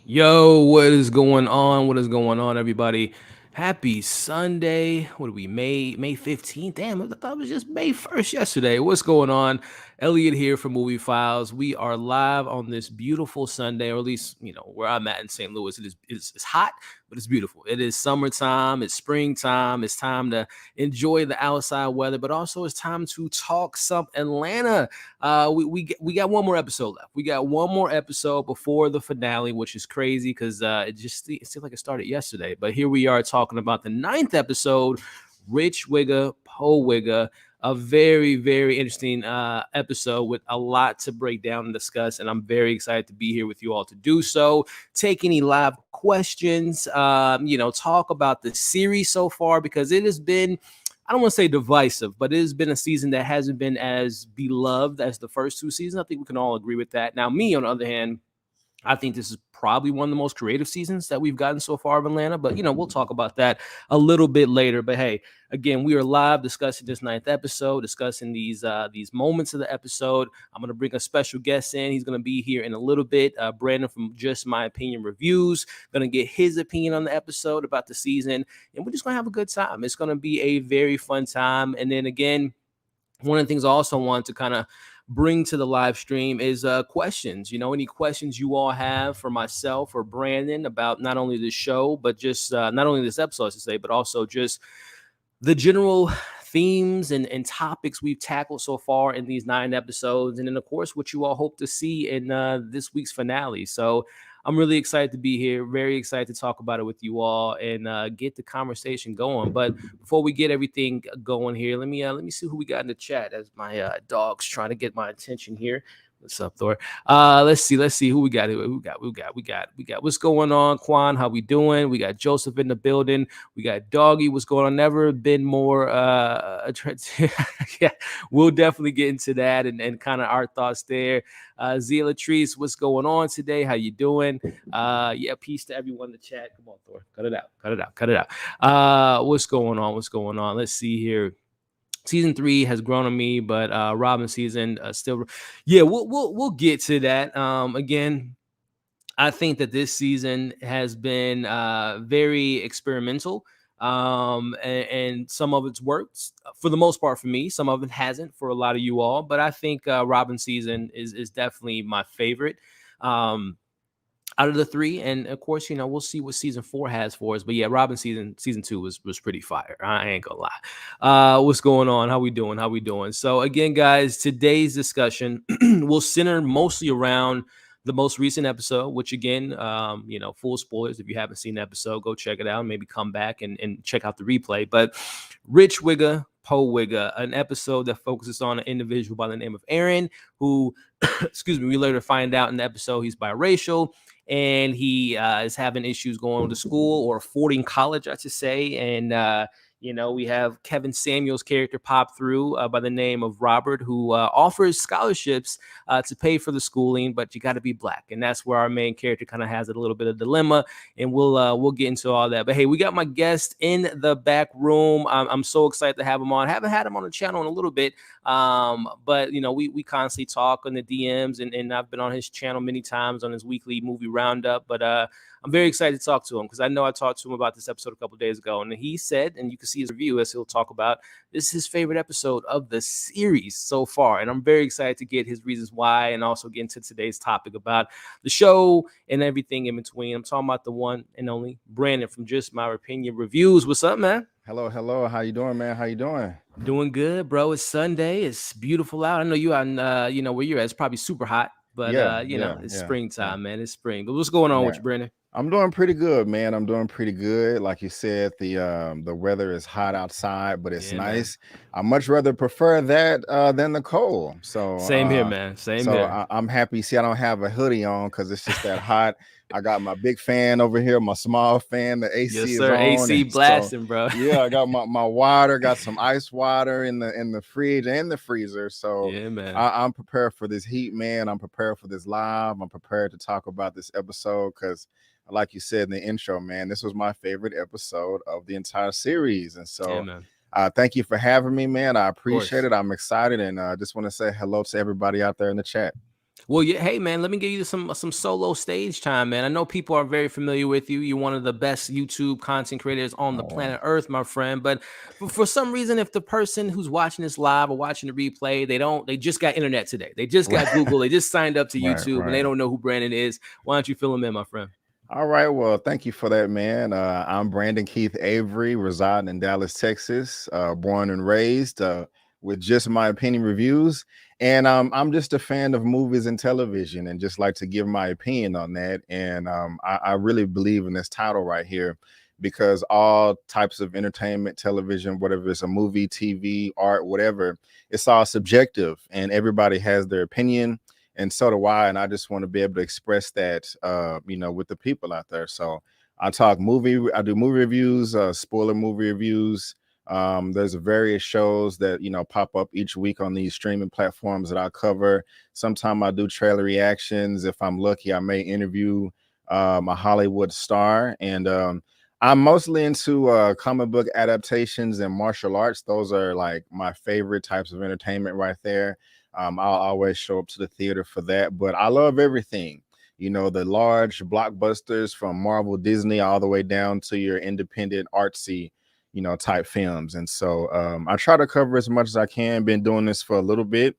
Yo, what is going on? What is going on, everybody? Happy Sunday. What are we, May 15th? Damn, I thought it was just May 1st yesterday. What's going on? Elliot here from Movie Files. We are live on this beautiful Sunday, or at least, where I'm at in St. Louis. It's hot, but it's beautiful. It is summertime, it's springtime, it's time to enjoy the outside weather, but also it's time to talk some Atlanta. We got one more episode left. We got one more episode before the finale, which is crazy because it seemed like it started yesterday. But here we are talking about the ninth episode, Rich Wigga, Po Wigga. A very, very interesting episode with a lot to break down and discuss. And I'm very excited to be here with you all to do so. Take any live questions, talk about the series so far because it has been, I don't want to say divisive, but it has been a season that hasn't been as beloved as the first two seasons. I think we can all agree with that. Now, me, on the other hand, I think this is probably one of the most creative seasons that we've gotten so far of Atlanta, but we'll talk about that a little bit later. But hey, again, we are live discussing this ninth episode, discussing these moments of the episode. I'm going to bring a special guest in. He's going to be here in a little bit. Brandon from Just My Opinion Reviews, going to get his opinion on the episode about the season, and we're just going to have a good time. It's going to be a very fun time. And then again, one of the things I also want to kind of bring to the live stream is questions. Any questions you all have for myself or Brandon about not only the show, but just not only this episode, I should say, but also just the general themes and topics we've tackled so far in these 9 episodes. And then, of course, what you all hope to see in this week's finale. So I'm really excited to be here. Very excited to talk about it with you all and get the conversation going. But before we get everything going here, let me see who we got in the chat as my dog's trying to get my attention here. What's up, Thor? Let's see who we got here. We got. What's going on, Quan? How we doing? We got Joseph in the building. We got Doggy. What's going on? Never been more. Yeah, we'll definitely get into that and kind of our thoughts there. Zia Latrice, what's going on today? How you doing? Yeah, peace to everyone in the chat. Come on, Thor. Cut it out. What's going on? Let's see here. Season 3 has grown on me, but Robin season still. Yeah, we'll get to that. Again, I think that this season has been very experimental, and some of it's worked for the most part for me. Some of it hasn't for a lot of you all, but I think Robin season is definitely my favorite. Out of the three, and of course, we'll see what season 4 has for us. But yeah, Robin season 2 was pretty fire. I ain't gonna lie. What's going on? How we doing? So again, guys, today's discussion will center mostly around the most recent episode, which again, full spoilers. If you haven't seen the episode, go check it out. Maybe come back and check out the replay. But Rich Wigga, Po Wigga, an episode that focuses on an individual by the name of Aaron, who, excuse me, we later find out in the episode he's biracial and he is having issues going to school or affording college, I should say. And we have Kevin Samuel's character pop through by the name of Robert, who offers scholarships to pay for the schooling, but you got to be black, and that's where our main character kind of has a little bit of dilemma, and we'll get into all that. But hey, we got my guest in the back room. I'm so excited to have him on. Haven't had him on the channel in a little bit, but we constantly talk on the DMs, and I've been on his channel many times on his weekly movie roundup. But I'm very excited to talk to him because I know I talked to him about this episode a couple of days ago, and he said, and you can see his review as he'll talk about, this is his favorite episode of the series so far, and I'm very excited to get his reasons why, and also get into today's topic about the show and everything in between. I'm talking about the one and only Brandon from Just My Opinion Reviews. What's up, man? Hello. How you doing, man? How you doing? Doing good, bro. It's Sunday. It's beautiful out. I know you out in, where you're at. It's probably super hot, but it's springtime, man. It's spring. But what's going on with you, Brandon? I'm doing pretty good, man. I'm doing pretty good. Like you said, the weather is hot outside, but it's nice. Man. I much rather prefer that than the cold. So same here, man. Same here. I'm happy. See, I don't have a hoodie on because it's just that hot. I got my big fan over here, my small fan. The AC is on. AC blasting, bro. Yeah, I got my water. Got some ice water in the fridge and the freezer. So yeah, man. I'm prepared for this heat, man. I'm prepared for this live. I'm prepared to talk about this episode because, like you said in the intro, man, this was my favorite episode of the entire series. And so thank you for having me, man. I appreciate it. I'm excited, and I just want to say hello to everybody out there in the chat. Well, yeah, hey man, let me give you some solo stage time, man. I know people are very familiar with you. You're one of the best YouTube content creators on the planet Earth, my friend. But for some reason, if the person who's watching this live or watching the replay, they just got internet today. They just got Google. They just signed up to YouTube, and they don't know who Brandon is. Why don't you fill them in, my friend? All right. Well, thank you for that, man. I'm Brandon Keith Avery, residing in Dallas, Texas, born and raised with Just My Opinion reviews. And I'm just a fan of movies and television and just like to give my opinion on that. And I really believe in this title right here because all types of entertainment, television, whatever it's a movie, TV, art, whatever, it's all subjective and everybody has their opinion. And so do I. And I just want to be able to express that, with the people out there. So I do movie reviews, spoiler movie reviews. There's various shows that, pop up each week on these streaming platforms that I cover. Sometimes I do trailer reactions. If I'm lucky, I may interview a Hollywood star. And I'm mostly into comic book adaptations and martial arts. Those are like my favorite types of entertainment right there. I'll always show up to the theater for that, but I love everything, the large blockbusters from Marvel, Disney, all the way down to your independent artsy, type films. And so I try to cover as much as I can. Been doing this for a little bit.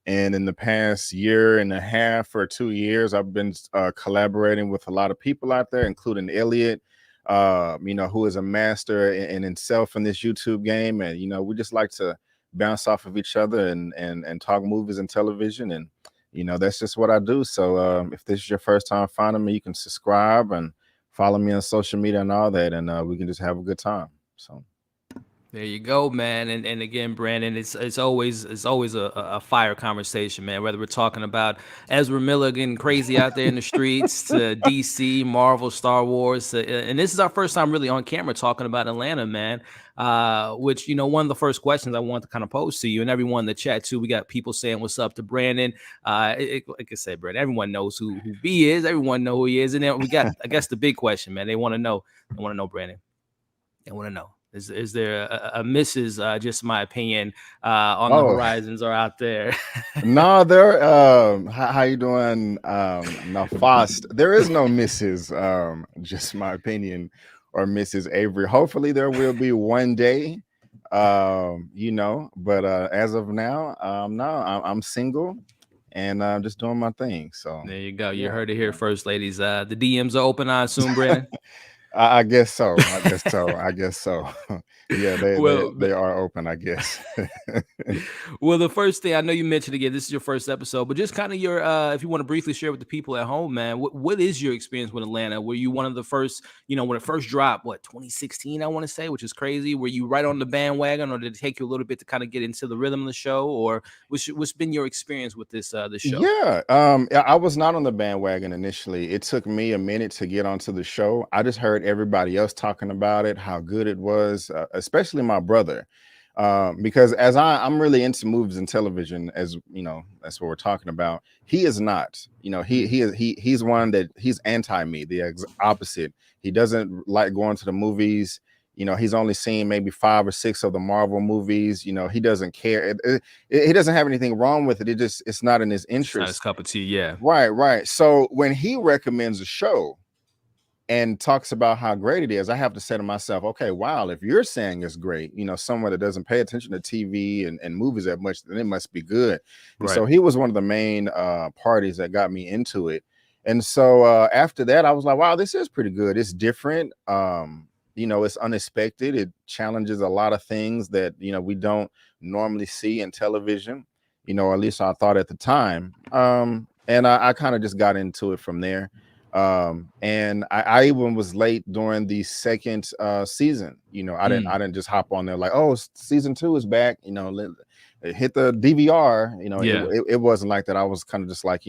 And in the past year and a half or 2 years, I've been collaborating with a lot of people out there, including Elliot, who is a master in himself in this YouTube game. And, we just like to bounce off of each other and talk movies and television. And, that's just what I do. So if this is your first time finding me, you can subscribe and follow me on social media and all that. And we can just have a good time. So. There you go, man. And again, Brandon, it's always a fire conversation, man. Whether we're talking about Ezra Miller getting crazy out there in the streets, to DC, Marvel, Star Wars, and this is our first time really on camera talking about Atlanta, man. Which one of the first questions I want to kind of pose to you and everyone in the chat too. We got people saying what's up to Brandon. Like I said, Brandon, everyone knows who B is. Everyone know who he is, and then we got I guess the big question, man. They want to know, Brandon. They want to know. Is there a Mrs. Just My Opinion on the horizons or out there? No, there. How you doing? No, Fost. There is no Mrs. Just My Opinion or Mrs. Avery. Hopefully, there will be one day. But as of now, no, I'm single and I'm just doing my thing. So there you go. You heard it here first, ladies. The DMs are open, I assume, Brandon. I guess so. Yeah, they are open, I guess. Well, the first thing I know you mentioned again, this is your first episode, but just kind of your, if you want to briefly share with the people at home, man, what is your experience with Atlanta? Were you one of the first, when it first dropped, 2016, I want to say, which is crazy. Were you right on the bandwagon, or did it take you a little bit to kind of get into the rhythm of the show, or what's been your experience with this show? Yeah, I was not on the bandwagon initially. It took me a minute to get onto the show. I just heard everybody else talking about it, how good it was, especially my brother, because as I'm really into movies and television, as that's what we're talking about. He is not. He's one that he's anti me, the opposite. He doesn't like going to the movies. He's only seen maybe 5 or 6 of the Marvel movies. He doesn't care. He doesn't have anything wrong with it. It's not in his interest. It's not his cup of tea. Yeah. Right. So when he recommends a show and talks about how great it is, I have to say to myself, okay, wow, if you're saying it's great, someone that doesn't pay attention to TV and movies that much, then it must be good. And so he was one of the main parties that got me into it. And so after that, I was like, wow, this is pretty good. It's different. It's unexpected. It challenges a lot of things that, we don't normally see in television, or at least I thought at the time. And I kind of just got into it from there. And I even was late during the second season. I didn't just hop on there like, oh, season 2 is back, hit the DVR, it wasn't like that. I was kind of just like,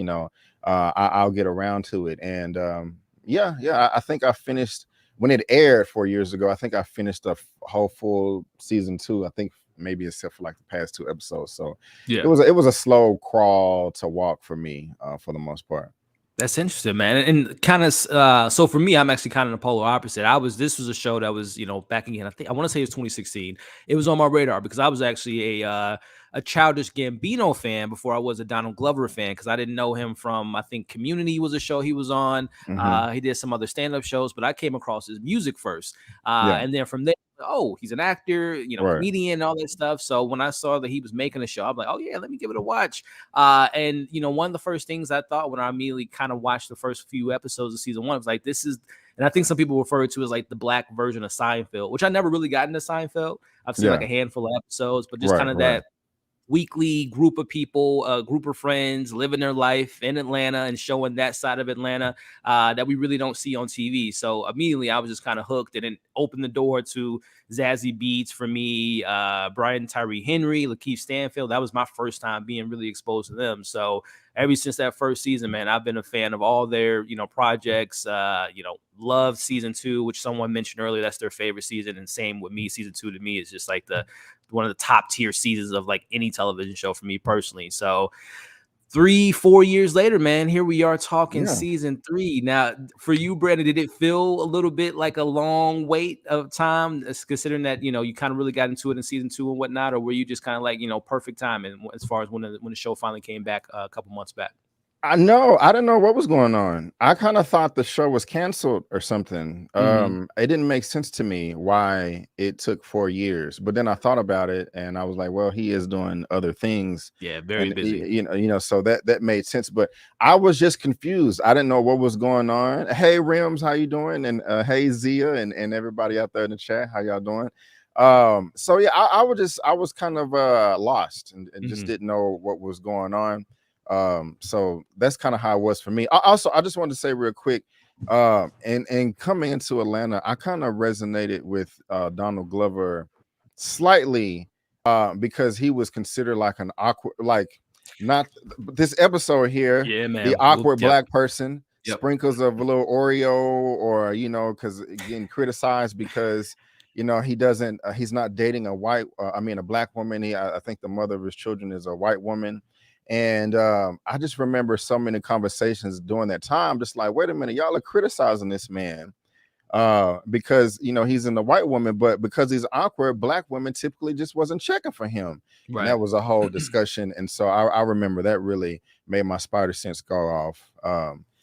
I'll get around to it. And I think I finished when it aired 4 years ago. I think I finished the whole full season 2. I think maybe except for like the past 2 episodes. So it was a slow crawl to walk for me for the most part. That's interesting, man. And kind of, so for me, I'm actually kind of the polar opposite. This was a show that was, back again, I want to say it was 2016. It was on my radar because I was actually a Childish Gambino fan before I was a Donald Glover fan, because I didn't know him from, I think Community was a show he was on. He did some other stand-up shows, but I came across his music first. And then from there, oh, he's an actor, comedian, and all that stuff. So when I saw that he was making a show, I'm like, oh yeah, let me give it a watch. And one of the first things I thought when I immediately kind of watched the first few episodes of season 1 was like, this is, and I think some people refer to it as like the black version of Seinfeld, which I never really got into Seinfeld. I've seen like a handful of episodes, but just kind of that weekly group of people, group of friends living their life in Atlanta and showing that side of Atlanta that we really don't see on TV. So immediately I was just kind of hooked, and it opened the door to Zazie Beetz for me, Brian Tyree Henry, Lakeith Stanfield. That was my first time being really exposed to them. So ever since that first season, man, I've been a fan of all their, projects. Love season 2, which someone mentioned earlier. That's their favorite season. And same with me. Season 2 to me is just like one of the top tier seasons of like any television show for me personally. So 3-4 years later, man, here we are talking season 3. Now, for you, Brandon, did it feel a little bit like a long wait of time, considering that, you kind of really got into it in season 2 and whatnot, or were you just kind of like, perfect timing as far as when the show finally came back a couple months back? I didn't know what was going on. I kind of thought the show was canceled or something. It didn't make sense to me why it took 4 years. But then I thought about it, and I was like, well, he is doing other things. Yeah, very busy. So that made sense. But I was just confused. I didn't know what was going on. Hey, Rims, how you doing? And hey, Zia, and everybody out there in the chat, how y'all doing? So yeah, I was kind of lost and just didn't know what was going on. So that's kind of how it was for me. I just wanted to say real quick, and coming into Atlanta, I kind of resonated with Donald Glover slightly, because he was considered like an awkward, like not this episode here, the awkward black person, sprinkles of a little Oreo, or because getting criticized because he doesn't, he's not dating a black woman. I think the mother of his children is a white woman. And I just remember so many conversations during that time, just like, wait a minute, y'all are criticizing this man because he's in the white woman, but because he's awkward, black women typically just wasn't checking for him. Right. And that was a whole discussion. And so I remember that really made my spider sense go off.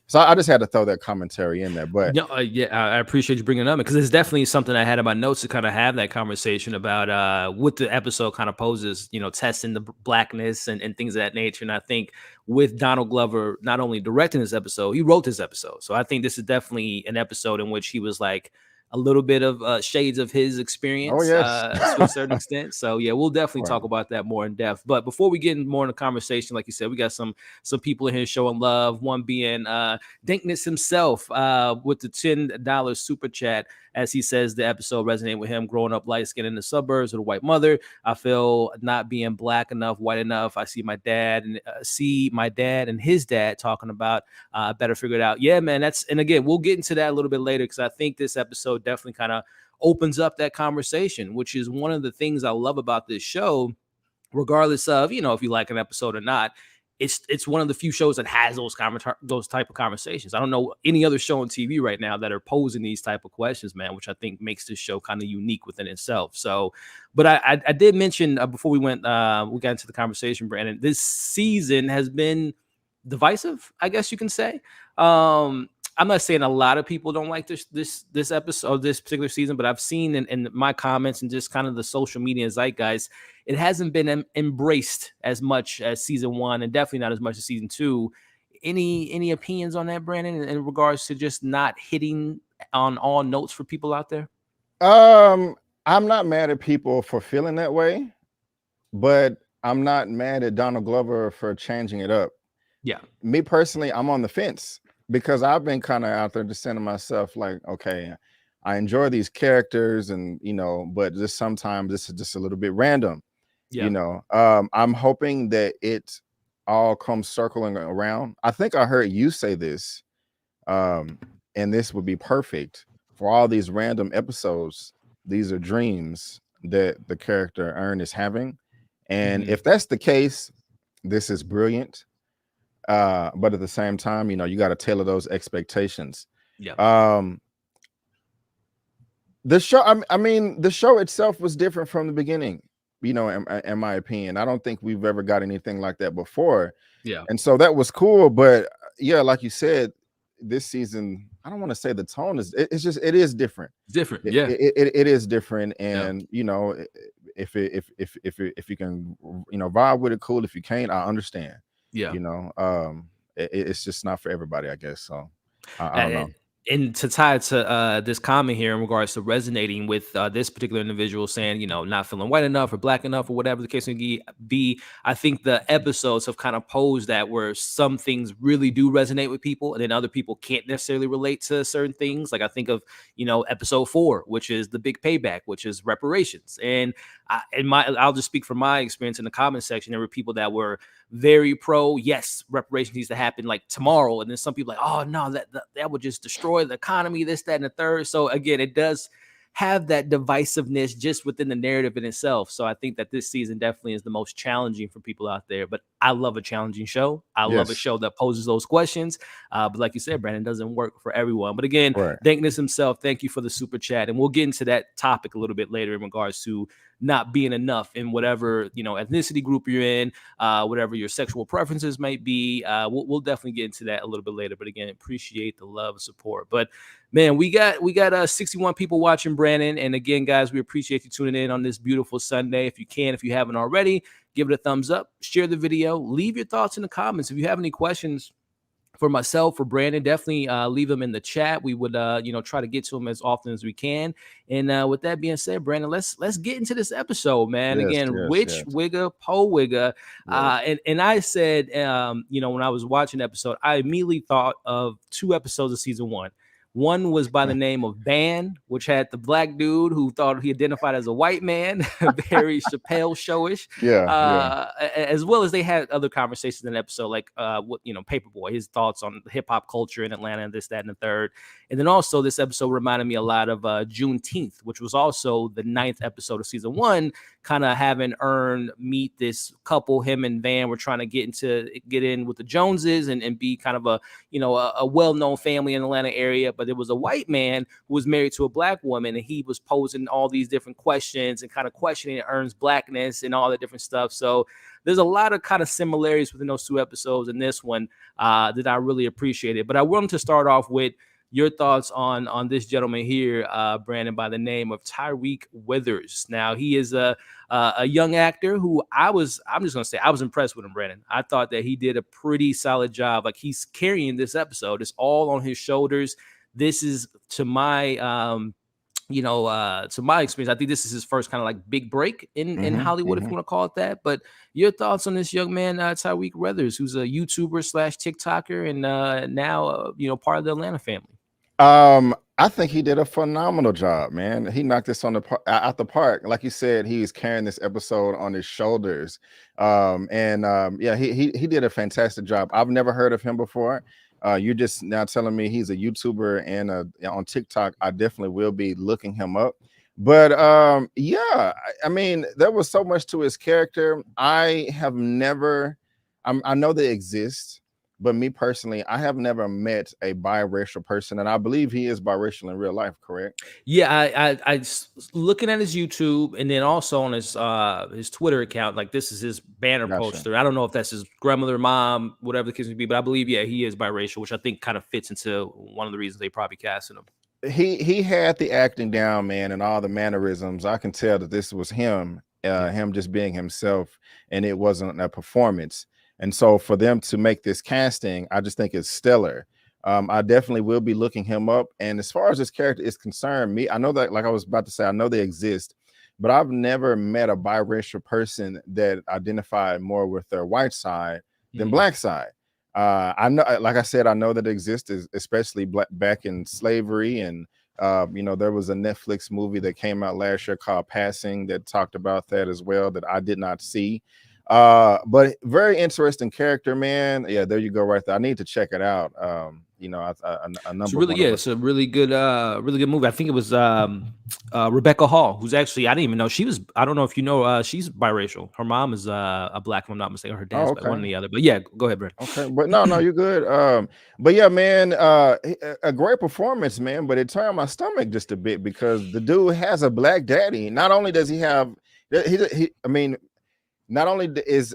So I just had to throw that commentary in there. But I appreciate you bringing it up, because it's definitely something I had in my notes to kind of have that conversation about what the episode kind of poses, testing the blackness and things of that nature. And I think with Donald Glover not only directing this episode, he wrote this episode. So I think this is definitely an episode in which he was like a little bit of shades of his experience to a certain extent. So yeah, we'll definitely talk about that more in depth. But before we get more in the conversation, like you said, we got some people in here showing love. One being Dinkness himself with the $10 super chat, as he says the episode resonated with him growing up light skinned in the suburbs with a white mother. I feel not being black enough, white enough. I see my dad and his dad talking about better figure it out. Yeah, man, and again, we'll get into that a little bit later, because I think this episode definitely kind of opens up that conversation, which is one of the things I love about this show, regardless of, if you like an episode or not. It's one of the few shows that has those type of conversations. I don't know any other show on TV right now that are posing these type of questions, man, which I think makes this show kind of unique within itself. So, but I did mention before we got into the conversation, Brandon, this season has been divisive, I guess you can say. I'm not saying a lot of people don't like this episode, this particular season, but I've seen in my comments and just kind of the social media zeitgeist, it hasn't been embraced as much as season 1, and definitely not as much as season 2. Any opinions on that, Brandon, in regards to just not hitting on all notes for people out there? I'm not mad at people for feeling that way, but I'm not mad at Donald Glover for changing it up. Yeah. Me personally, I'm on the fence, because I've been kind of out there just saying to myself, like, okay, I enjoy these characters, and but just sometimes this is just a little bit random. Yeah. I'm hoping that it all comes circling around. I think I heard you say this, and this would be perfect for all these random episodes. These are dreams that the character Ern is having, and if that's the case, this is brilliant. But at the same time, you know, you got to tailor those expectations. Yeah. The show, I mean, the show itself was different from the beginning, you know, in my opinion. I don't think we've ever got anything like that before. Yeah. And so that was cool. But yeah, like you said, this season, I don't want to say the tone is, it's just, it is different. It's different. Yeah. It is different. And, yeah. you know, if you can, you know, vibe with it, cool. If you can't, I understand. Yeah. You know, it's just not for everybody, I guess. So I don't know. And to tie it to this comment here in regards to resonating with this particular individual saying, you know, not feeling white enough or black enough or whatever the case may be, I think the episodes have kind of posed that where some things really do resonate with people and then other people can't necessarily relate to certain things. Like I think of, you know, episode 4, which is the big payback, which is reparations. And I'll just speak from my experience in the comment section. There were people that were very pro, yes, reparations needs to happen like tomorrow. And then some people like, oh no, that would just destroy the economy, this, that, and the third. So again, it does have that divisiveness just within the narrative in itself. So I think that this season definitely is the most challenging for people out there. But I love a challenging show. I love a show that poses those questions. But like you said, Brandon, doesn't work for everyone. But again, Dankness himself, thank you for the super chat. And we'll get into that topic a little bit later in regards to not being enough in whatever, you know, ethnicity group you're in, whatever your sexual preferences might be. We'll definitely get into that a little bit later. But again, appreciate the love and support. But man, we got 61 people watching, Brandon. And again, guys, we appreciate you tuning in on this beautiful Sunday. If you haven't already, give it a thumbs up, share the video, leave your thoughts in the comments. If you have any questions for myself, for Brandon, definitely leave them in the chat. We would, try to get to them as often as we can. And with that being said, Brandon, let's get into this episode, man. Wigga, po Wigga. And I said, when I was watching the episode, I immediately thought of 2 episodes of season 1. One was by the name of Ban, which had the black dude who thought he identified as a white man, very Chappelle showish. As well as they had other conversations in the episode, like Paperboy, his thoughts on hip hop culture in Atlanta, and this, that, and the third. And then also this episode reminded me a lot of Juneteenth, which was also the 9th episode of season 1, kind of having Earn meet this couple. Him and Van were trying to get in with the Joneses and be kind of a well-known family in the Atlanta area. But there was a white man who was married to a black woman, and he was posing all these different questions and kind of questioning Earn's blackness and all that different stuff. So there's a lot of kind of similarities within those 2 episodes and this one that I really appreciated. But I want to start off with your thoughts on this gentleman here, Brandon, by the name of Tyreek Withers. Now, he is a young actor who I'm just going to say I was impressed with him, Brandon. I thought that he did a pretty solid job. Like, he's carrying this episode. It's all on his shoulders. This is, to my to my experience, I think this is his first kind of like big break in Hollywood, if you want to call it that. But your thoughts on this young man, Tyreek Withers, who's a YouTuber / TikToker and now part of the Atlanta family. I think he did a phenomenal job, man. He knocked this out the park. Like you said, he's carrying this episode on his shoulders. He did a fantastic job. I've never heard of him before. You're just now telling me he's a YouTuber and on TikTok. I definitely will be looking him up. But I mean, there was so much to his character. I know they exist, but me personally, I have never met a biracial person, and I believe he is biracial in real life, correct? Yeah, I looking at his YouTube and then also on his Twitter account, like this is his banner poster. I don't know if that's his grandmother, mom, whatever the case may be, but I believe, he is biracial, which I think kind of fits into one of the reasons they probably casted him. He had the acting down, man, and all the mannerisms. I can tell that this was him, him just being himself, and it wasn't a performance. And so for them to make this casting, I just think it's stellar. I definitely will be looking him up. And as far as this character is concerned, I know that, like I was about to say, I know they exist, but I've never met a biracial person that identified more with their white side than black side. I know, like I said, I know that it exists, especially back in slavery. And, there was a Netflix movie that came out last year called Passing that talked about that as well, that I did not see. But very interesting character, man. Yeah, there you go, right there. I need to check it out. You know, a It's number really, one of it's a really good movie. I think it was Rebecca Hall, who's actually, I didn't even know she was. I don't know if you know, she's biracial. Her mom is a black, if I'm not mistaken. Her Oh, dad's okay. one or the other. But yeah, go ahead, Brett. Okay, but no, you're good. But yeah, man, a great performance, man. But it turned my stomach just a bit because the dude has a black daddy. Not only does he have, I mean, not only is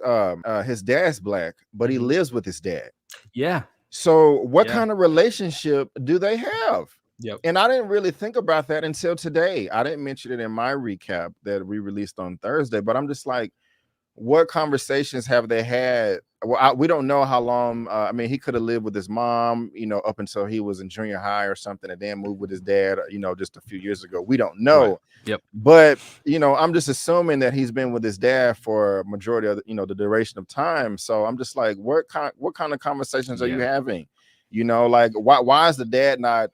his dad's black, but he lives with his dad. Yeah. So what kind of relationship do they have? Yep. And I didn't really think about that until today. I didn't mention it in my recap that we released on Thursday, but I'm just like, what conversations have they had? Well, we don't know how long. I mean, he could have lived with his mom, you know, up until he was in junior high or something, and then moved with his dad, you know, just a few years ago. We don't know. Right. Yep. But you know, I'm just assuming that he's been with his dad for majority of the duration of time. So I'm just like, what kind of conversations are you having? You know, like why is the dad not,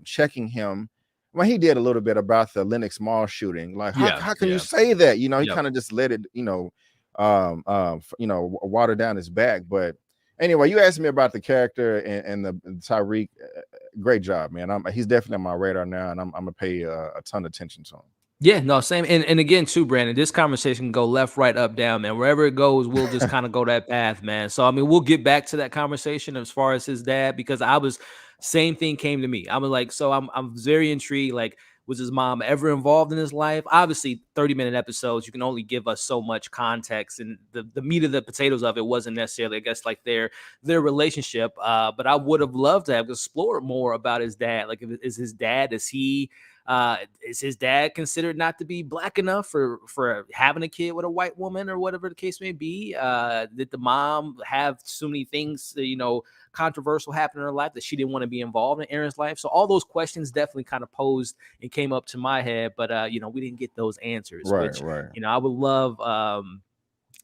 checking him? Well, he did a little bit about the Lenox Mall shooting. Like, how can you say that? You know, he kind of just let it, water down his back. But anyway, you asked me about the character and the Tyreek. Great job, man. He's definitely on my radar now, and I'm gonna pay a ton of attention to him. Yeah, no, same. And again, too, Brandon, this conversation can go left, right, up, down, man. Wherever it goes, we'll just kind of go that path, man. So, I mean, we'll get back to that conversation as far as his dad, because same thing came to me. I was like, so I'm very intrigued. Like, was his mom ever involved in his life? Obviously, 30-minute episodes, you can only give us so much context, and the meat of the potatoes of it wasn't necessarily, I guess, like their relationship. But I would have loved to have explored more about his dad. Like, is his dad, is his dad considered not to be black enough for having a kid with a white woman or whatever the case may be? Did the mom have so many things, controversial happen in her life that she didn't want to be involved in Aaron's life? So all those questions definitely kind of posed and came up to my head, but we didn't get those answers. Right, which, right. I would love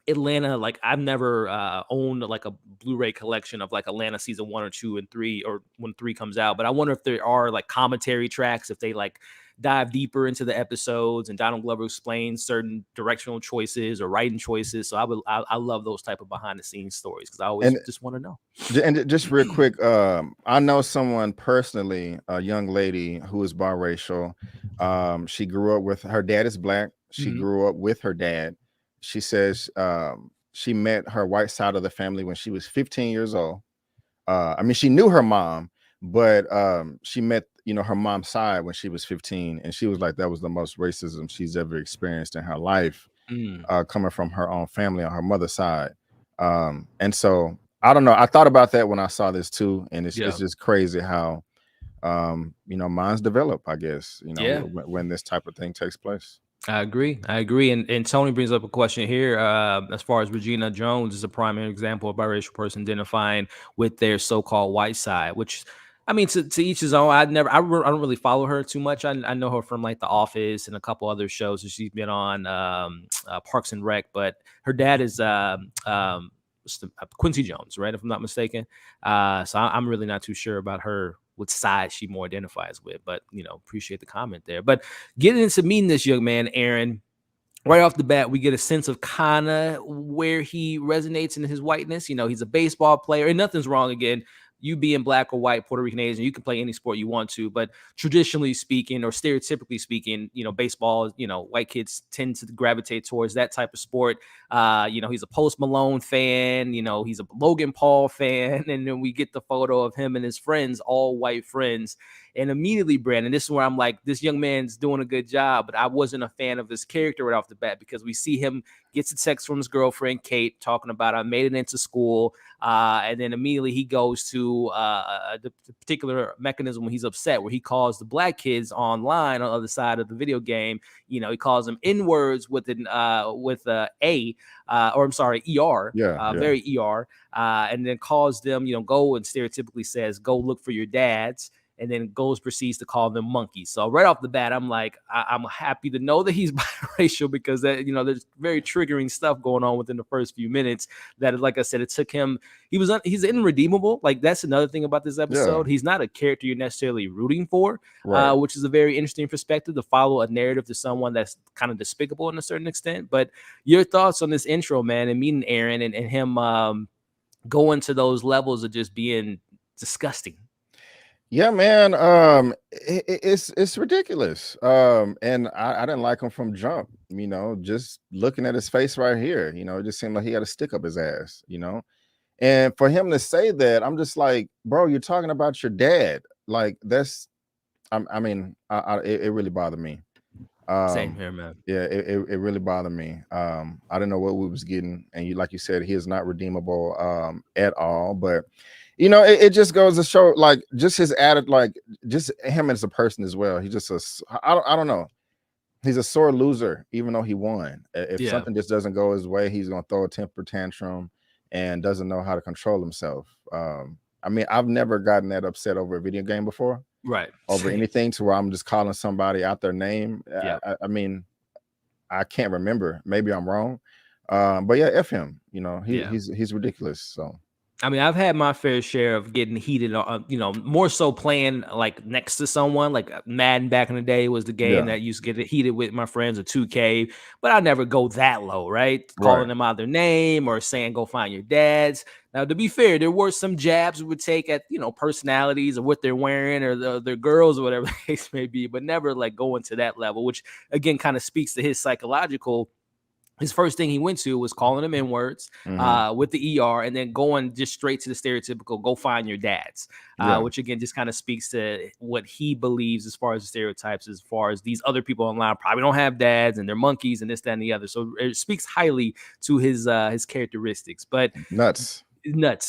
Atlanta. Like, I've never owned like a Blu-ray collection of like Atlanta season 1 or 2 and 3, or when 3 comes out. But I wonder if there are like commentary tracks, if they like dive deeper into the episodes and Donald Glover explains certain directional choices or writing choices. So I love those type of behind the scenes stories, because I always just want to know. And just real quick, I know someone personally, a young lady who is biracial. She grew up with her dad is black. She grew up with her dad. She says she met her white side of the family when she was 15 years old. I mean, she knew her mom, but she met, her mom's side when she was 15, and she was like, that was the most racism she's ever experienced in her life, coming from her own family on her mother's side. And so I don't know. I thought about that when I saw this too, and it's just crazy how minds develop, I guess, when this type of thing takes place. I agree. And Tony brings up a question here. As far as Regina Jones is a primary example of a biracial person identifying with their so-called white side, which, I mean, to each his own. I don't really follow her too much. I know her from like The Office and a couple other shows that she's been on, Parks and Rec. But her dad is Quincy Jones, right? If I'm not mistaken. So I'm really not too sure about her, what side she more identifies with, but appreciate the comment there. But getting into meeting this young man, Aaron, right off the bat, we get a sense of kind of where he resonates in his whiteness. He's a baseball player, and nothing's wrong. Again, you being black or white, Puerto Rican, Asian, you can play any sport you want to. But traditionally speaking, or stereotypically speaking, baseball, white kids tend to gravitate towards that type of sport. He's a Post Malone fan. He's a Logan Paul fan. And then we get the photo of him and his friends, all white friends. And immediately, Brandon, this is where I'm like, this young man's doing a good job, but I wasn't a fan of this character right off the bat, because we see him gets a text from his girlfriend, Kate, talking about, I made it into school. And then immediately he goes to the particular mechanism when he's upset, where he calls the black kids online on the other side of the video game. He calls them N-words with an A, or I'm sorry, ER, very ER, and then calls them, go, and stereotypically says, go look for your dads. and then proceeds to call them monkeys. So right off the bat, I'm like, I'm happy to know that he's biracial, because that, there's very triggering stuff going on within the first few minutes that, like I said, it took him. He's irredeemable. Like, that's another thing about this episode. He's not a character you're necessarily rooting for, which is a very interesting perspective to follow a narrative to someone that's kind of despicable in a certain extent. But your thoughts on this intro, man, and meeting Aaron and him going to those levels of just being disgusting. Yeah, man. It's ridiculous. And I didn't like him from jump, just looking at his face right here, it just seemed like he had a stick up his ass, and for him to say that, I'm just like, bro, you're talking about your dad. Like, that's, it really bothered me. Same here, man. Yeah, it really bothered me. I didn't know what we was getting, and like you said, he is not redeemable at all. But it just goes to show, like, just his attitude, like, just him as a person as well. He's just I don't know. He's a sore loser, even though he won. If something just doesn't go his way, he's gonna throw a temper tantrum and doesn't know how to control himself. I've never gotten that upset over a video game before. Right. Over anything to where I'm just calling somebody out their name. I can't remember. Maybe I'm wrong. But yeah, F him. He's ridiculous. So I've had my fair share of getting heated, more so playing like next to someone. Like Madden back in the day was the game that used to get heated with my friends, or 2K, but I never go that low, right? Calling them out their name or saying, go find your dads. Now, to be fair, there were some jabs we would take at, personalities or what they're wearing or their girls or whatever the case may be, but never like going to that level, which again kind of speaks to his psychological. His first thing he went to was calling them N-words with the ER, and then going just straight to the stereotypical, go find your dads, which again just kind of speaks to what he believes as far as the stereotypes, as far as these other people online probably don't have dads and they're monkeys and this, that, and the other. So it speaks highly to his characteristics. But nuts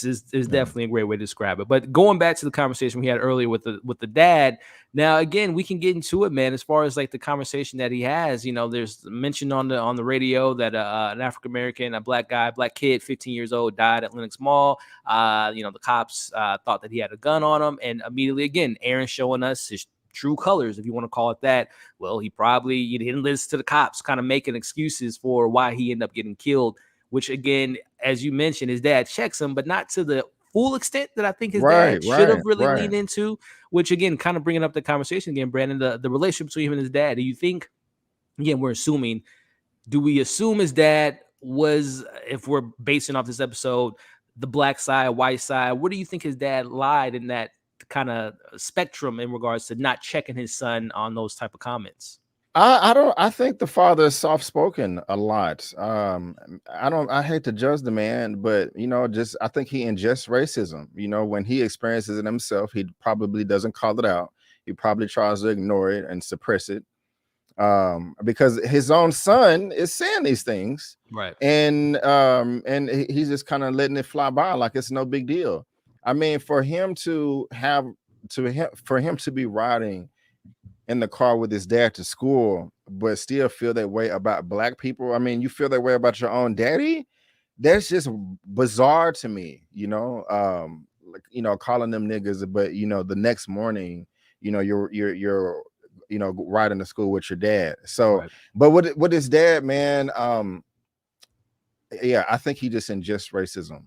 is definitely a great way to describe it. But going back to the conversation we had earlier with the dad, now again we can get into it, man. As far as like the conversation that he has, there's mentioned on the radio that an African American, a black kid, 15 years old, died at Lenox Mall. The cops thought that he had a gun on him, and immediately again Aaron showing us his true colors, if you want to call it that. Well, he probably didn't listen to the cops, kind of making excuses for why he ended up getting killed. Which again, as you mentioned, his dad checks him, but not to the full extent that I think his dad should have really leaned into. Which again, kind of bringing up the conversation again, Brandon, the relationship between him and his dad. Do you think, again, do we assume his dad was, if we're basing off this episode, the black side, white side? Where do you think his dad lied in that kind of spectrum in regards to not checking his son on those type of comments? I think the father is soft-spoken a lot. I hate to judge the man, but I think he ingests racism. When he experiences it himself, he probably doesn't call it out. He probably tries to ignore it and suppress it. Because his own son is saying these things. Right. And he's just kind of letting it fly by like it's no big deal. For him to be riding in the car with his dad to school, but still feel that way about black people. You feel that way about your own daddy? That's just bizarre to me, calling them niggas, but the next morning, you're riding to school with your dad. So, but with his dad, man, I think he just ingests racism,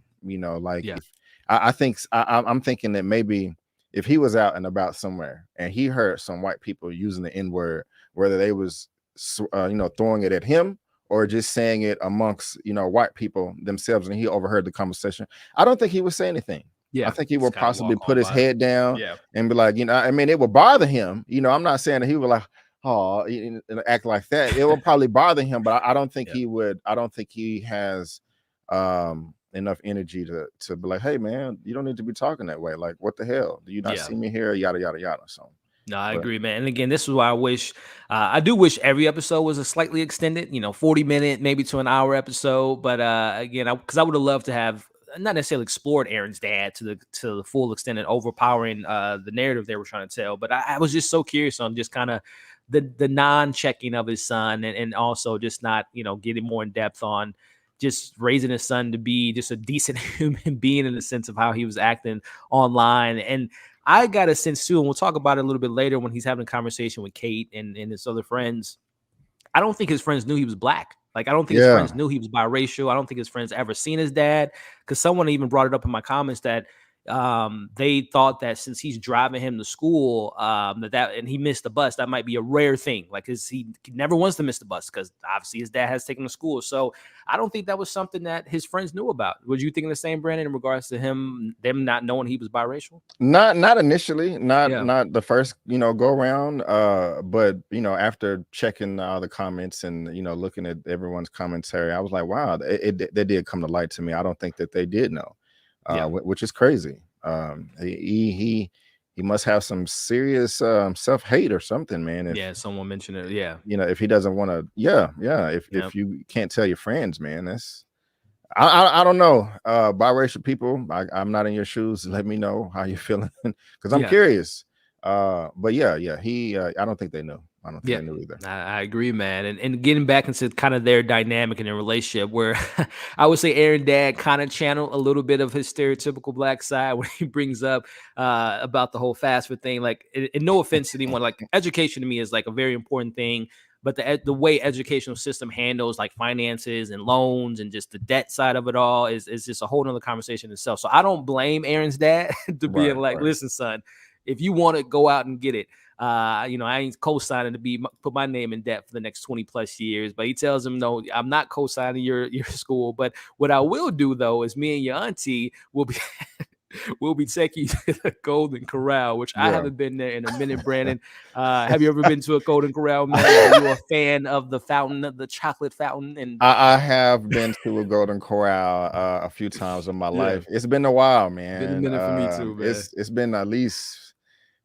I'm thinking that maybe if he was out and about somewhere and he heard some white people using the N-word, whether they was, throwing it at him or just saying it amongst, white people themselves, and he overheard the conversation, I don't think he would say anything. I think he would possibly put his head down and be like, it would bother him. I'm not saying that he would like, act like that. It will probably bother him, but I don't think he would. I don't think he has enough energy to be like, hey man, you don't need to be talking that way. Like, what the hell? Do you not see me here? Yada yada yada. So no, I agree, man. And again, this is why I do wish every episode was a slightly extended, 40-minute, maybe to an hour episode. But again, because I would have loved to have not necessarily explored Aaron's dad to the full extent and overpowering the narrative they were trying to tell. But I was just so curious on just kind of the non-checking of his son, and also just not, getting more in depth on just raising his son to be just a decent human being in the sense of how he was acting online. And I got a sense too, and we'll talk about it a little bit later when he's having a conversation with Kate and his other friends. I don't think his friends knew he was black. Like, I don't think his friends knew he was biracial. I don't think his friends ever seen his dad, because someone even brought it up in my comments that they thought that since he's driving him to school, and he missed the bus, that might be a rare thing. Like, he never wants to miss the bus because obviously his dad has taken him to school. So I don't think that was something that his friends knew about. Was you thinking the same, Brandon, in regards to them not knowing he was biracial? Not initially, not the first, go around. But after checking all the comments and looking at everyone's commentary, I was like, wow, they did come to light to me. I don't think that they did know, which is crazy. He must have some serious self-hate or something, man. Someone mentioned it. Yeah, if he doesn't want to, if you can't tell your friends, man, that's. I don't know. Biracial people, I'm not in your shoes. Let me know how you're feeling, because I'm curious. But he. I don't think they know. I don't think they knew either. I agree, man. And getting back into kind of their dynamic in their relationship, where I would say Aaron dad kind of channeled a little bit of his stereotypical black side when he brings up about the whole fast food thing. Like, and no offense to anyone, like, education to me is like a very important thing. But the way educational system handles like finances and loans and just the debt side of it all is just a whole nother conversation itself. So I don't blame Aaron's dad to being like, listen, son, if you want it, go out and get it. I ain't co-signing to put my name in debt for the next 20 plus years. But he tells him, no, I'm not co-signing your school. But what I will do, though, is me and your auntie will be we'll be taking you to the Golden Corral, which I haven't been there in a minute, Brandon. Have you ever been to a Golden Corral, man? Are you a fan of the fountain, the chocolate fountain? And I have been to a Golden Corral a few times in my life. It's been a while, man. Been a minute for me too, man. It's been at least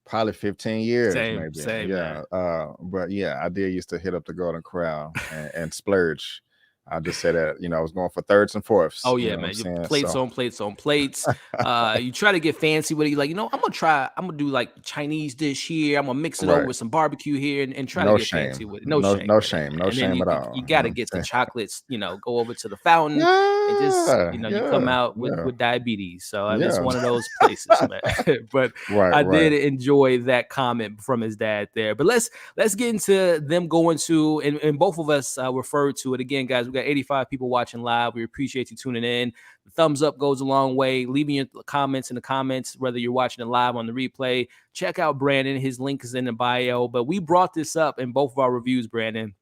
probably 15 years, maybe. Same, yeah. But I did used to hit up the Golden Corral and splurge. I just said that, I was going for thirds and fourths. Oh yeah, man. Plates on plates. You try to get fancy with it. You're like, I'm gonna do like Chinese dish here. I'm gonna mix it over with some barbecue here and try to get fancy with it. No shame at all. You gotta get the chocolates, go over to the fountain and just, you come out with diabetes. So it's one of those places, man. But I did enjoy that comment from his dad there. But let's get into them going to, and both of us referred to it again, guys. We got 85 people watching live. We appreciate you tuning in. The thumbs up goes a long way. Leaving your comments in the comments, whether you're watching it live on the replay. Check out Brandon. His link is in the bio. But we brought this up in both of our reviews, Brandon.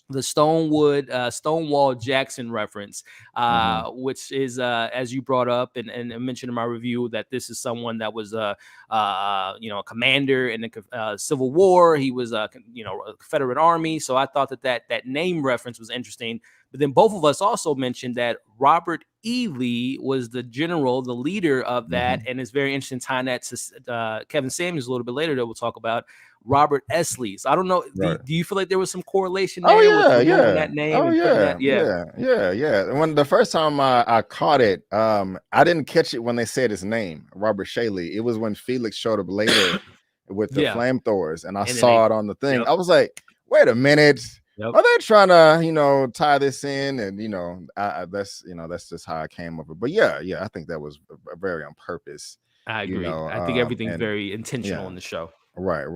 The Stonewall Jackson reference, which is, as you brought up and mentioned in my review, that this is someone that was a commander in the Civil War. He was a Confederate Army. So I thought that name reference was interesting. But then both of us also mentioned that Robert E. Lee was the general, the leader of that, and it's very interesting tying that to Kevin Samuels a little bit later that we'll talk about. Robert S. Lee. So I don't know. Do you feel like there was some correlation there with that name? Yeah. When the first time I caught it, I didn't catch it when they said his name, Robert Shaley. It was when Felix showed up later with the flamethrowers, and I saw it on the thing. I was like, wait a minute. Are they trying to, tie this in? And that's just how I came up with it. But I think that was very on purpose. I agree. I think everything's very intentional in the show. Right.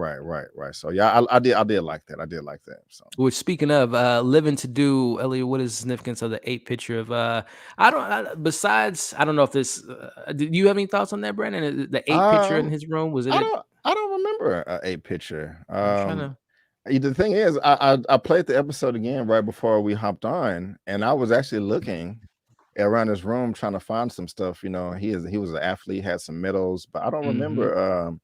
So I did like that. So, which, speaking of living to do, Elliot, what is the significance of the 8 picture of I don't know if this do you have any thoughts on that, Brandon? The 8 picture in his room, was it? I don't remember a 8 picture. The thing is, I played the episode again right before we hopped on, and I was actually looking around his room trying to find some stuff. He was an athlete, had some medals, but I don't remember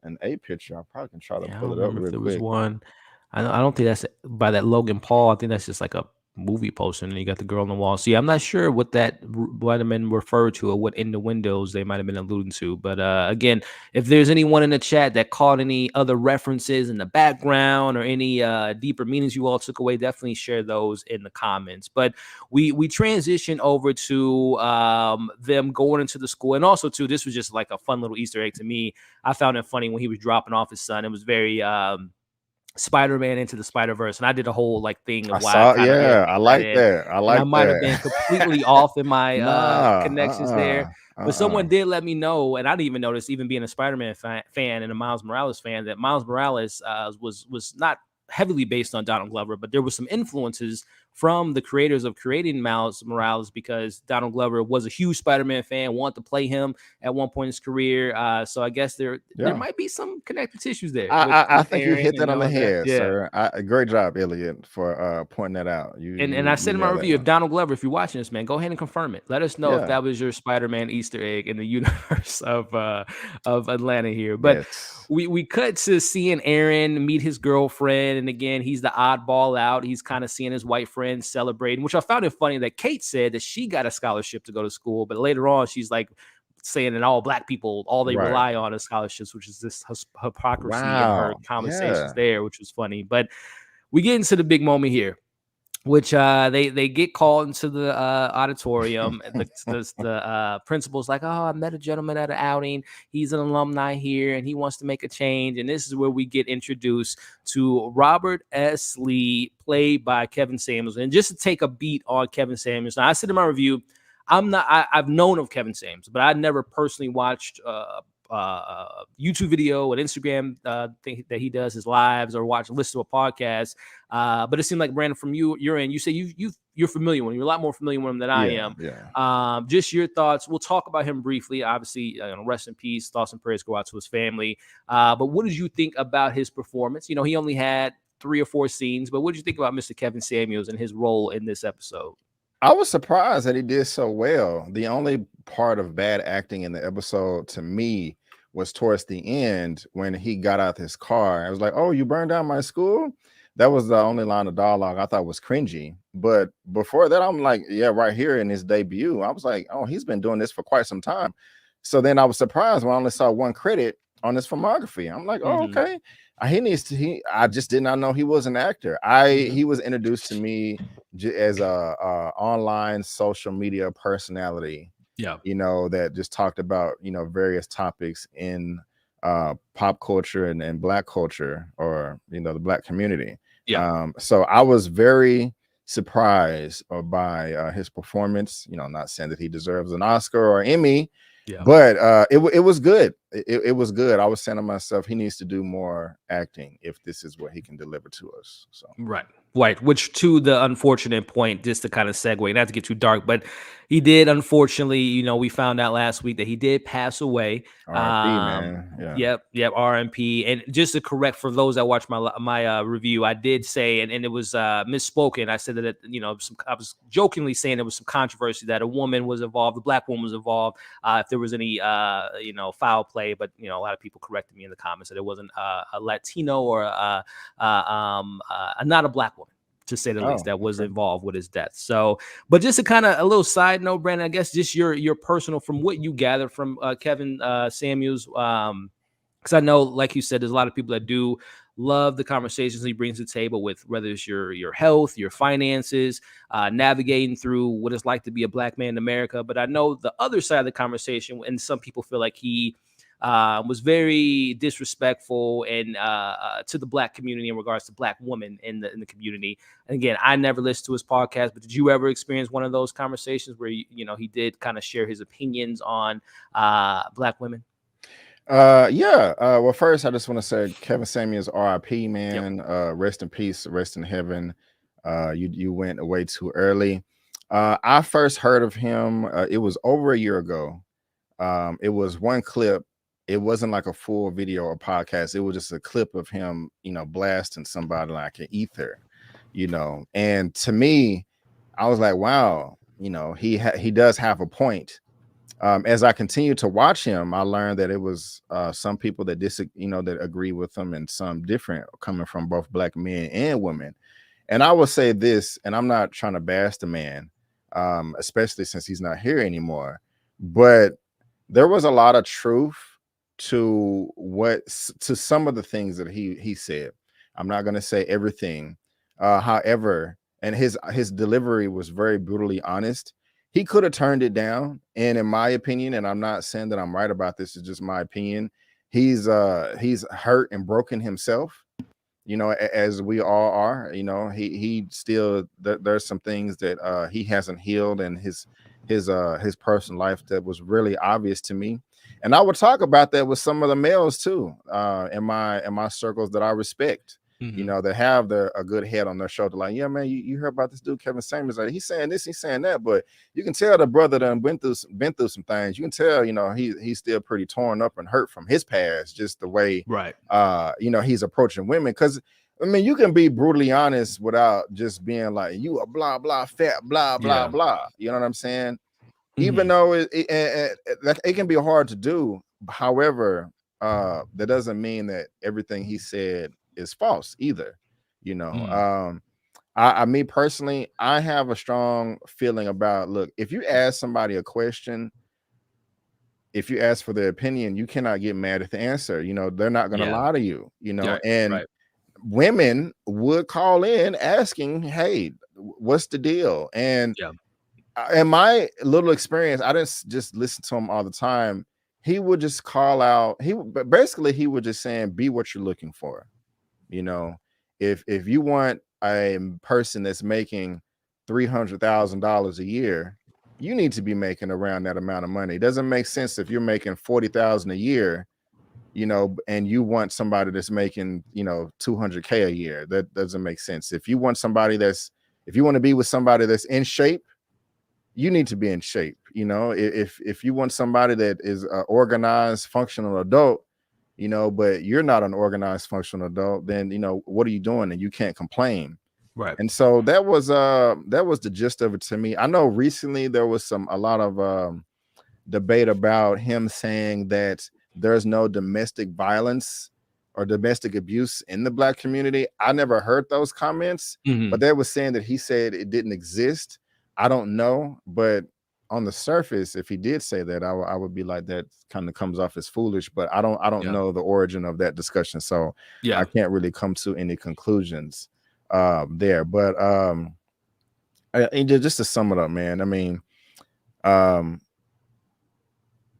an 8 picture. I probably can try to pull it up real quick. There was one. I don't think that's by that Logan Paul. I think that's just like a movie poster, and you got the girl on the wall. See, I'm not sure what that might have been referred to or what in the windows they might have been alluding to. But again, if there's anyone in the chat that caught any other references in the background or any deeper meanings you all took away, definitely share those in the comments. But we transition over to them going into the school, and also too, this was just like a fun little Easter egg to me. I found it funny when he was dropping off his son. It was very Spider-Man Into the Spider-Verse, and I did a whole like thing of I why I saw, kind of yeah, I put that like in, that. I and I like might have been that. completely off in my Nah, connections there. But someone uh-uh. did let me know, and I didn't even notice, even being a Spider-Man fan and a Miles Morales fan, that Miles Morales was not heavily based on Donald Glover, but there was some influences from the creators of creating Miles Morales, because Donald Glover was a huge Spider-Man fan, wanted to play him at one point in his career. So I guess there Yeah. might be some connective tissues there I with think you Aaron hit that and on the all that. head, Yeah. sir. Great job, Elliot, for pointing that out. And I said You in my nailed that review, if one. Donald Glover, if you're watching this, man, go ahead and confirm it. Let us know if Yeah. that was your Spider-Man Easter egg in the universe of Atlanta here. But Yes. we cut to seeing Aaron meet his girlfriend, and again, he's the oddball out. He's kind of seeing his white friends celebrating, which I found it funny that Kate said that she got a scholarship to go to school, but later on, she's like saying that all black people, all they Right. rely on is scholarships, which is this hypocrisy in her Wow. conversations Yeah. there, which was funny. But we get into the big moment here, which they get called into the auditorium. The principal's like, oh, I met a gentleman at an outing. He's an alumni here, and he wants to make a change. And this is where we get introduced to Robert S. Lee, played by Kevin Samuels. And just to take a beat on Kevin Samuels, now I said in my review, I've known of Kevin Samuels, but I never personally watched YouTube video and Instagram thing that he does, his lives, or listen to a podcast. But it seemed like, Brandon, from your end, you say you're familiar with him. You're a lot more familiar with him than I Yeah. am. Yeah. Just your thoughts. We'll talk about him briefly. Obviously, rest in peace. Thoughts and prayers go out to his family. But what did you think about his performance? You know, he only had 3 or 4 scenes, but what did you think about Mr. Kevin Samuels and his role in this episode? I was surprised that he did so well. The only part of bad acting in the episode to me was towards the end when he got out his car. I was like, "Oh, you burned down my school?" That was the only line of dialogue I thought was cringy. But before that, I'm like, yeah, right here in his debut, I was like, "Oh, he's been doing this for quite some time." So then I was surprised when I only saw one credit on his filmography. I'm like, "Oh, okay." I just did not know he was an actor. He was introduced to me as a online social media personality, Yeah. that just talked about, various topics in pop culture and black culture, or the black community. Yeah. So I was very surprised by his performance. Not saying that he deserves an Oscar or Emmy, Yeah. but it was good. It was good. I was saying to myself, he needs to do more acting if this is what he can deliver to us. So Right. Which, to the unfortunate point, just to kind of segue, not to get too dark, but he did, unfortunately, we found out last week that he did pass away. R.I.P. man. Yeah. Yep. RMP. And just to correct for those that watched my review, I did say, and it was misspoken. I said that, I was jokingly saying there was some controversy that a woman was involved, a black woman was involved, if there was any, foul play. But, a lot of people corrected me in the comments that it wasn't a Latino or not a black woman, to say the least, that was involved with his death. So, but just a little side note, Brandon, I guess just your personal, from what you gather from Kevin Samuels, because I know, like you said, there's a lot of people that do love the conversations he brings to the table, with whether it's your health, your finances, navigating through what it's like to be a black man in America. But I know the other side of the conversation, and some people feel like he was very disrespectful and to the black community in regards to black women in the community. And again, I never listened to his podcast, but did you ever experience one of those conversations where he did kind of share his opinions on black women? Yeah. Well, first, I just want to say, Kevin Samuels, R.I.P. man. Yep. Rest in peace, rest in heaven. You went away too early. I first heard of him. It was over a year ago. It was one clip. It wasn't like a full video or podcast. It was just a clip of him, blasting somebody like an ether, And to me, I was like, wow, he does have a point. As I continued to watch him, I learned that it was some people that that agree with him, and some different, coming from both black men and women. And I will say this, and I'm not trying to bash the man, especially since he's not here anymore, but there was a lot of truth to some of the things that he said. I'm not going to say everything. However, and his delivery was very brutally honest. He could have turned it down, and in my opinion, and I'm not saying that I'm right about this, it's just my opinion, he's hurt and broken himself. as we all are. He still there's some things that he hasn't healed in his personal life that was really obvious to me. And I would talk about that with some of the males too, in my circles that I respect. That have a good head on their shoulder. Like, yeah, man, you heard about this dude Kevin Samuels? Like, he's saying this, he's saying that, but you can tell the brother done been through some things. You can tell, he's still pretty torn up and hurt from his past, just the way, right? He's approaching women. Because I mean, you can be brutally honest without just being like, you a blah blah fat blah blah blah. You know what I'm saying? Even though it can be hard to do. However, that doesn't mean that everything he said is false either. Me personally, I have a strong feeling about, look, if you ask somebody a question, if you ask for their opinion, you cannot get mad at the answer. They're not going to lie to you, and women would call in asking, hey, what's the deal? And in my little experience, I didn't just listen to him all the time. He would just call out, he would just saying, be what you're looking for. If you want a person that's making $300,000 a year, you need to be making around that amount of money. It doesn't make sense if you're making $40,000 a year, and you want somebody that's making, $200K a year. That doesn't make sense. If you want to be with somebody that's in shape, you need to be in shape. If you want somebody that is an organized, functional adult, but you're not an organized, functional adult, then, what are you doing? And you can't complain. Right. And so that was the gist of it to me. I know recently there was a lot of debate about him saying that there's no domestic violence or domestic abuse in the Black community. I never heard those comments, but they were saying that he said it didn't exist. I don't know, but on the surface, if he did say that, I would be like, that kind of comes off as foolish. But I don't know the origin of that discussion, so I can't really come to any conclusions there. But just to sum it up, man, I mean,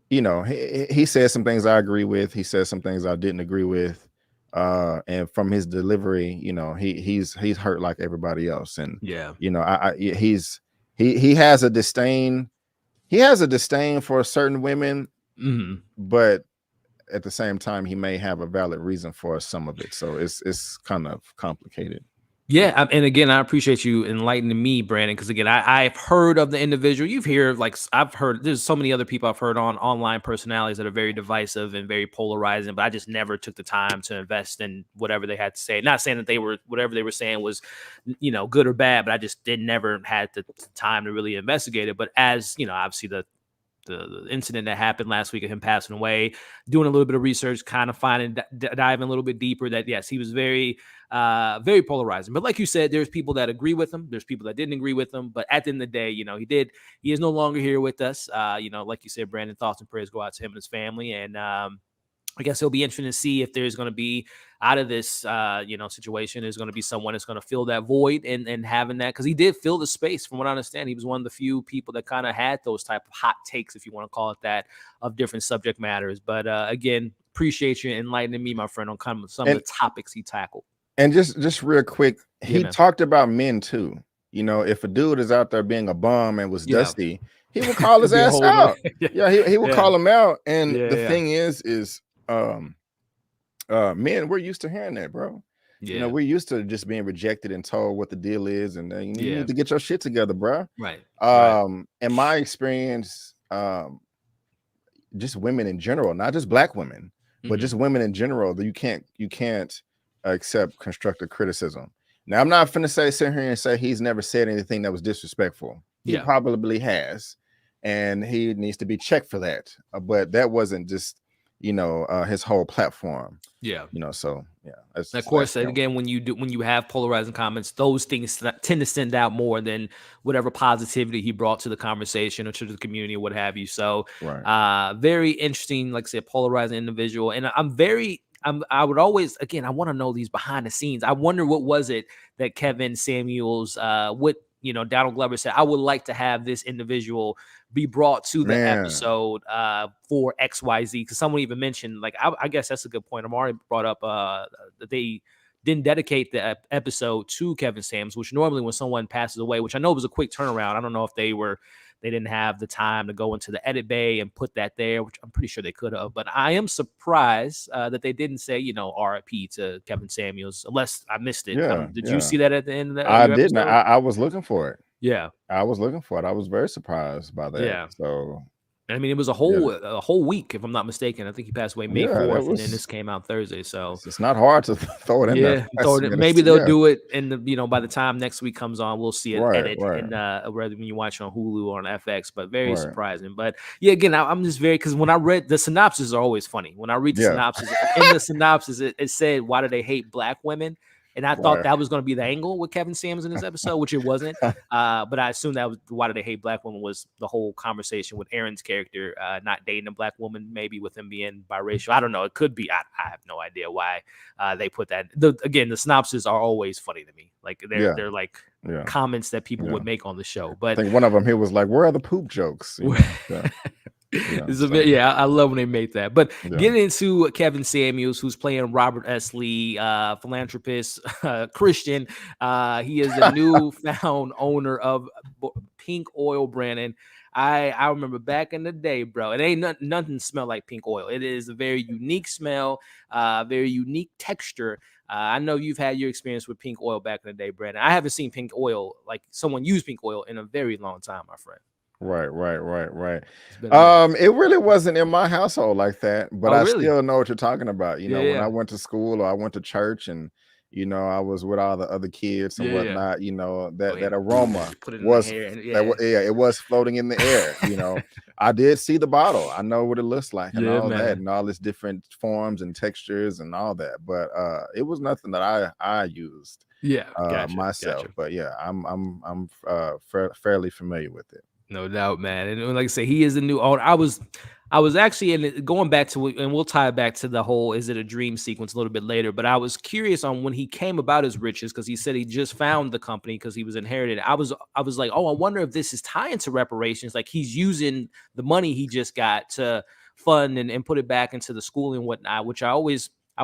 he said some things I agree with. He said some things I didn't agree with. And from his delivery, he's hurt like everybody else. And he has a disdain. He has a disdain for certain women, but at the same time, he may have a valid reason for some of it. So it's kind of complicated. Yeah, and again, I appreciate you enlightening me, Brandon, because again, I've heard of the individual. I've heard, there's so many other people I've heard on online personalities that are very divisive and very polarizing, but I just never took the time to invest in whatever they had to say. Not saying that whatever they were saying was, good or bad, but I just never had the time to really investigate it. But as, obviously the incident that happened last week of him passing away, doing a little bit of research, kind of diving a little bit deeper, that yes, he was very polarizing. But like you said, there's people that agree with him, there's people that didn't agree with him, but at the end of the day, he is no longer here with us. Like you said, Brandon, thoughts and prayers go out to him and his family. And I guess it'll be interesting to see if there's going to be, out of this, situation, there's going to be someone that's going to fill that void and having that, because he did fill the space. From what I understand, he was one of the few people that kind of had those type of hot takes, if you want to call it that, of different subject matters. But again, appreciate you enlightening me, my friend, on kind of some of the topics he tackled. And just real quick, he talked about men too. If a dude is out there being a bum and was dusty, he would call his ass out. He would call him out. And the thing is men, we're used to hearing that, bro. We're used to just being rejected and told what the deal is, and you need to get your shit together, bro. Right. In my experience, just women in general, not just Black women, but just women in general, that you can't accept constructive criticism. Now, I'm not finna sit here and say he's never said anything that was disrespectful. He probably has, and he needs to be checked for that. But that wasn't just his whole platform. So of course, again, when you have polarizing comments, those things tend to stand out more than whatever positivity he brought to the conversation or to the community or what have you. So very interesting, like I said, polarizing individual. And I would always, again, I want to know these behind the scenes. I wonder what was it that Kevin Samuels, Donald Glover said, I would like to have this individual be brought to the episode for XYZ. Because someone even mentioned, like, I guess that's a good point. Amari brought up that they didn't dedicate the episode to Kevin Samuels, which normally when someone passes away, which I know was a quick turnaround. I don't know if they didn't have the time to go into the edit bay and put that there, which I'm pretty sure they could have. But I am surprised that they didn't say, RIP to Kevin Samuels, unless I missed it. Did you see that at the end of your episode? I was looking for it. Yeah. I was looking for it. I was very surprised by that. Yeah. So I mean, it was a whole week, if I'm not mistaken. I think he passed away May 4th, and then this came out Thursday. So it's not hard to throw it in there. Maybe they'll do it in the by the time next week comes on, we'll see it edit and whether when you watch it on Hulu or on FX. But very surprising. But yeah, again, I'm just because when I read the synopses are always funny. When I read the synopsis, in the synopsis, it said, "Why do they hate black women?" And I thought that was going to be the angle with Kevin Samuels in this episode, which it wasn't. But I assumed that was why do they hate black women was the whole conversation with Aaron's character not dating a black woman, maybe with him being biracial. I don't know. It could be. I have no idea why they put that. Again, the synopses are always funny to me. Like they're like comments that people would make on the show. But I think one of them here was like, "Where are the poop jokes?" I love when they make that. But getting into Kevin Samuels, who's playing Robert S. Lee, philanthropist, Christian. He is the newfound owner of Pink Oil, Brandon. I remember back in the day, bro, it ain't nothing smell like pink oil. It is a very unique smell, very unique texture. I know you've had your experience with pink oil back in the day, Brandon. I haven't seen pink oil, like someone use pink oil, in a very long time, my friend. Right. It really wasn't in my household like that, but I still know what you're talking about. When I went to school or I went to church and I was with all the other kids and whatnot, that aroma it was floating in the air. I did see the bottle. I know what it looks like and all that and all its different forms and textures and all that, but it was nothing that I used myself. Gotcha. But I'm fairly familiar with it. No doubt, man. And like I say, he is the new owner. I was actually going back to, and we'll tie it back to the whole "is it a dream" sequence a little bit later. But I was curious on when he came about his riches, because he said he just found the company because he was inherited. I was like, oh, I wonder if this is tied into reparations. Like he's using the money he just got to fund and put it back into the school and whatnot. Which I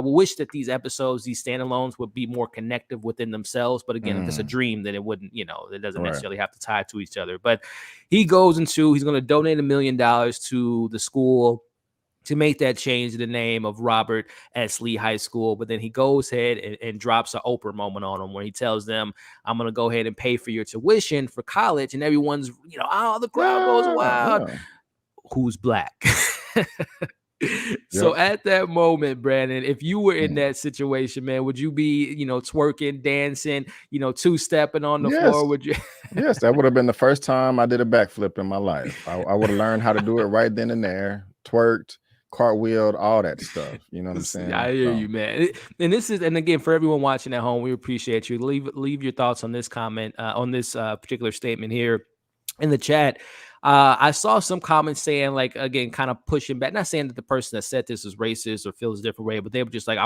would wish that these episodes, these standalones, would be more connective within themselves. But again, if it's a dream, then it wouldn't, it doesn't necessarily have to tie to each other. But he's going to donate $1 million to the school to make that change in the name of Robert S. Lee High School. But then he goes ahead and drops an Oprah moment on them where he tells them, "I'm going to go ahead and pay for your tuition for college." And everyone's, the crowd goes wild. Who's black? So at that moment, Brandon, if you were in that situation, man, would you be, twerking, dancing, two-stepping on the floor? Would you? Yes, that would have been the first time I did a backflip in my life. I would have learned how to do it right then and there, twerked, cartwheeled, all that stuff. You know what I'm saying? I hear you, man. And again, for everyone watching at home, we appreciate you. Leave your thoughts on this comment, on this particular statement here in the chat. I saw some comments saying, like, again, kind of pushing back, not saying that the person that said this is racist or feels a different way, but they were just like,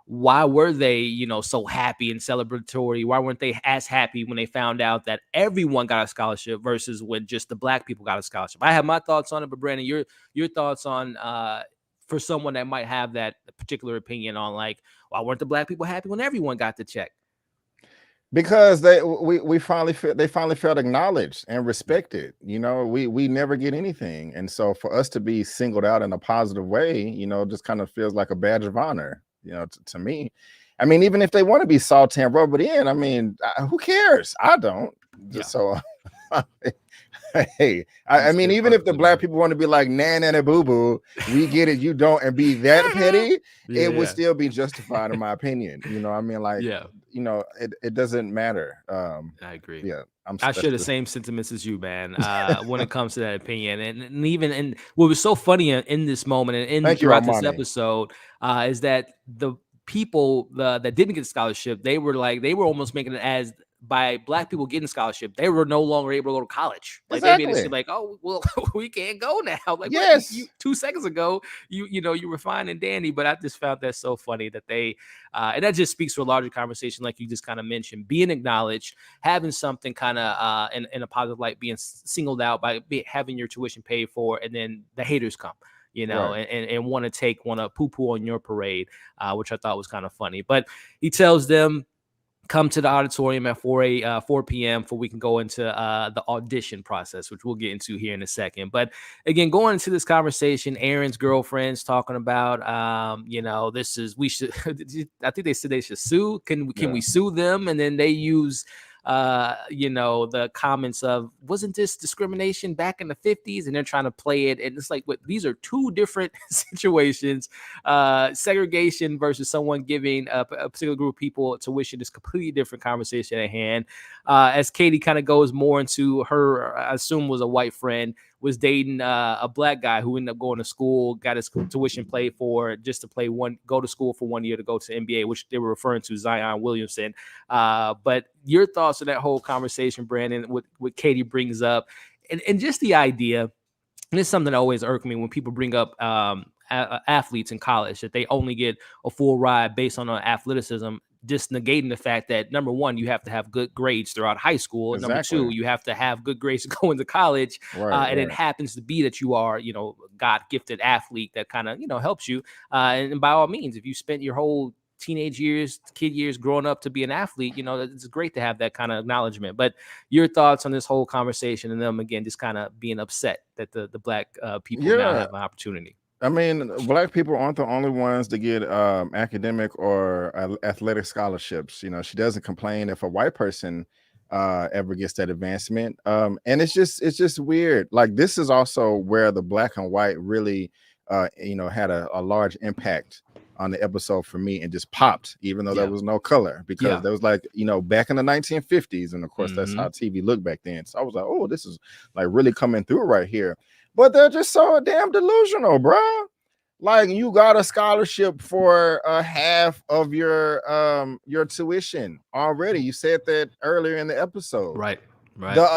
why were they, so happy and celebratory? Why weren't they as happy when they found out that everyone got a scholarship versus when just the black people got a scholarship? I have my thoughts on it, but Brandon, your thoughts on for someone that might have that particular opinion on, like, why weren't the black people happy when everyone got the check? Because they finally felt acknowledged and respected. We never get anything, and so for us to be singled out in a positive way, just kind of feels like a badge of honor. To me, I mean, even if they want to be salty and rub it in, I mean, who cares? I don't. So, hey, I mean, even if the black people want to be like nana boo boo, we get it. You don't, and be that petty, it would still be justified in my opinion. I mean, like, it doesn't matter. I agree. Yeah, I share the same sentiments as you, man. When it comes to that opinion, and even what was so funny in this moment and throughout this episode is that the people that didn't get a scholarship, they were almost making it as by black people getting scholarship, they were no longer able to go to college. Like they made it seem like, oh, well, we can't go now. Like, yes, 2 seconds ago, you were fine and dandy. But I just found that so funny that they, and that just speaks to a larger conversation, like you just kind of mentioned, being acknowledged, having something kind of in a positive light, being singled out by having your tuition paid for, and then the haters come. you know, and want to poo-poo on your parade, which I thought was kind of funny. But he tells them, come to the auditorium at 4 p.m. for we can go into the audition process, which we'll get into here in a second. But again, going into this conversation, Aaron's girlfriend's talking about, we should, I think they said they should sue. Can we sue them? And then they use the comments of, wasn't this discrimination back in the 50s? And they're trying to play it. And it's like, these are two different situations. Segregation versus someone giving a particular group of people tuition is completely different conversation at hand. As Katie kind of goes more into her, I assume was a white friend, was dating a black guy who ended up going to school, got his tuition paid for just to go to school for 1 year to go to NBA, which they were referring to Zion Williamson. But your thoughts on that whole conversation, Brandon, what Katie brings up, and just the idea, and it's something that always irked me when people bring up athletes in college, that they only get a full ride based on athleticism, just negating the fact that, number one, you have to have good grades throughout high school. Exactly. Number two, you have to have good grades to go into college. And it happens to be that you are, God-gifted athlete that kind of, helps you. And by all means, if you spent your whole teenage years, kid years growing up to be an athlete, it's great to have that kind of acknowledgement. But your thoughts on this whole conversation and them, again, just kind of being upset that the black people now have an opportunity. I mean, black people aren't the only ones to get academic or athletic scholarships. She doesn't complain if a white person ever gets that advancement. And it's just weird. Like, this is also where the black and white really, had a large impact on the episode for me, and just popped, even though there was no color, because there was like, back in the 1950s. And of course, that's how TV looked back then. So I was like, oh, this is like really coming through right here. But they're just so damn delusional, bro. Like, you got a scholarship for half of your tuition already. You said that earlier in the episode. Right.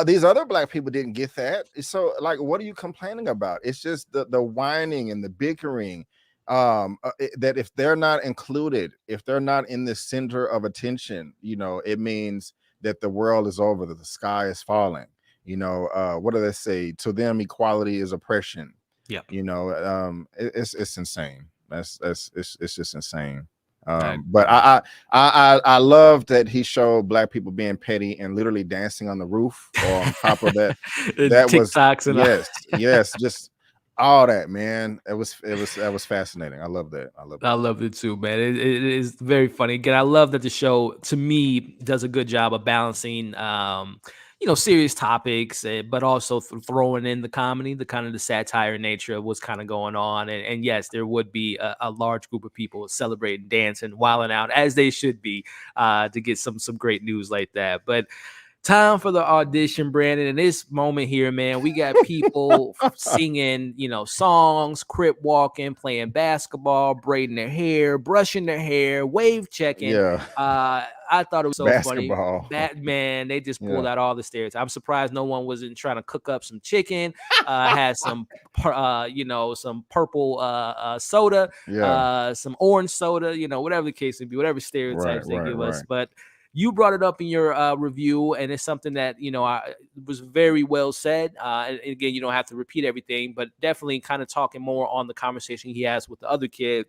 These other black people didn't get that. So, like, what are you complaining about? It's just the whining and the bickering. That if they're not included, if they're not in the center of attention, it means that the world is over, that the sky is falling. What do they say? To them, equality is oppression. Yeah. It's insane. It's just insane. But I love that he showed black people being petty and literally dancing on the roof or on top of that. That was yes, just all that, man. That was fascinating. I love that. I loved it too, man. It is very funny. Again, I love that the show, to me, does a good job of balancing serious topics, but also throwing in the comedy, the kind of the satire nature of what's kind of going on. And yes, there would be a large group of people celebrating, dancing, wilding out, as they should be, to get some great news like that. But time for the audition, Brandon. In this moment here, man, we got people singing, songs, crip walking, playing basketball, braiding their hair, brushing their hair, wave checking. Yeah. I thought it was so basketball. funny. Man, they just pulled out all the stereotypes. I'm surprised no one wasn't trying to cook up some chicken, had some, some purple soda, some orange soda, whatever the case may be, whatever stereotypes they give us. But you brought it up in your review, and it's something that, was very well said. And again, you don't have to repeat everything, but definitely kind of talking more on the conversation he has with the other kid,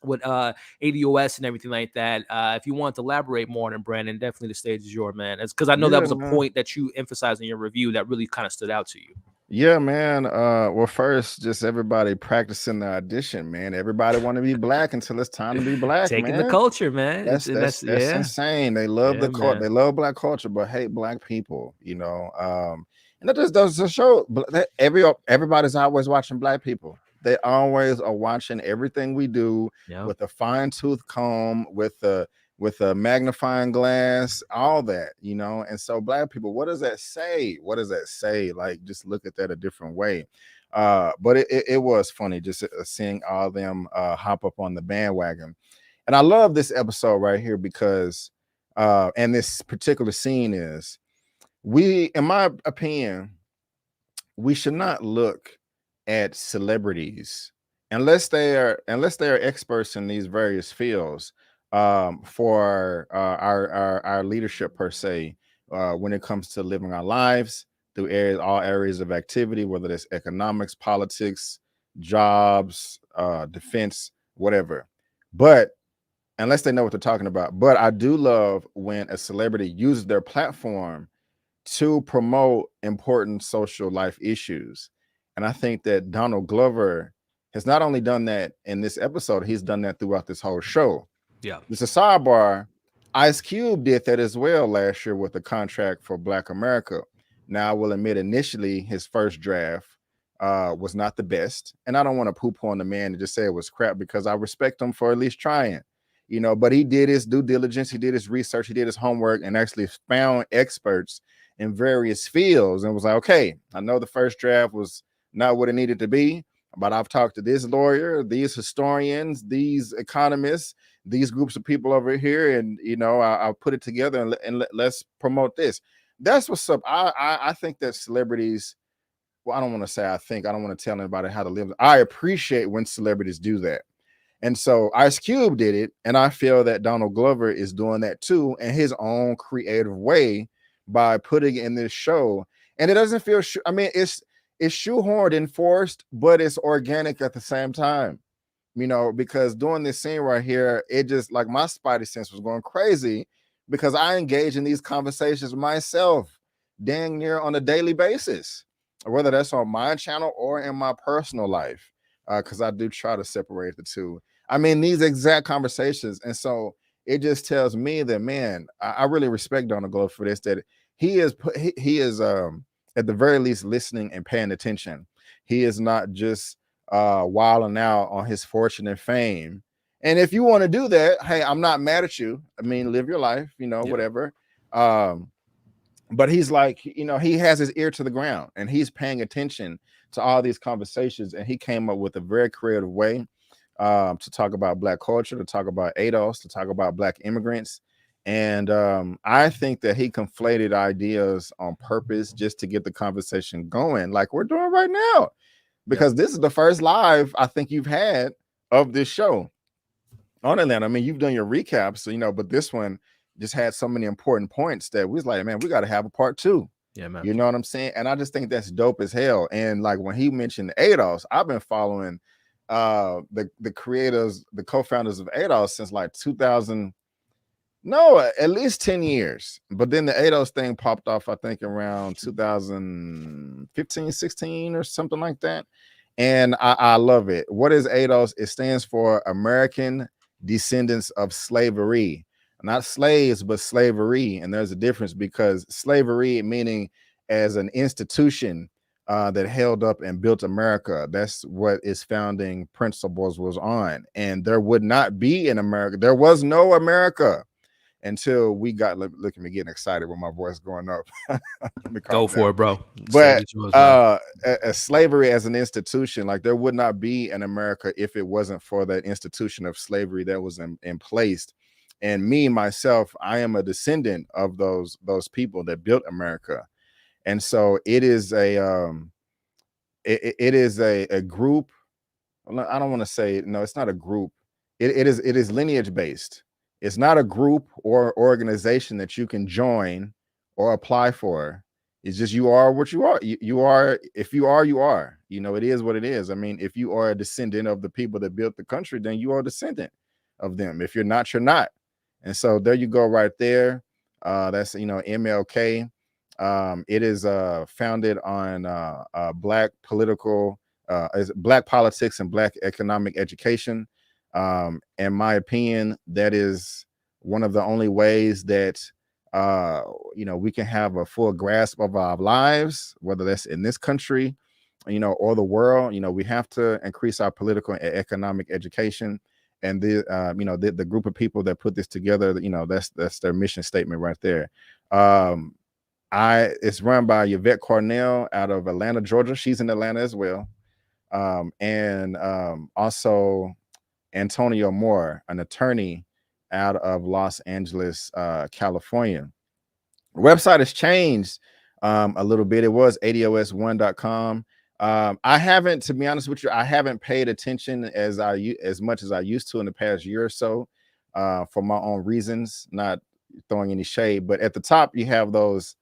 with ADOS and everything like that. If you want to elaborate more on it, Brandon, definitely the stage is yours, man. Because I know that was a point that you emphasized in your review that really kind of stood out to you. Yeah, man. Well, first, just everybody practicing the audition, man. Everybody want to be black until it's time to be black. Taking the culture, man. That's insane. They love the culture. They love black culture, but hate black people. And that just does to show that everybody's always watching black people. They always are watching everything we do with a fine-tooth comb, with a magnifying glass, all that, and so black people, what does that say? Like, just look at that a different way. But it was funny just seeing all of them hop up on the bandwagon. And I love this episode right here because and this particular scene is, in my opinion, we should not look at celebrities unless they are experts in these various fields for our leadership per se, when it comes to living our lives through all areas of activity, whether it's economics, politics, jobs, defense, whatever. But unless they know what they're talking about. But I do love when a celebrity uses their platform to promote important social life issues. And I think that Donald Glover has not only done that in this episode, he's done that throughout this whole show. Yeah. It's a sidebar. Ice Cube did that as well last year with the contract for Black America. Now, I will admit, initially, his first draft was not the best. And I don't want to poop on the man and just say it was crap, because I respect him for at least trying, but he did his due diligence, he did his research, he did his homework, and actually found experts in various fields and was like, okay, I know the first draft was not what it needed to be, but I've talked to this lawyer, these historians, these economists, these groups of people over here, and I'll put it together and let's promote this. That's what's up. I think that celebrities, well, I don't want to say I don't want to tell anybody how to live. I appreciate when celebrities do that. And so Ice Cube did it, and I feel that Donald Glover is doing that too in his own creative way by putting in this show. And it doesn't feel it's shoehorned and forced, but it's organic at the same time. Because doing this scene right here, it just, like, my spidey sense was going crazy, because I engage in these conversations myself dang near on a daily basis, whether that's on my channel or in my personal life, because I do try to separate the two. I mean, these exact conversations. And so it just tells me that, man, I really respect Donald Glover for this, that he is at the very least listening and paying attention. He is not just wilding out on his fortune and fame. And if you want to do that, hey, I'm not mad at you. I mean, live your life, whatever. But he's like, he has his ear to the ground and he's paying attention to all these conversations. And he came up with a very creative way to talk about Black culture, to talk about ADOS, to talk about Black immigrants. And I think that he conflated ideas on purpose just to get the conversation going, like we're doing right now, because this is the first live I think you've had of this show on Atlanta. I mean, you've done your recaps, but this one just had so many important points that we was like, man, we got to have a part 2. Yeah, man. You know what I'm saying? And I just think that's dope as hell. And like when he mentioned ADOS, I've been following the creators, the co-founders of ADOS since like 2000, at least 10 years. But then the ADOS thing popped off, I think around 2015, 16 or something like that. And I love it. What is ADOS? It stands for American Descendants of Slavery. Not slaves, but slavery. And there's a difference, because slavery, meaning as an institution that held up and built America. That's what its founding principles was on. And there would not be an America. There was no America until we got, look at me getting excited with my voice going up. Go for it, bro. But slavery as an institution, like there would not be an America if it wasn't for that institution of slavery that was in place. And me, myself, I am a descendant of those people that built America. And so it is a group. I don't want to say, no, it's not a group. It is lineage based. It's not a group or organization that you can join or apply for. It's just, you are what you are. You are, if you are, you are. It is what it is. I mean, if you are a descendant of the people that built the country, then you are a descendant of them. If you're not, you're not. And so there you go right there. That's, MLK. It is founded on Black politics and Black economic education. In my opinion, that is one of the only ways that we can have a full grasp of our lives, whether that's in this country, or the world. We have to increase our political and economic education. And the group of people that put this together, that's their mission statement right there. It's run by Yvette Cornell out of Atlanta, Georgia. She's in Atlanta as well. And also Antonio Moore, an attorney out of Los Angeles, California. The website has changed a little bit. It was ados1.com. I haven't, to be honest with you, I haven't paid attention as much as I used to in the past year or so, for my own reasons, not throwing any shade. But at the top, you have those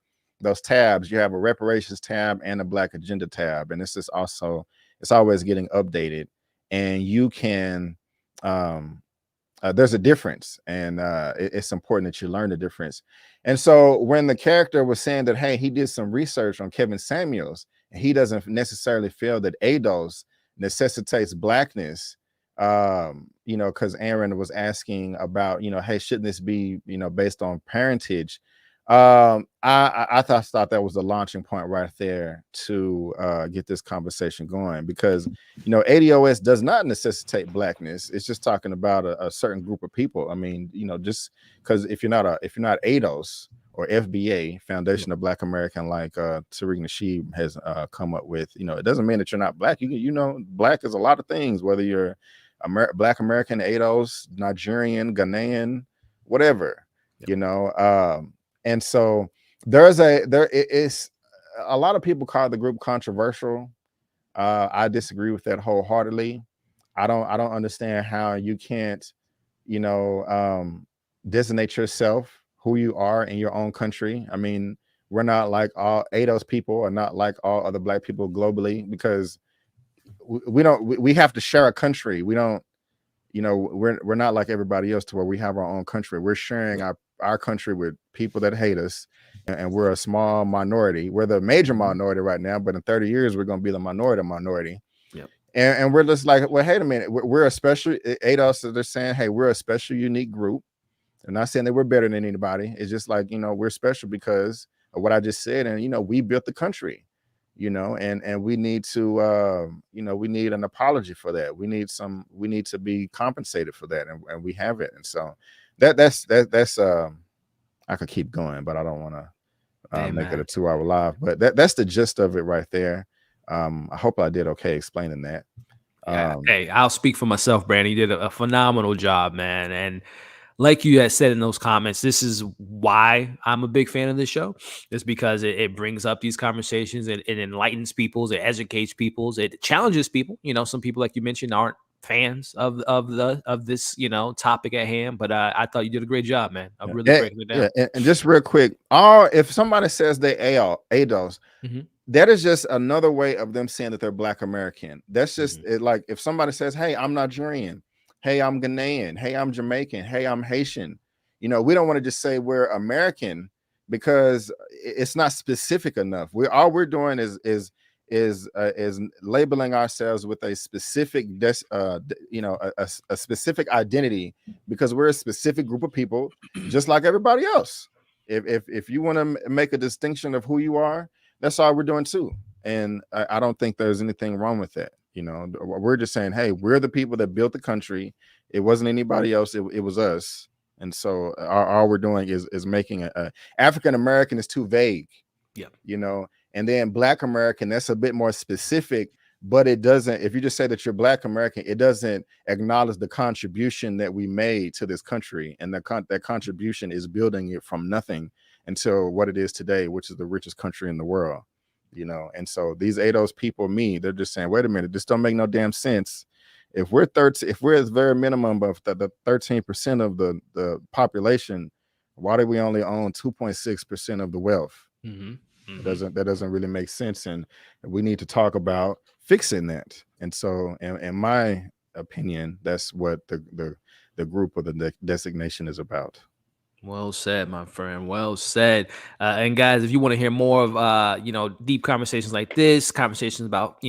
tabs. You have a reparations tab and a Black agenda tab. And this is also it's always getting updated, and you can there's a difference, and it's important that you learn the difference. And so when the character was saying that, hey, he did some research on Kevin Samuels, and he doesn't necessarily feel that ADOS necessitates blackness, because Aaron was asking about, hey, shouldn't this be, based on parentage? I thought that was the launching point right there to get this conversation going, because ADOS does not necessitate blackness. It's just talking about a certain group of people. I mean, just because if you're not ADOS or FBA, Foundation of Black American, like Tariq Nasheed has come up with, it doesn't mean that you're not black. Black is a lot of things, whether you're Black American, ADOS, Nigerian, Ghanaian, whatever. And so there is a lot of people call the group controversial. I disagree with that wholeheartedly. I don't understand how you can't, designate yourself who you are in your own country. I mean, we're not like all ADOS people are not like all other Black people globally, because we have to share a country. We don't, we're not like everybody else to where we have our own country. We're sharing our country with people that hate us, and we're a small minority. We're the major minority right now, but in 30 years we're going to be the minority. Yep. And we're just like, well, wait a minute, we're a special ADOS. They're saying, hey, we're a special, unique group. They're not saying that we're better than anybody. It's just like, we're special because of what I just said, and we built the country. And we need to, we need an apology for that. We need to be compensated for that, and we have it. And so that's I could keep going, but I don't want to make it a 2-hour live. But that's the gist of it right there. I hope I did okay explaining that. Hey, I'll speak for myself, Brandon. You did a phenomenal job, man. And like you had said in those comments, this is why I'm a big fan of this show. It's because it brings up these conversations, and it enlightens people, it educates people, it challenges people. Some people, like you mentioned, aren't fans of this topic at hand, but I thought you did a great job, man. I'm really breaking it down. Yeah, and just real quick, if somebody says they ADOS, that is just another way of them saying that they're Black American. That's just it. Like if somebody says, hey, I'm Nigerian, hey, I'm Ghanaian, hey, I'm Jamaican, hey, I'm Haitian, we don't want to just say we're American, because it's not specific enough. All we're doing is labeling ourselves with a specific a specific identity, because we're a specific group of people, just like everybody else. If you want to make a distinction of who you are, that's all we're doing too. And I don't think there's anything wrong with that. We're just saying, hey, we're the people that built the country. It wasn't anybody else. It was us. And so all we're doing is making a African American is too vague. Yeah. And then Black American, that's a bit more specific, but it doesn't, if you just say that you're Black American, it doesn't acknowledge the contribution that we made to this country. And that contribution is building it from nothing until what it is today, which is the richest country in the world. And so these ADOS people, they're just saying, wait a minute, this don't make no damn sense. If we're at the very minimum of the 13% of the population, why do we only own 2.6% of the wealth? That doesn't really make sense, and we need to talk about fixing that. And so, in my opinion, that's what the group or the designation is about. Well said, my friend. Well said. And guys, if you want to hear more of deep conversations like this, conversations about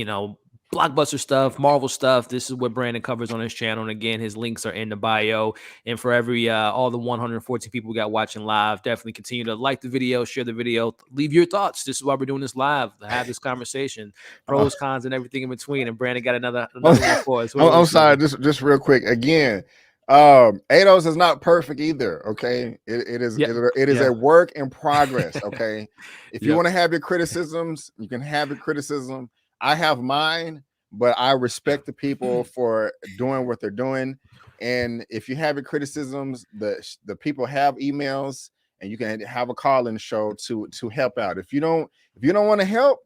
blockbuster stuff, Marvel stuff, this is what Brandon covers on his channel. And again, his links are in the bio. And for all the 114 people we got watching live, definitely continue to like the video, share the video, leave your thoughts. This is why we're doing this live, to have this conversation, pros, cons, and everything in between. And Brandon got another one for us. I'm sorry, just real quick again. ADOS is not perfect either. Okay, it is a work in progress. Okay, if you want to have your criticisms, you can have your criticism. I have mine, but I respect the people for doing what they're doing. And if you have your criticisms, the people have emails, and you can have a call-in show to help out. If you don't want to help,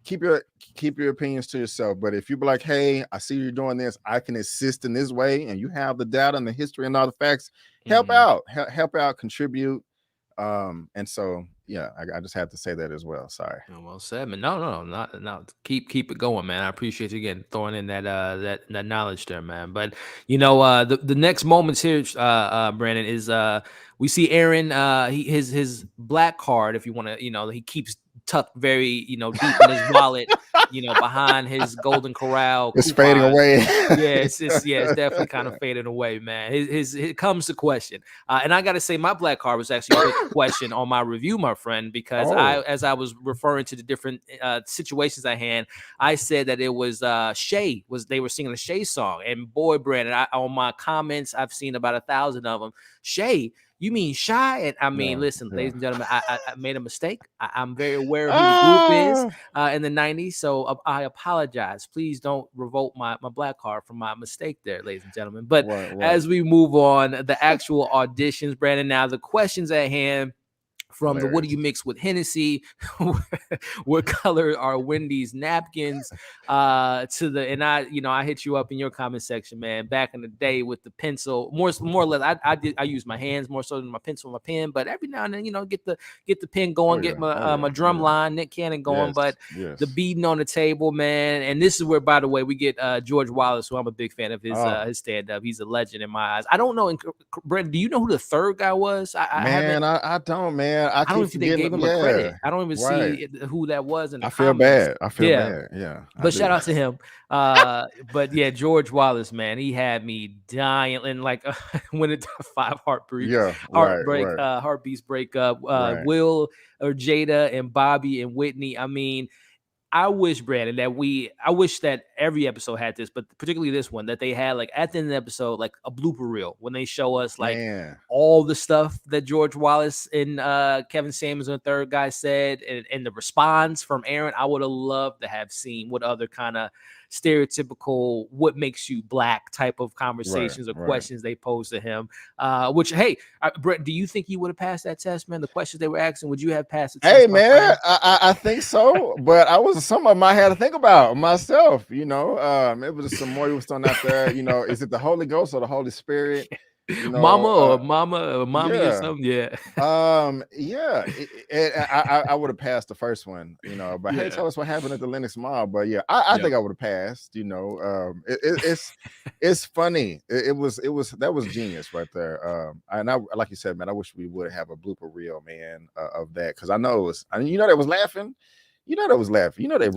keep your opinions to yourself. But if you be like, hey, I see you're doing this, I can assist in this way, and you have the data and the history and all the facts, help out, contribute. And so yeah, I just had to say that as well. Sorry. Well said, man. No, not keep it going, man. I appreciate you again throwing in that knowledge there, man. But the next moments here, Brandon, is we see Aaron, his black card, if you want to, he keeps tucked very, deep in his wallet, behind his Golden Corral It's coupons. fading away. It's definitely kind of fading away, man. It comes to question, and I got to say, my black card was actually a good question on my review, my friend, because as I was referring to the different situations I had, I said that it was Shay they were singing a Shay song, and boy, Brandon, on my comments, I've seen about 1,000 of them. Shay. You mean Shy? And I mean, listen, ladies and gentlemen, I made a mistake. I'm very aware of who the group is in the 90s. So I apologize. Please don't revoke my black card from my mistake there, ladies and gentlemen. But as we move on, the actual auditions, Brandon, now the questions at hand. From the what do you mix with Hennessy? What color are Wendy's napkins? To the I hit you up in your comment section, man. Back in the day with the pencil, more or less, I use my hands more so than my pencil and my pen. But every now and then, get the pen going, get my drum line, Nick Cannon going. But the beating on the table, man. And this is where, by the way, we get George Wallace, who I'm a big fan of his stand up. He's a legend in my eyes. I don't know, Brandon, do you know who the third guy was? I don't, man. I don't think they gave him a credit. I don't even see who that was in the comments. I feel bad. Yeah. But shout out to him. But yeah, George Wallace, man, he had me dying. And like when it 5 heartbeats break up. Will or Jada and Bobby and Whitney. I mean, I wish, Brandon, I wish that every episode had this, but particularly this one, that they had like at the end of the episode, like a blooper reel when they show us like all the stuff that George Wallace and Kevin Samuels and the third guy said, and the response from Aaron. I would have loved to have seen what other kind of stereotypical what makes you black type of conversations or questions they posed to him. Which, hey, Brett, do you think you would have passed that test, man? The questions they were asking, would you have passed the test? Hey, man, I think so, but some of them I had to think about myself. It was some more you was throwing out there. Is it the Holy Ghost or the Holy Spirit? Mama or mommy or something. I would have passed the first one, but hey, tell us what happened at the Lenox Mall. But I think I would have passed. It's funny. That was genius right there. And I, like you said, man, I wish we would have a blooper reel, man, of that, because I know it was. That was laughing. That was laughing. They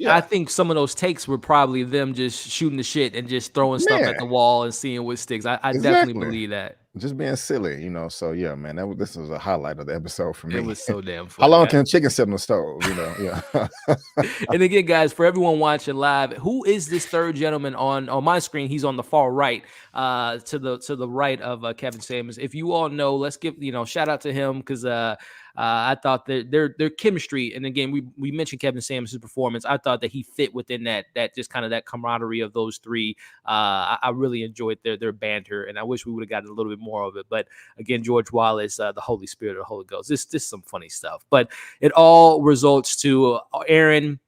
I think some of those takes were probably them just shooting the shit and just throwing stuff at the wall and seeing what sticks. I definitely believe that. Just being silly, So yeah, man, this was a highlight of the episode for me. It was so damn funny. How long can chicken sit on the stove? And again, guys, for everyone watching live, who is this third gentleman on my screen? He's on the far right, to the right of Kevin Samuels. If you all know, let's give shout out to him, because I thought that their chemistry, and again, we mentioned Kevin Samuels' performance. I thought that he fit within that just kind of that camaraderie of those three. I really enjoyed their banter, and I wish we would have gotten a little bit more of it. But again, George Wallace, the Holy Spirit or the Holy Ghost. This is some funny stuff. But it all results to Aaron.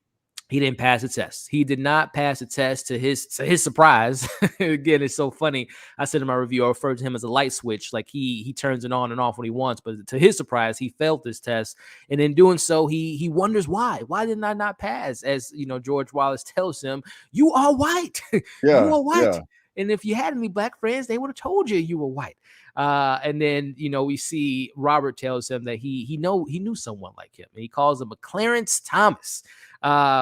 He didn't pass the test. He did not pass the test, to his surprise. Again, it's so funny. I said in my review, I referred to him as a light switch. Like he turns it on and off when he wants. But to his surprise, he failed this test. And in doing so, he wonders why. Why did I not pass? As George Wallace tells him, you are white. You are white. Yeah. And if you had any black friends, they would have told you were white. And then, we see Robert tells him that he knew someone like him. And he calls him a Clarence Thomas.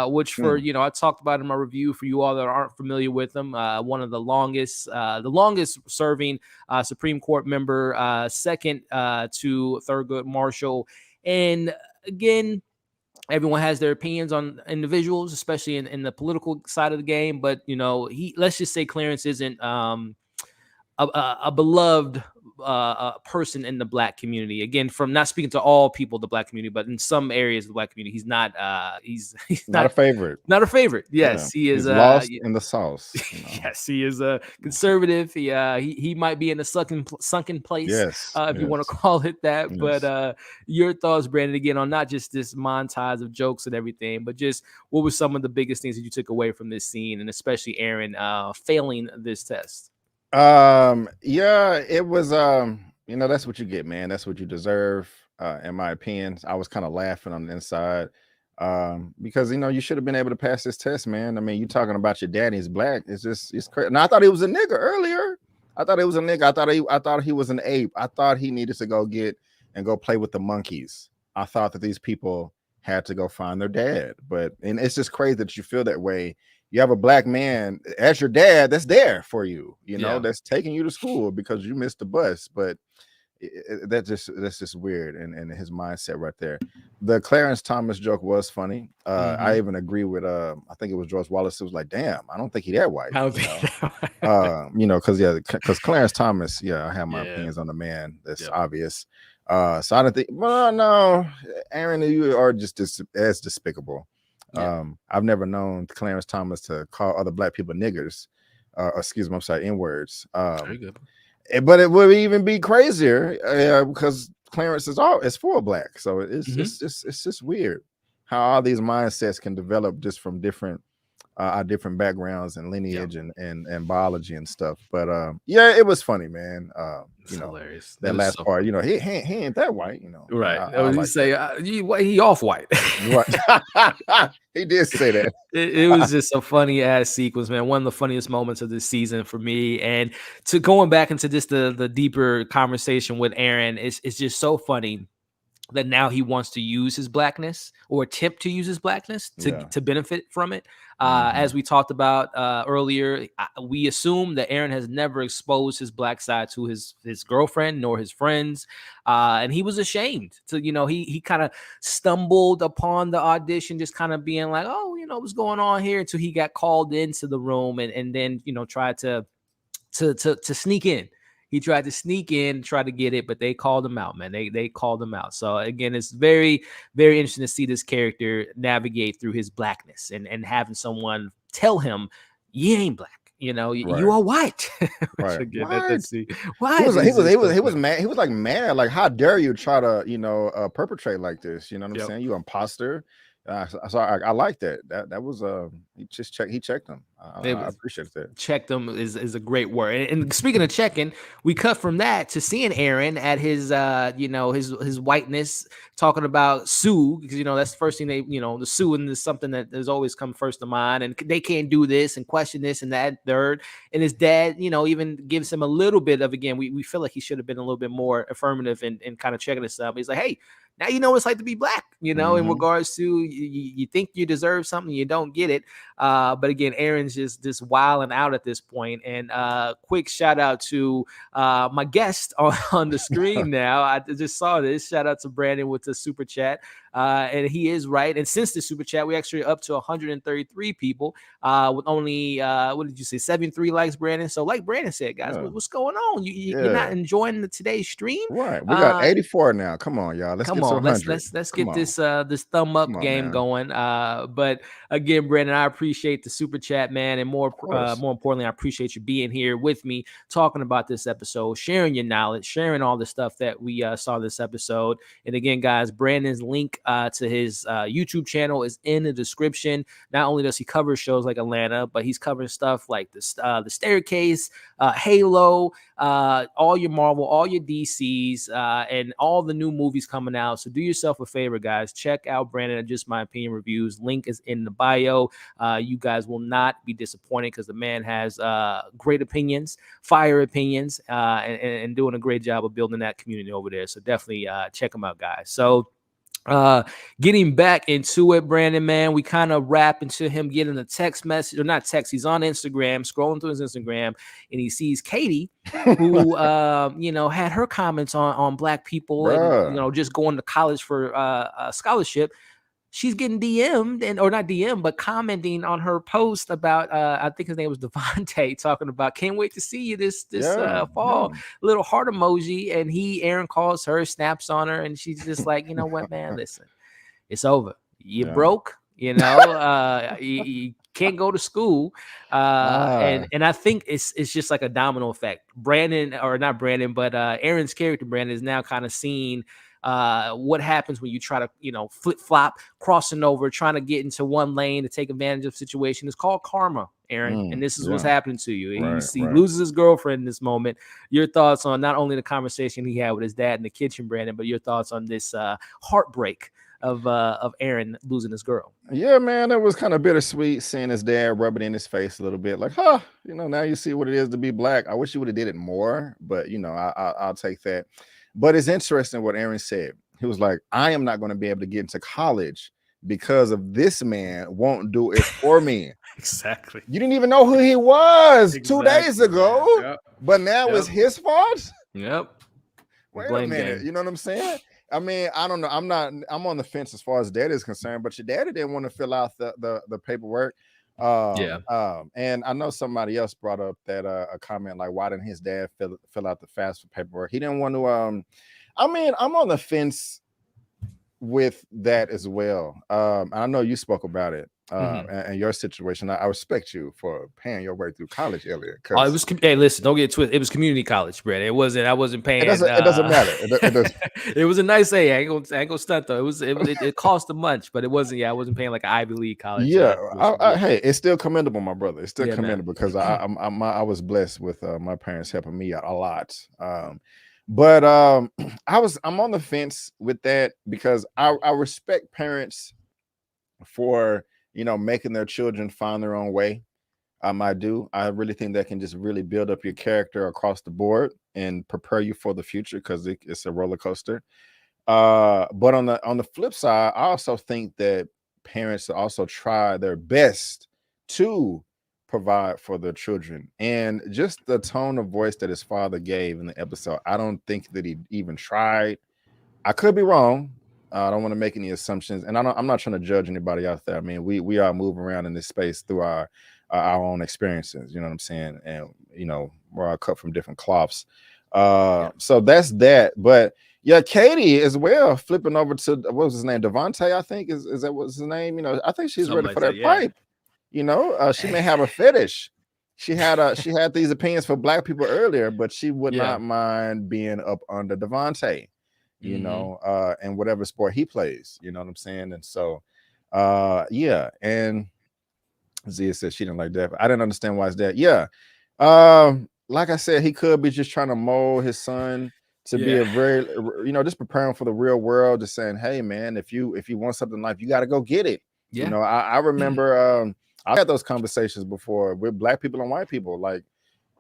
Which I talked about in my review for you all that aren't familiar with him. One of the longest serving Supreme Court member, second to Thurgood Marshall. And again, everyone has their opinions on individuals, especially in the political side of the game. But, let's just say Clarence isn't a beloved person in the black community. Again, from not speaking to all people of the black community, but in some areas of the black community, he's not he's not a favorite. Not a favorite. Yes, he is lost in the sauce. Yes, he is a conservative. He might be in a sunken place. Yes, if you want to call it that. Yes. But your thoughts, Brandon, again, on not just this montage of jokes and everything, but just what were some of the biggest things that you took away from this scene, and especially Aaron failing this test? It was that's what you get, man. That's what you deserve. in my opinion. I was kind of laughing on the inside because you should have been able to pass this test, man. I mean, you talking about your daddy's black. It's crazy. And I thought he was a nigga earlier. I thought he was a nigga. I thought he was an ape. I thought he needed to go play with the monkeys. I thought that these people had to go find their dad. And it's just crazy that you feel that way. You have a black man as your dad that's there for you, that's taking you to school because you missed the bus. But that's just weird, and his mindset right there. The Clarence Thomas joke was funny. I even agree with I think it was George Wallace. It was like, damn, I don't think he that white. Because Clarence Thomas, I have my opinions on the man. That's obvious. So I don't think. Well, no, Aaron, you are just as despicable. I've never known Clarence Thomas to call other black people niggers. Excuse me, I'm sorry, N-words. Very good. But it would even be crazier because Clarence is full black. So it's just weird how all these mindsets can develop just from different backgrounds and lineage and biology and stuff. But it was funny, man. It's hilarious. That last part, he ain't that white, Right. I like say he off white. Right. He did say that. It was just a funny ass sequence, man. One of the funniest moments of this season for me. And to going back into just the deeper conversation with Aaron, it's just so funny that now he wants to use his blackness or attempt to use his blackness to benefit from it. As we talked about earlier, we assume that Aaron has never exposed his black side to his girlfriend nor his friends. And he was ashamed to, he kind of stumbled upon the audition, just kind of being like, oh, what's going on here, until he got called into the room and then, tried to sneak in. He tried to sneak in, try to get it, but they called him out, man. They called him out. So again, it's very, very interesting to see this character navigate through his blackness and having someone tell him, you ain't black. You are white. Right. Again, why? He was mad. He was like mad. Like, how dare you try to, perpetrate like this? You know what I'm saying? You imposter. So I like that. That was he checked him. I appreciate that. Checked him is a great word. And speaking of checking, we cut from that to seeing Aaron at his his whiteness, talking about Sue, because that's the first thing they the suing is something that has always come first to mind, and they can't do this and question this and that third. And his dad even gives him a little bit of, again, we feel like he should have been a little bit more affirmative and kind of checking this up. He's like, hey, now you know what it's like to be black, in regards to you think you deserve something, you don't get it. But again, Aaron's just wilding out at this point. And quick shout out to my guest on the screen now. I just saw this. Shout out to Brandon with the super chat. And he is right. And since the super chat, we actually up to 133 people with only, what did you say, 73 likes, Brandon? So like Brandon said, guys, what's going on? You're not enjoying today's stream? Right. We got 84 now. Come on, y'all. Let's get this thumb up game going. But again, Brandon, I appreciate the super chat, man. And more importantly, I appreciate you being here with me, talking about this episode, sharing your knowledge, sharing all the stuff that we saw this episode. And again, guys, Brandon's link to his YouTube channel is in the description. Not only does he cover shows like Atlanta, but he's covering stuff like the Staircase, Halo, all your Marvel, all your DCs, and all the new movies coming out. So do yourself a favor, guys. Check out Brandon at Just My Opinion Reviews. Link is in the bio. You guys will not be disappointed because the man has great opinions, fire opinions, and doing a great job of building that community over there. So definitely check him out, guys. So getting back into it, Brandon, man, we kind of wrap into him getting a text message, or not text. He's on Instagram, scrolling through his Instagram, and he sees Katie, who had her comments on black people, and just going to college for a scholarship. She's getting DM'd or not DM, but commenting on her post about, I think his name was Devontae, talking about, can't wait to see you this fall, little heart emoji. And Aaron calls her, snaps on her, and she's just like, you know what, man, listen, it's over. You broke, you can't go to school. And I think it's just like a domino effect. Aaron's character, Brandon, is now kind of seeing what happens when you try to, flip flop, crossing over, trying to get into one lane to take advantage of the situation. It's called karma. Aaron, and this is what's yeah. happening to you. Right, He right. loses his girlfriend in this moment. Your thoughts on not only the conversation he had with his dad in the kitchen, Brandon, but your thoughts on this heartbreak of Aaron losing his girl. Yeah, man, it was kind of bittersweet seeing his dad rub it in his face a little bit, like, now you see what it is to be black. I wish you would have did it more, but I'll take that. But it's interesting what Aaron said. He was like, I am not going to be able to get into college because of this man won't do it for me. Exactly. You didn't even know who he was 2 days ago, yep. but now it's his fault. Yep. Wait a minute. Game. You know what I'm saying? I mean, I don't know. I'm on the fence as far as dad is concerned, but your daddy didn't want to fill out the paperwork. And I know somebody else brought up that a comment like, why didn't his dad fill out the FAFSA paperwork? He didn't want to. I mean, I'm on the fence with that as well. I know you spoke about it and your situation. I respect you for paying your way through college, Elliot. Oh, it was. Hey, listen, don't get twisted. It was community college, Brett. It wasn't. I wasn't paying. It doesn't matter. It doesn't. It was a nice. Hey, I ain't gonna stunt though. It cost a much, but it wasn't. Yeah, I wasn't paying like an Ivy League college. Yeah, hey, it's still commendable, my brother. It's still commendable because I was blessed with my parents helping me out a lot. But I'm on the fence with that because I respect parents for making their children find their own way. I do. I really think that can just really build up your character across the board and prepare you for the future because it's a roller coaster. But on the flip side, I also think that parents also try their best to provide for their children. And just the tone of voice that his father gave in the episode, I don't think that he even tried. I could be wrong. I don't want to make any assumptions, and I'm not trying to judge anybody out there. I mean, we all move around in this space through our own experiences. You know what I'm saying? And we're all cut from different cloths. So that's that. But yeah, Katie as well, flipping over to what was his name? Devontae, I think is that what's his name? I think she's ready for that pipe. She may have a fetish. She had these opinions for black people earlier, but she would not mind being up under Devontae. And whatever sport he plays, you know what I'm saying? And so, and Zia said she didn't like that. I didn't understand why it's that. Yeah. Like I said, he could be just trying to mold his son to be a very, just preparing for the real world, just saying, hey man, if you want something in life, you got to go get it. Yeah. I remember, I had those conversations before with black people and white people, like,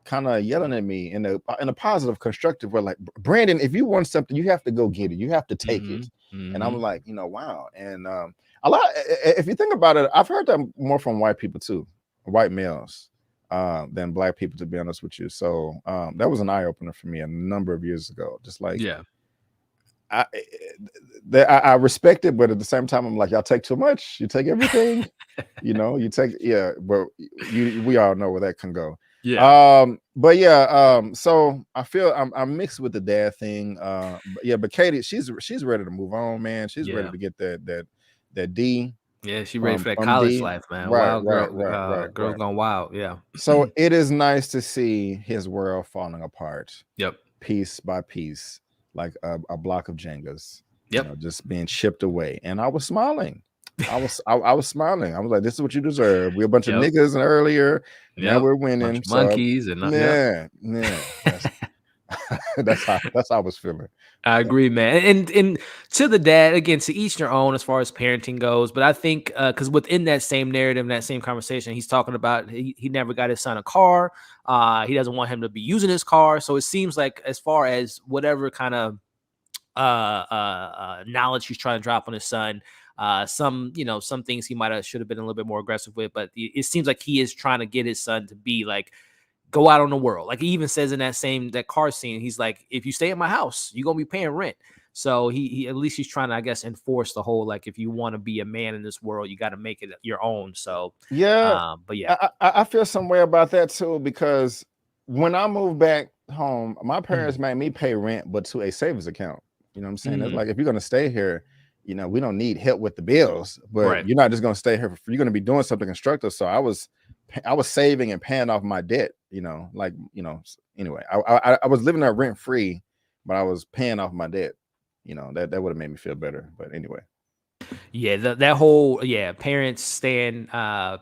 kind of yelling at me in a positive, constructive way, like, Brandon, if you want something, you have to go get it. You have to take it. And I was like, wow. And a lot, if you think about it, I've heard that more from white people too, white males, than black people, to be honest with you. So that was an eye opener for me a number of years ago. Just like, I respect it, but at the same time, I'm like, y'all take too much. You take everything, you take, but we all know where that can go. So I feel I'm mixed with the dad thing. But Katie, she's ready to move on, man. She's ready to get that D. Yeah, she's ready for that college life, man. Wild girl, girls gone wild. Yeah. So it is nice to see his world falling apart. Yep. Piece by piece, like a block of Jengas. Yep. Just being chipped away, and I was smiling. I was smiling. I was like, this is what you deserve. We're a bunch of niggas and earlier. Now we're winning. Monkeys and that's how I was feeling. I agree, man. And to the dad, again, to each their own as far as parenting goes. But I think because within that same narrative, that same conversation, he's talking about he never got his son a car. He doesn't want him to be using his car. So it seems like as far as whatever kind of knowledge he's trying to drop on his son, some things he might have should have been a little bit more aggressive with, but it seems like he is trying to get his son to be like, go out on the world. Like he even says in that car scene, he's like, if you stay at my house, you're gonna be paying rent. So he at least he's trying to, I guess, enforce the whole, like, if you want to be a man in this world, you got to make it your own. So but yeah, I feel some way about that too, because when I moved back home, my parents made me pay rent, but to a savings account. You know what I'm saying? It's like, if you're gonna stay here, we don't need help with the bills, but you're not just going to stay here. You're going to be doing something constructive. So I was saving and paying off my debt, anyway, I was living there rent free, but I was paying off my debt, that would have made me feel better. But anyway. Yeah, that whole parents staying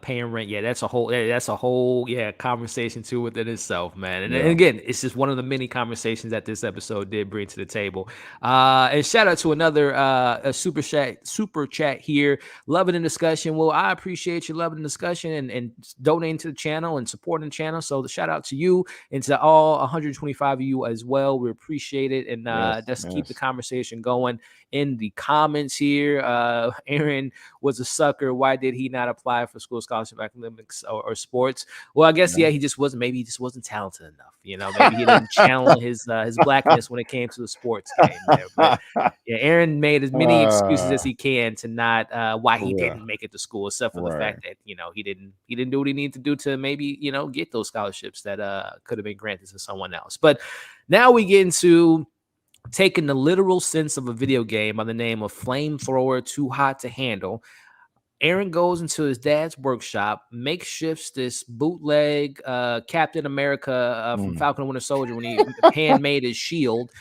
paying rent. Yeah, that's a whole conversation too within itself, man. And again, it's just one of the many conversations that this episode did bring to the table. And shout out to another a super chat here, loving the discussion. Well, I appreciate you loving the discussion and donating to the channel and supporting the channel. So the shout out to you and to all 125 of you as well. We appreciate it, and just keep the conversation going in the comments here. Aaron was a sucker. Why did he not apply for school scholarship, academics, or sports? Well, I guess he just wasn't. Maybe he just wasn't talented enough. Maybe he didn't channel his blackness when it came to the sports game there. But yeah, Aaron made as many excuses as he can to not why he didn't make it to school, except for the fact that he didn't do what he needed to do to maybe get those scholarships that could have been granted to someone else. But now we get into taking the literal sense of a video game by the name of Flamethrower Too Hot to Handle. Aaron goes into his dad's workshop, makeshifts this bootleg Captain America from Falcon and Winter Soldier when he handmade his shield,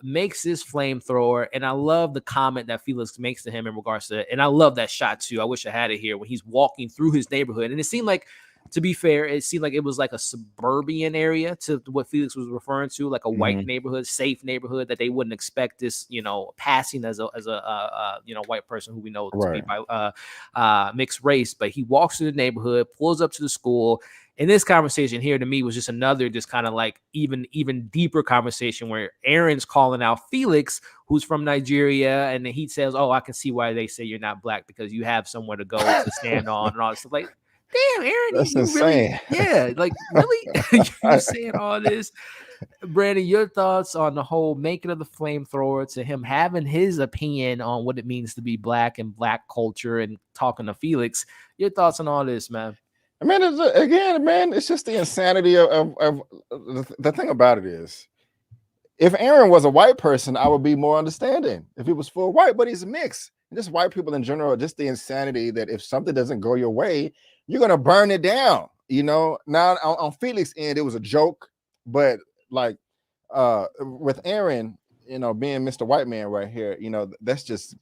makes this flamethrower. And I love the comment that Felix makes to him in regards to it. And I love that shot too. I wish I had it here when he's walking through his neighborhood. And it seemed like, to be fair, it seemed like it was like a suburban area to what Felix was referring to, like a white neighborhood, safe neighborhood that they wouldn't expect this, passing as a white person who we know to be by mixed race. But he walks through the neighborhood, pulls up to the school. And this conversation here to me was just another just kind of like even deeper conversation where Aaron's calling out Felix, who's from Nigeria, and he says, "Oh, I can see why they say you're not black because you have somewhere to go to stand on," and all this stuff. Like, damn, Aaron, that's you insane. Really, like really, you saying all this. Brandon, your thoughts on the whole making of the flamethrower, to him having his opinion on what it means to be black and black culture, and talking to Felix. Your thoughts on all this, man? I mean, it's just the insanity of the thing about it is, if Aaron was a white person, I would be more understanding if he was full white, but he's mixed. And just white people in general, just the insanity that if something doesn't go your way, you're gonna burn it down. Now on Felix's end, it was a joke, but like with Aaron, being Mr. White Man right here, that's just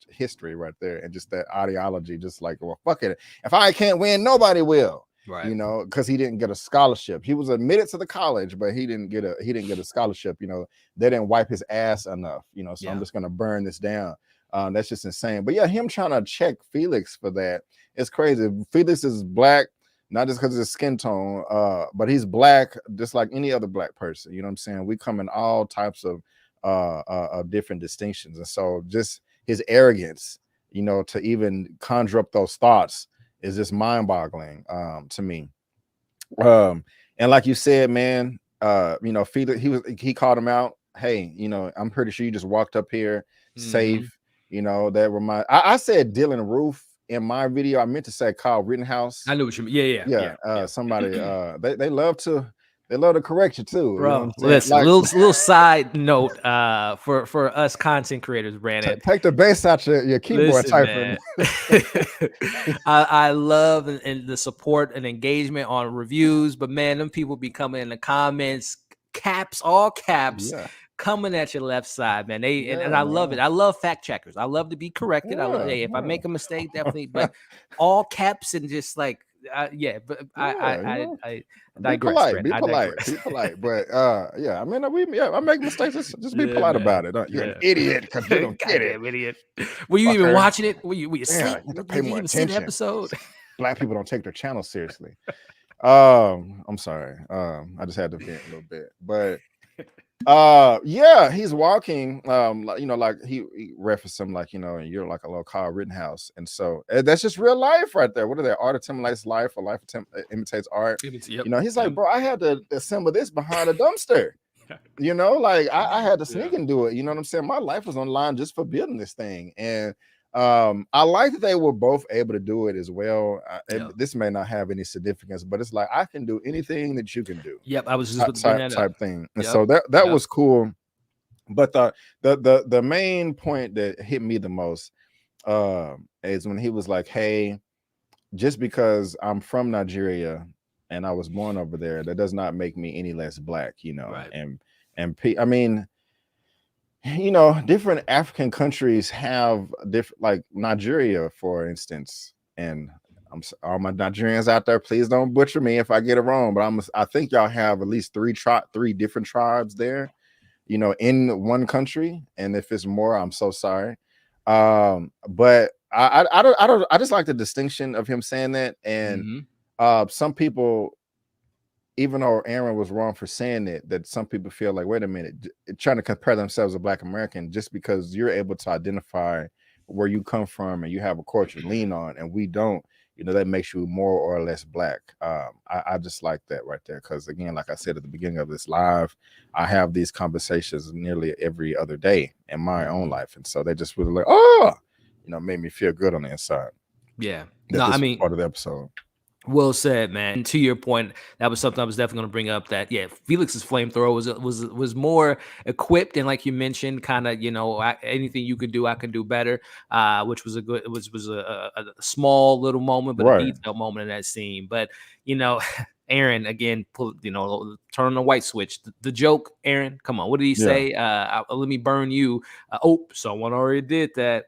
history right there, and just that ideology, just like, well, fuck it. If I can't win, nobody will. Right. Because he didn't get a scholarship. He was admitted to the college, but he didn't get a scholarship. They didn't wipe his ass enough. So I'm just gonna burn this down. That's just insane. But yeah, him trying to check Felix for that, it's crazy. Felix is black, not just because of his skin tone, but he's black just like any other black person. You know what I'm saying? We come in all types of different distinctions. And so just his arrogance, to even conjure up those thoughts is just mind-boggling to me. And like you said, man, Felix, he called him out. Hey, I'm pretty sure you just walked up here safe. That remind I said Dylan Roof in my video. I meant to say Kyle Rittenhouse. I knew what you mean. Yeah. Somebody they love to correct you too, bro. Listen, like, little side note for us content creators, Brandon. Take the bass out your keyboard typing. I love and the support and engagement on reviews, but man, them people be coming in the comments, all caps. Yeah. Coming at your left side, man. And I love it. I love fact checkers. I love to be corrected. I love, if I make a mistake, definitely. But all caps and just like, I digress. Be polite. But I mean, I make mistakes. Just be polite about it. You're an idiot because you don't get it. Idiot. Were you even watching it? Were you asleep? You pay more attention. The episode. Black people don't take their channel seriously. I'm sorry. I just had to vent a little bit, but. He's walking like he referenced him, like, you're like a little Kyle Rittenhouse, and so that's just real life right there. What are they? Art imitates life, or life imitates art. He's like, bro, I had to assemble this behind a dumpster. Like I had to sneak and do it. You know what I'm saying? My life was on the line just for building this thing. And I like that they were both able to do it as well. This may not have any significance, but it's like, I can do anything that you can do. Yep, I was just type thing. And so that was cool. But the main point that hit me the most is when he was like, hey, just because I'm from Nigeria and I was born over there, that does not make me any less black, Right. And I mean, different African countries have different, like Nigeria, for instance. And all my Nigerians out there, please don't butcher me if I get it wrong, but I think y'all have at least three different tribes there, in one country. And if it's more, I'm so sorry. But I just like the distinction of him saying that. And some people, even though Aaron was wrong for saying it, that some people feel like, wait a minute, trying to compare themselves to Black American, just because you're able to identify where you come from and you have a culture to lean on, and we don't, that makes you more or less Black. I just like that right there, because again, like I said at the beginning of this live, I have these conversations nearly every other day in my own life, and so they just really like, made me feel good on the inside. Yeah, that this was part of the episode. Well said, man. And to your point, that was something I was definitely going to bring up. That Felix's flamethrower was more equipped, and like you mentioned, kind of anything you could do, I can do better. Which was a small little moment, but a detailed moment in that scene. But Aaron again, turn on the white switch. The joke, Aaron, come on, what did he say? Let me burn you. Someone already did that.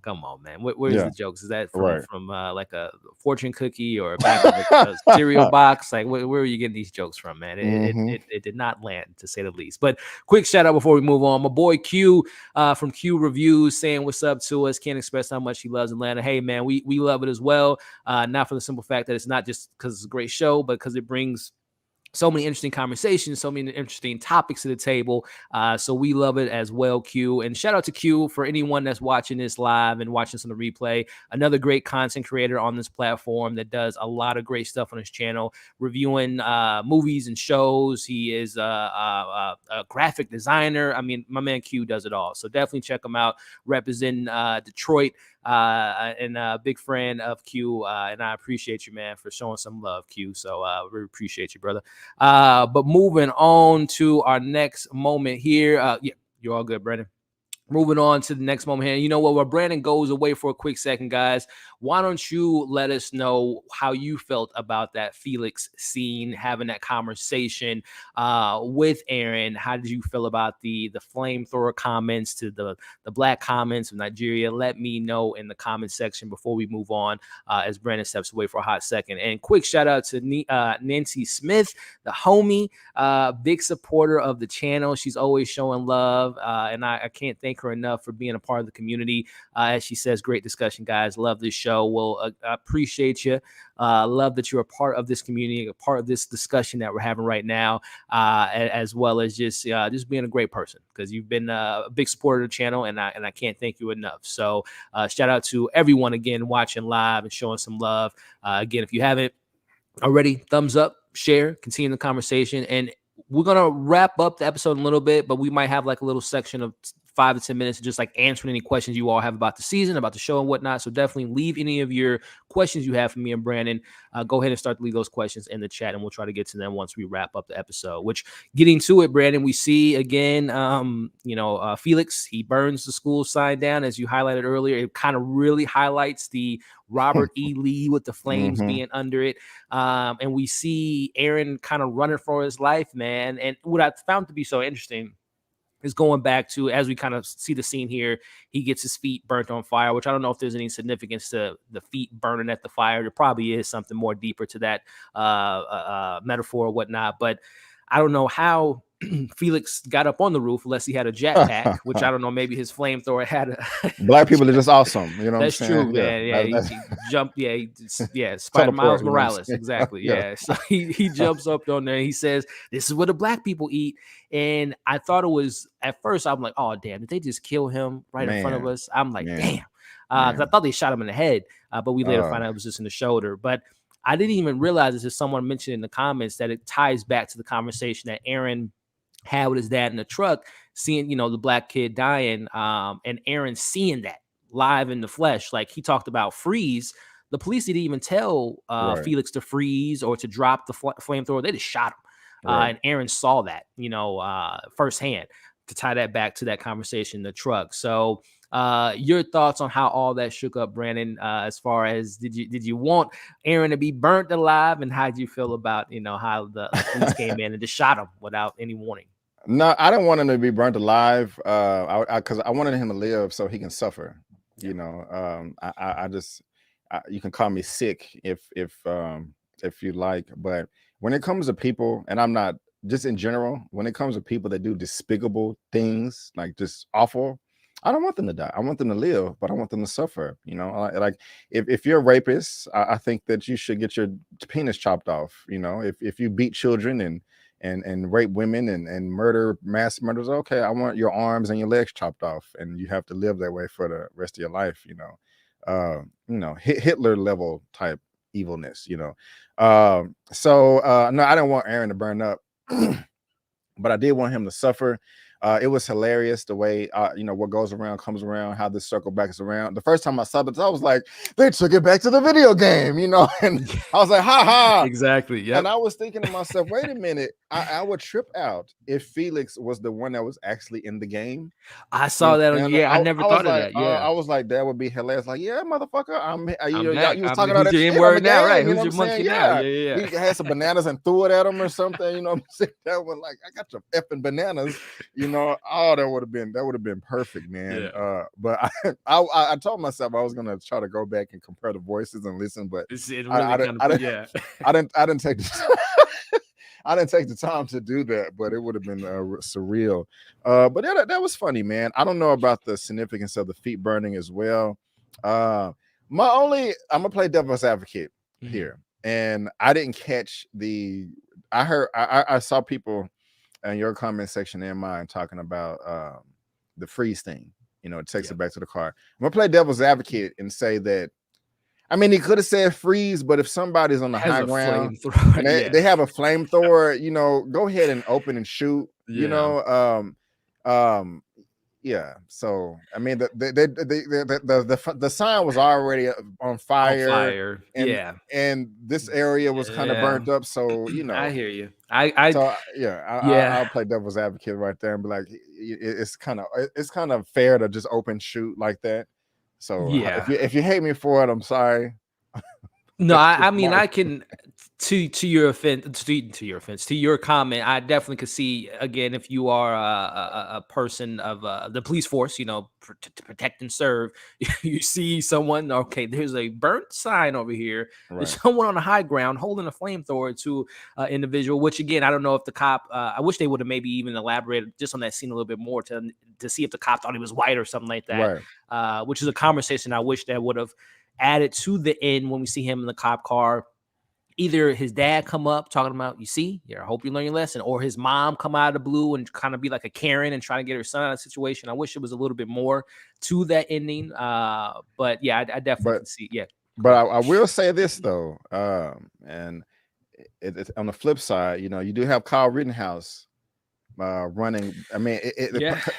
Come on, man. Where's the jokes? Is that from like a fortune cookie or back of a cereal box? Like, where are you getting these jokes from, man? It did not land, to say the least. But quick shout out before we move on. My boy Q from Q Reviews saying what's up to us. Can't express how much he loves Atlanta. Hey, man, we love it as well. Not for the simple fact that it's not just because it's a great show, but because it brings so many interesting conversations, so many interesting topics to the table. So we love it as well, Q. And shout out to Q for anyone that's watching this live and watching this on the replay. Another great content creator on this platform that does a lot of great stuff on his channel, reviewing movies and shows. He is a graphic designer. I mean, my man Q does it all. So definitely check him out, representing Detroit. And a big friend of Q, and I appreciate you, man, for showing some love, Q. So we appreciate you, brother. But moving on to our next moment here. You're all good, Brandon. Moving on to the next moment here. You know what? While Brandon goes away for a quick second, guys, why don't you let us know how you felt about that Felix scene, having that conversation with Aaron? How did you feel about the flamethrower comments to the Black comments of Nigeria? Let me know in the comment section before we move on as Brandon steps away for a hot second. And quick shout out to Nancy Smith, the homie, big supporter of the channel. She's always showing love, and I can't thank her enough for being a part of the community. As she says, great discussion, guys. Love this show. Well, appreciate you. Love that you're a part of this community, a part of this discussion that we're having right now, as well as just being a great person, because you've been a big supporter of the channel, and I can't thank you enough. So shout out to everyone again watching live and showing some love. Again, if you haven't already, thumbs up, share, continue the conversation, and we're gonna wrap up the episode in a little bit, but we might have like a little section of 5 to 10 minutes just like answering any questions you all have about the season, about the show and whatnot. So definitely leave any of your questions you have for me and Brandon. Go ahead and start to leave those questions in the chat, and we'll try to get to them once we wrap up the episode. Which, getting to it, Brandon, we see again, Felix, he burns the school sign down, as you highlighted earlier. It kind of really highlights the Robert E. Lee with the flames being under it. And we see Aaron kind of running for his life, man. And what I found to be so interesting is going back to, as we kind of see the scene here, he gets his feet burnt on fire, which I don't know if there's any significance to the feet burning at the fire. There probably is something more deeper to that metaphor or whatnot, but I don't know how Felix got up on the roof unless he had a jetpack, which I don't know. Maybe his flamethrower had a Black people are just awesome. You know that's what I'm saying? True, man. Yeah, he jumped. Yeah, Spider Miles Morales. Exactly. Yeah. So he jumps up on there and he says, "This is what the Black people eat." And I thought it was, at first, I'm like, "Oh, damn, did they just kill him right in front of us?" I'm like, "Damn," because I thought they shot him in the head, but we later find out it was just in the shoulder. But I didn't even realize, as someone mentioned in the comments, that it ties back to the conversation that Aaron had with his dad in the truck, seeing, the Black kid dying, and Aaron seeing that live in the flesh. Like, he talked about freeze. The police didn't even tell Felix to freeze or to drop the flamethrower. They just shot him. And Aaron saw that, firsthand, to tie that back to that conversation in the truck. So your thoughts on how all that shook up, Brandon, as far as did you want Aaron to be burnt alive, and how did you feel about how the police came in and just shot him without any warning? No, I don't want him to be burnt alive. Because I wanted him to live so he can suffer. Yeah. You know, I just you can call me sick if you like, but when it comes to people, and I'm not just in general, when it comes to people that do despicable things like just awful, I don't want them to die. I want them to live, but I want them to suffer. You know, like if you're a rapist, I think that you should get your penis chopped off. You know, if you beat children and rape women and murder mass murders, okay, I want your arms and your legs chopped off, and you have to live that way for the rest of your life. You know, Hitler level type evilness. You know, no, I don't want Aaron to burn up. But I did want him to suffer. It was hilarious the way you know, what goes around comes around, how this circle back is around. The first time I saw this, I was like, they took it back to the video game, you know, and I was like, ha ha. Exactly. Yeah. And I was thinking to myself, wait a minute, I would trip out if Felix was the one that was actually in the game. I saw that on. And Yeah, I never thought of like, that. Yeah, I was like, that would be hilarious. Like, yeah, motherfucker, I'm back. you was talking all Who's that your shit on the N-word now, game. right? You Who's know what your I'm monkey saying? now? Yeah. Yeah. He had some bananas and threw it at him or something. You know what I'm saying? That was like, I got your effing bananas. You know, oh, that would have been perfect, man. Yeah. But I told myself I was gonna try to go back and compare the voices and listen, but I didn't take the I didn't take the time to do that, but it would have been surreal. But yeah, that was funny, man. I don't know about the significance of the feet burning as well. I'm gonna play devil's advocate here, and I didn't catch I saw people in your comment section and mine talking about the freeze thing. You know, it takes it back to the car. I'm gonna play devil's advocate and say that, I mean, he could have said freeze, but if somebody's on the high ground and they have a flamethrower, you know, go ahead and open and shoot. You know, yeah. So I mean, the sign was already on fire. And this area was kind of burnt up. So you know, I hear you. I'll play devil's advocate right there and be like, it's kind of fair to just open shoot like that. So if you hate me for it, I'm sorry. No, I mean, I can, to your offense, to your comment, I definitely could see, again, if you are a person of the police force, you know, to protect and serve, you see someone, okay, there's a burnt sign over here. Right. There's someone on the high ground holding a flamethrower to individual, which again, I don't know if the cop, I wish they would have maybe even elaborated just on that scene a little bit more to see if the cop thought he was white or something like that, right. Which is a conversation I wish that would have added to the end when we see him in the cop car. Either his dad come up talking about, you see, I hope you learn your lesson, or his mom come out of the blue and kind of be like a Karen and try to get her son out of the situation. I wish it was a little bit more to that ending. But yeah, I definitely can see. Yeah. But I will say this though, and it's on the flip side, you know, you do have Kyle Rittenhouse running. I mean,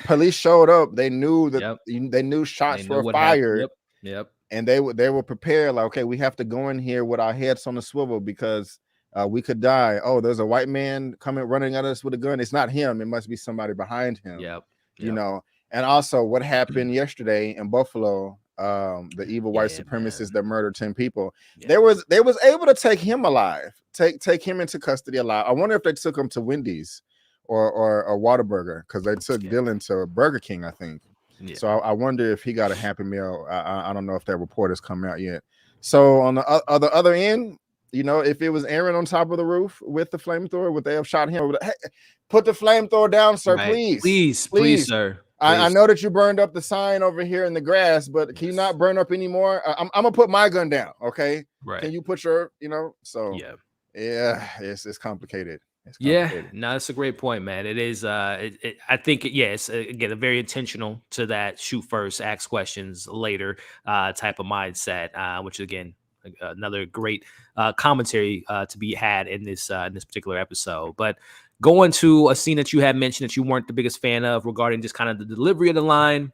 police showed up. They knew that they knew shots were fired. Yep. And they were prepared, like, okay, we have to go in here with our heads on the swivel because we could die. Oh, there's a white man coming running at us with a gun. It's not him. It must be somebody behind him. You know. And also, what happened yesterday in Buffalo? The evil white supremacists that murdered 10 people. They was able to take him alive, take him into custody alive. I wonder if they took him to Wendy's or Whataburger, because they took Dylan to Burger King, I think. Yeah. So I wonder if he got a Happy Meal. I don't know if that report has come out yet. So on the other end, you know, if it was Aaron on top of the roof with the flamethrower, would they have shot him? Hey, put the flamethrower down, sir, right. please, sir. I know that you burned up the sign over here in the grass, but can you not burn up anymore? I'm gonna put my gun down, okay? Right. Can you put your, you know? So yeah, it's complicated. Yeah, no, that's a great point, man. It is. I think, it's again very intentional to that shoot first, ask questions later type of mindset, which again another great commentary to be had in this particular episode. But going to a scene that you had mentioned that you weren't the biggest fan of regarding just kind of the delivery of the line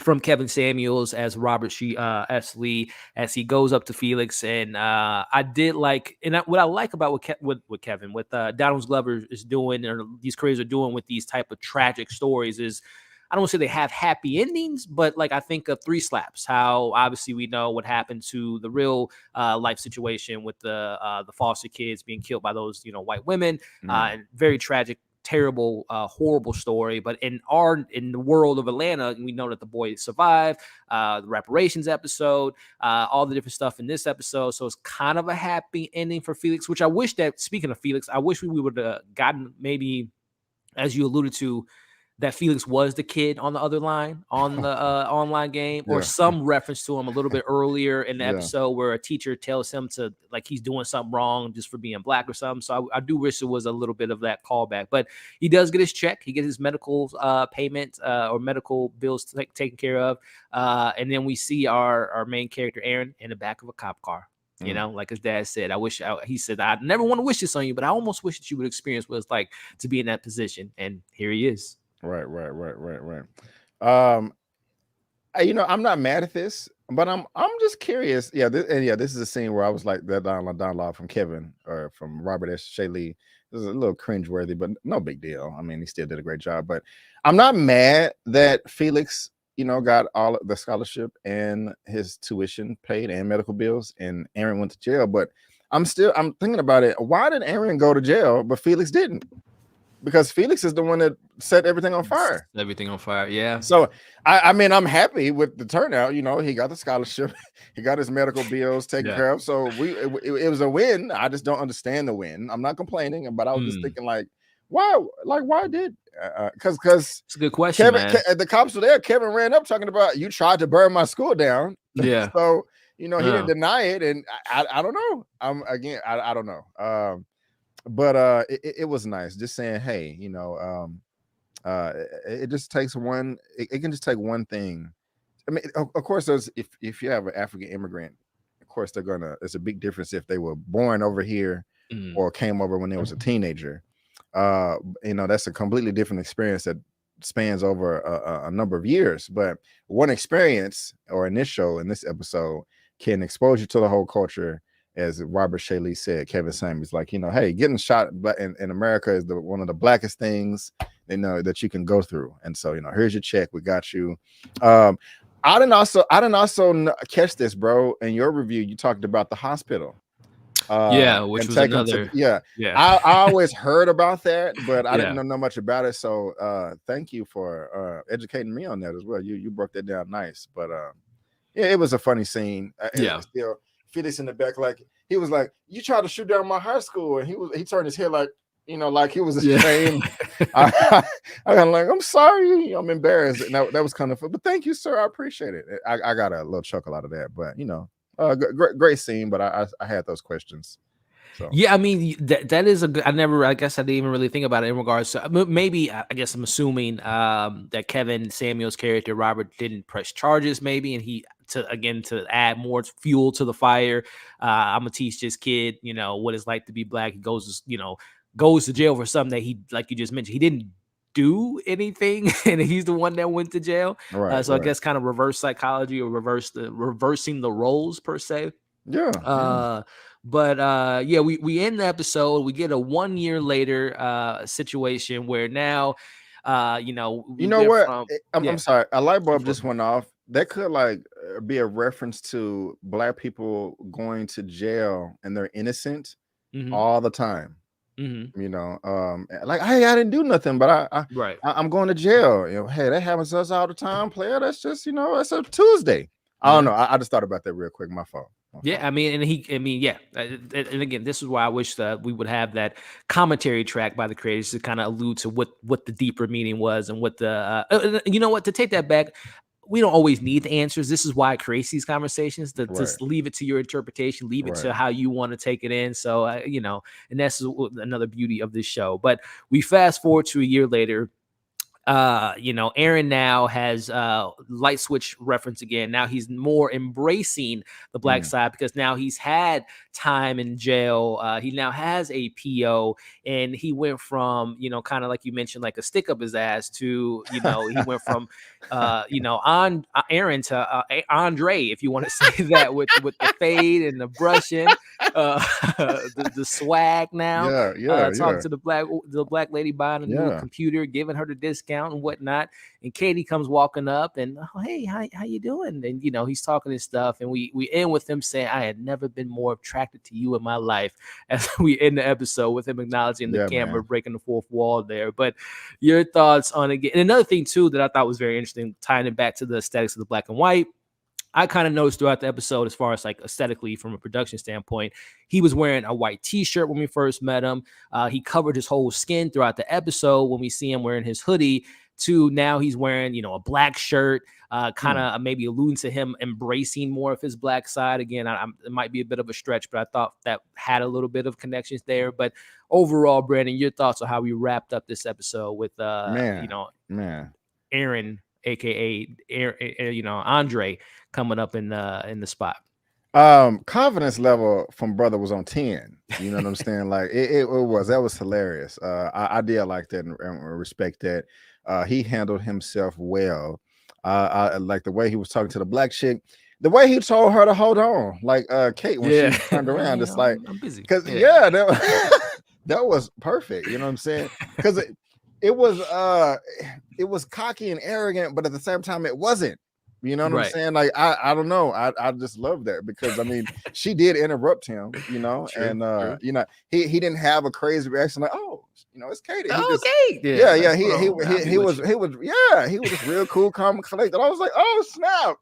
from Kevin Samuels as Robert S. Lee as he goes up to Felix. And I did like, and what I like about what Kevin, what Donald Glover is doing, or these creators are doing with these type of tragic stories is, I don't want to say they have happy endings, but like I think of Three Slaps, how obviously we know what happened to the real life situation with the foster kids being killed by those, you know, white women, and very tragic terrible, horrible story. But in the world of Atlanta, we know that the boy survived. The reparations episode, all the different stuff in this episode. So it's kind of a happy ending for Felix, which I wish that, speaking of Felix, I wish we would have gotten, maybe, as you alluded to, that Felix was the kid on the other line on the online game, or some reference to him a little bit earlier in the episode where a teacher tells him to, like, he's doing something wrong just for being black or something. So I do wish there was a little bit of that callback, but he does get his check. He gets his medical payment or medical bills taken care of. And then we see our main character, Aaron, in the back of a cop car. You know, like his dad said, he said, I never want to wish this on you, but I almost wish that you would experience what it's like to be in that position. And here he is. Right. You know, I'm not mad at this, but I'm just curious. This is a scene where I was like, that dialogue from Kevin or from Robert S. Shaley. This is a little cringeworthy, but no big deal. I mean, he still did a great job. But I'm not mad that Felix, you know, got all of the scholarship and his tuition paid and medical bills, and Aaron went to jail. But I'm thinking about it. Why did Aaron go to jail, but Felix didn't? Because Felix is the one that set everything on fire. Yeah. So I mean, I'm happy with the turnout. You know, he got the scholarship, he got his medical bills taken care of. So it was a win. I just don't understand the win. I'm not complaining, but I was just thinking, like, why did? Because it's a good question. The cops were there. Kevin ran up talking about, you tried to burn my school down. Yeah. So you know, he didn't deny it, and I don't know. I don't know. But it was nice just saying, hey, you know, it just takes one. It can just take one thing. I mean, of course, if you have an African immigrant, of course it's a big difference if they were born over here or came over when they was a teenager. You know, that's a completely different experience that spans over a number of years. But one experience or in this episode can expose you to the whole culture. As Robert Shaley said, Kevin Samuels, like, you know, hey, getting shot in America is one of the blackest things, you know, that you can go through. And so, you know, here's your check. We got you. I didn't also catch this, bro. In your review, you talked about the hospital. Which was another. I always heard about that, but I didn't know much about it. So thank you for educating me on that as well. You broke that down nice. But it was a funny scene. Still, Felix in the back, like, he was like, you tried to shoot down my high school, and he turned his head like, you know, like he was ashamed. I got like, I'm sorry, I'm embarrassed. And that was kind of fun, but thank you, sir, I appreciate it. I got a little chuckle out of that, but you know, great scene. But I had those questions. So. Yeah, I mean, that is a good. I guess I didn't even really think about it in regards to, maybe, I guess I'm assuming that Kevin Samuels' character Robert didn't press charges, maybe, and he to add more fuel to the fire. I'm gonna teach this kid, you know, what it's like to be black. He goes to jail for something that he, like you just mentioned, he didn't do anything, and he's the one that went to jail. I guess kind of reverse psychology or reversing the roles per se. But we end the episode. We get a 1 year later situation where now, I'm sorry, a light bulb just went off. That could be a reference to black people going to jail and they're innocent all the time. You know, like, hey, I didn't do nothing, but I'm going to jail. You know, hey, that happens to us all the time, player. That's just, you know, that's a Tuesday. I don't know. I just thought about that real quick. My fault. I mean, and again, this is why I wish that we would have that commentary track by the creators to kind of allude to what the deeper meaning was, and what the you know what, to take that back. We don't always need the answers. This is why it creates these conversations, to just leave it to your interpretation, leave it to how you want to take it in. So, you know, and that's another beauty of this show. But we fast forward to a year later. You know, Aaron now has light switch reference again. Now he's more embracing the black side, because now he's had time in jail. He now has a PO, and he went from, you know, kind of like you mentioned, like a stick up his ass, to, you know, he went from on Aaron to Andre, if you want to say that, with the fade and the brushing. the swag now. Yeah. Talking to the black lady buying a new computer, giving her the discount and whatnot. And Katie comes walking up and, oh, hey, how you doing? And he's talking his stuff, and we end with him saying, I had never been more attracted to you in my life, as we end the episode with him acknowledging the camera, breaking the fourth wall there. But your thoughts on it? And another thing too that I thought was very interesting, tying it back to the aesthetics of the black and white, I kind of noticed throughout the episode, as far as like aesthetically from a production standpoint, he was wearing a white t-shirt when we first met him. He covered his whole skin throughout the episode when we see him wearing his hoodie, to now he's wearing, a black shirt, kind of maybe alluding to him embracing more of his black side. Again, it might be a bit of a stretch, but I thought that had a little bit of connections there. But overall, Brandon, your thoughts on how we wrapped up this episode with, Aaron, aka Andre, coming up in the spot. Confidence level from brother was on 10. You know what I'm saying? Like that was hilarious. I did like that and respect that. He handled himself well. I like the way he was talking to the black chick, the way he told her to hold on, like Kate when she turned around. It's like, I'm busy. Because that was perfect. You know what I'm saying? Because it was cocky and arrogant, but at the same time it wasn't. You know what I'm saying? Like I don't know. I just love that, because I mean she did interrupt him, true, and true. He didn't have a crazy reaction like, oh, it's Katie. He he was just real cool, calm, and collected. I was like, oh snap.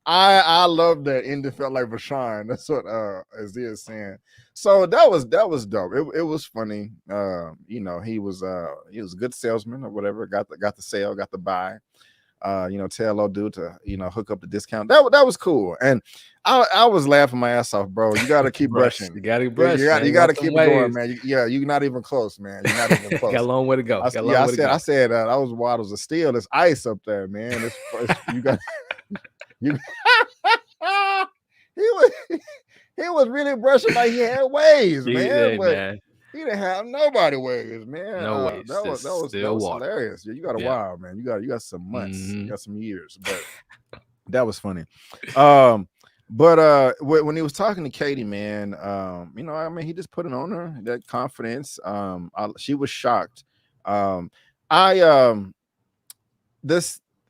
I love that Indy felt like Vashon. That's what Azia is saying. So that was dope. It was funny. He was a good salesman or whatever. Got the sale, got the buy. Tell old dude to hook up the discount. That was cool. And I was laughing my ass off, bro. You got to keep brushing. You got to brush. You got to keep it going, man. You're not even close, man. You're not even close. Got a long way to go. I said that was waddles of steel. There's ice up there, man. You got you. He was really brushing like he had waves, man. Man. He didn't have nobody waves, man. No waves. That was hilarious. Yeah, you got a while, man. You got some months. You got some years, but that was funny. But when he was talking to Katie, man, he just put it on her, that confidence. She was shocked.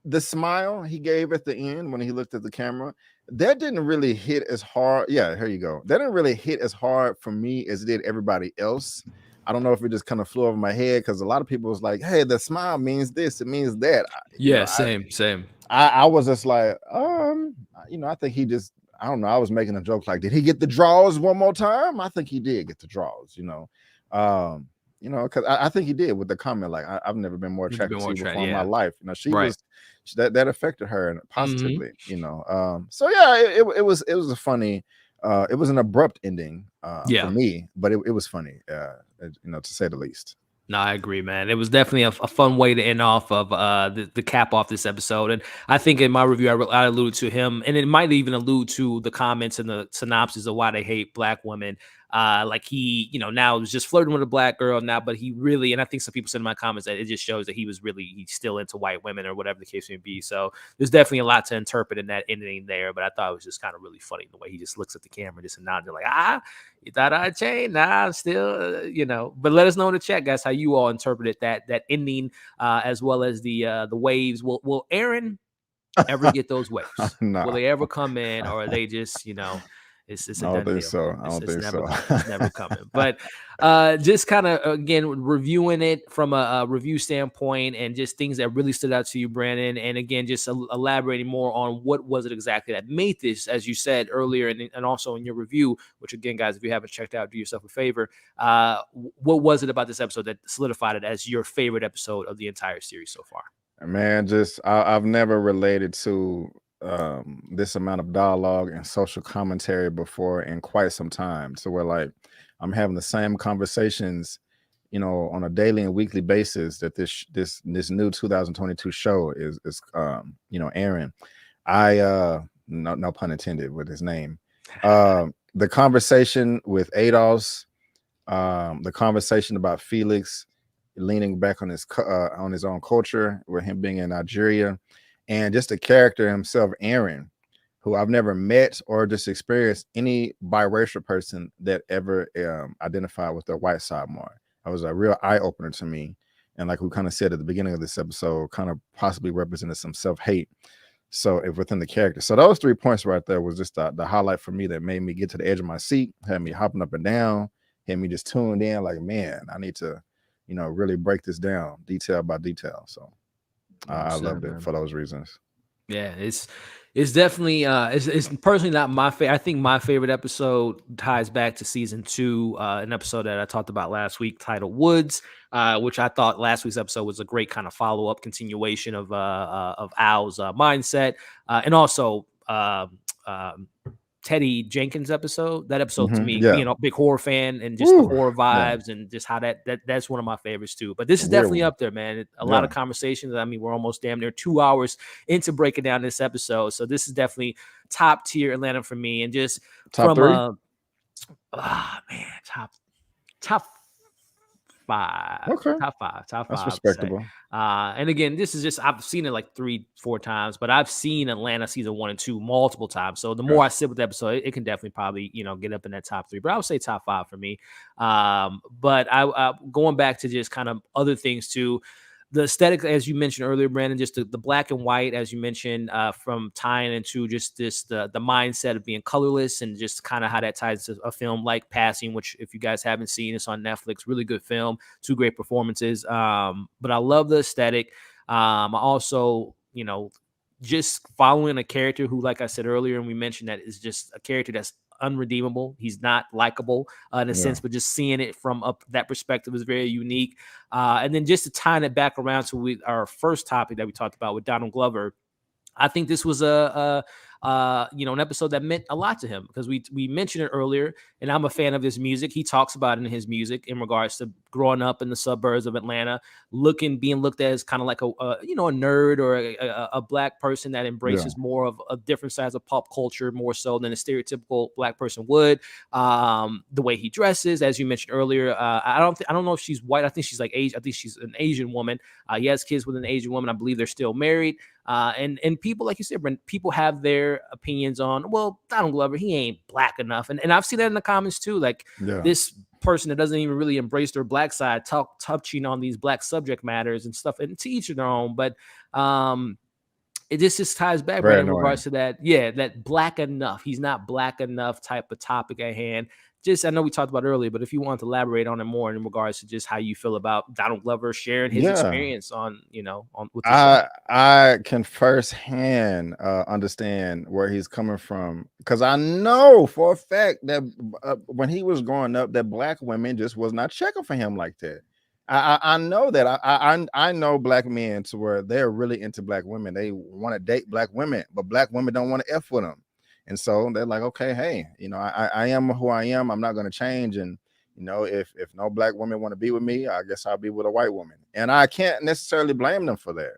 The smile he gave at the end when he looked at the camera, that didn't really hit as hard. Yeah, here you go. That didn't really hit as hard for me as it did everybody else. I don't know if it just kind of flew over my head, because a lot of people was like, hey, the smile means this, it means that. Same. I was just like, I think he just, I don't know. I was making a joke like, did he get the draws one more time? I think he did get the draws, because I think he did with the comment, like, I've never been more attracted to you before in my life. She was, that affected her positively, So yeah, it was a funny, it was an abrupt ending for me, but it was funny, to say the least. No, I agree, man. It was definitely a fun way to end off of the cap off this episode. And I think in my review, I alluded to him, and it might even allude to the comments and the synopsis of why they hate black women. Like he, now was just flirting with a black girl now, but he really, and I think some people said in my comments that it just shows that he's still into white women or whatever the case may be. So there's definitely a lot to interpret in that ending there, but I thought it was just kind of really funny the way he just looks at the camera, just nods like, you thought I'd change? Nah, I'm still, but let us know in the chat, guys, how you all interpreted that ending, as well as the waves. Will Aaron ever get those waves? No. Will they ever come in, or are they just, it's a done deal. I don't think so. It's never coming. But just kind of, again, reviewing it from a review standpoint, and just things that really stood out to you, Brandon. And again, just elaborating more on what was it exactly that made this, as you said earlier, and also in your review, which again, guys, if you haven't checked out, do yourself a favor. What was it about this episode that solidified it as your favorite episode of the entire series so far? Man, I've never related to this amount of dialogue and social commentary before in quite some time. So we're like, I'm having the same conversations, on a daily and weekly basis that this new 2022 show is Aaron. No pun intended with his name. The conversation with Ados, the conversation about Felix leaning back on his own culture, with him being in Nigeria. And just the character himself, Aaron, who I've never met or just experienced any biracial person that ever identified with their white side more. It was a real eye opener to me. And like we kind of said at the beginning of this episode, kind of possibly represented some self-hate. So if within the character. So those 3 points right there was just the highlight for me that made me get to the edge of my seat, had me hopping up and down, had me just tuned in like, man, I need to, really break this down detail by detail. So I loved it for those reasons. Yeah, it's definitely it's personally not my favorite. I think my favorite episode ties back to season 2, an episode that I talked about last week titled Woods, which I thought last week's episode was a great kind of follow-up continuation of Al's mindset, and also Teddy Jenkins episode. That episode to me, being a big horror fan and just the horror vibes and just how that's one of my favorites too. But this is definitely up there, man. A lot of conversations. I mean, we're almost damn near 2 hours into breaking down this episode. So this is definitely top tier Atlanta for me. And just top 3? Man, top 5. Okay. Top 5. That's respectable. And again, this is just, I've seen it like 3-4 times, but I've seen Atlanta season 1 and 2 multiple times. So the more I sit with the episode, it can definitely probably, get up in that top 3, but I would say top 5 for me. But I going back to just kind of other things too. The aesthetic, as you mentioned earlier, Brandon, just the black and white, as you mentioned, from tying into just the mindset of being colorless and just kind of how that ties to a film like Passing, which if you guys haven't seen, it's on Netflix. Really good film, 2 great performances. But I love the aesthetic. I also, just following a character who, like I said earlier, and we mentioned that is just a character that's unredeemable. He's not likable in a sense, but just seeing it from that perspective is very unique. And then just to tie it back around to our first topic that we talked about with Donald Glover, I think this was an episode that meant a lot to him because we mentioned it earlier, and I'm a fan of his music. He talks about it in his music in regards to growing up in the suburbs of Atlanta, being looked at as kind of like a nerd or a black person that embraces more of a different size of pop culture, more so than a stereotypical black person would. The way he dresses, as you mentioned earlier, I don't know if she's white. I think she's like Asian. I think she's an Asian woman. He has kids with an Asian woman. I believe they're still married. And people, like you said, Brent, people have their opinions on, well, Donald Glover, he ain't black enough. And I've seen that in the comments too. Like this person that doesn't even really embrace their black side, touching on these black subject matters and stuff, and to each their own. But it just ties back right in regards to that. Yeah, that black enough. He's not black enough type of topic at hand. Just, I know we talked about earlier, but if you want to elaborate on it more in regards to just how you feel about Donald Glover sharing his experience on with the I can firsthand understand where he's coming from, because I know for a fact that when he was growing up, that black women just was not checking for him like that. I know that. I know black men to where they're really into black women. They want to date black women, but black women don't want to F with them. And so they're like, okay, hey, I am who I am. I'm not going to change. And, if no black women want to be with me, I guess I'll be with a white woman. And I can't necessarily blame them for that.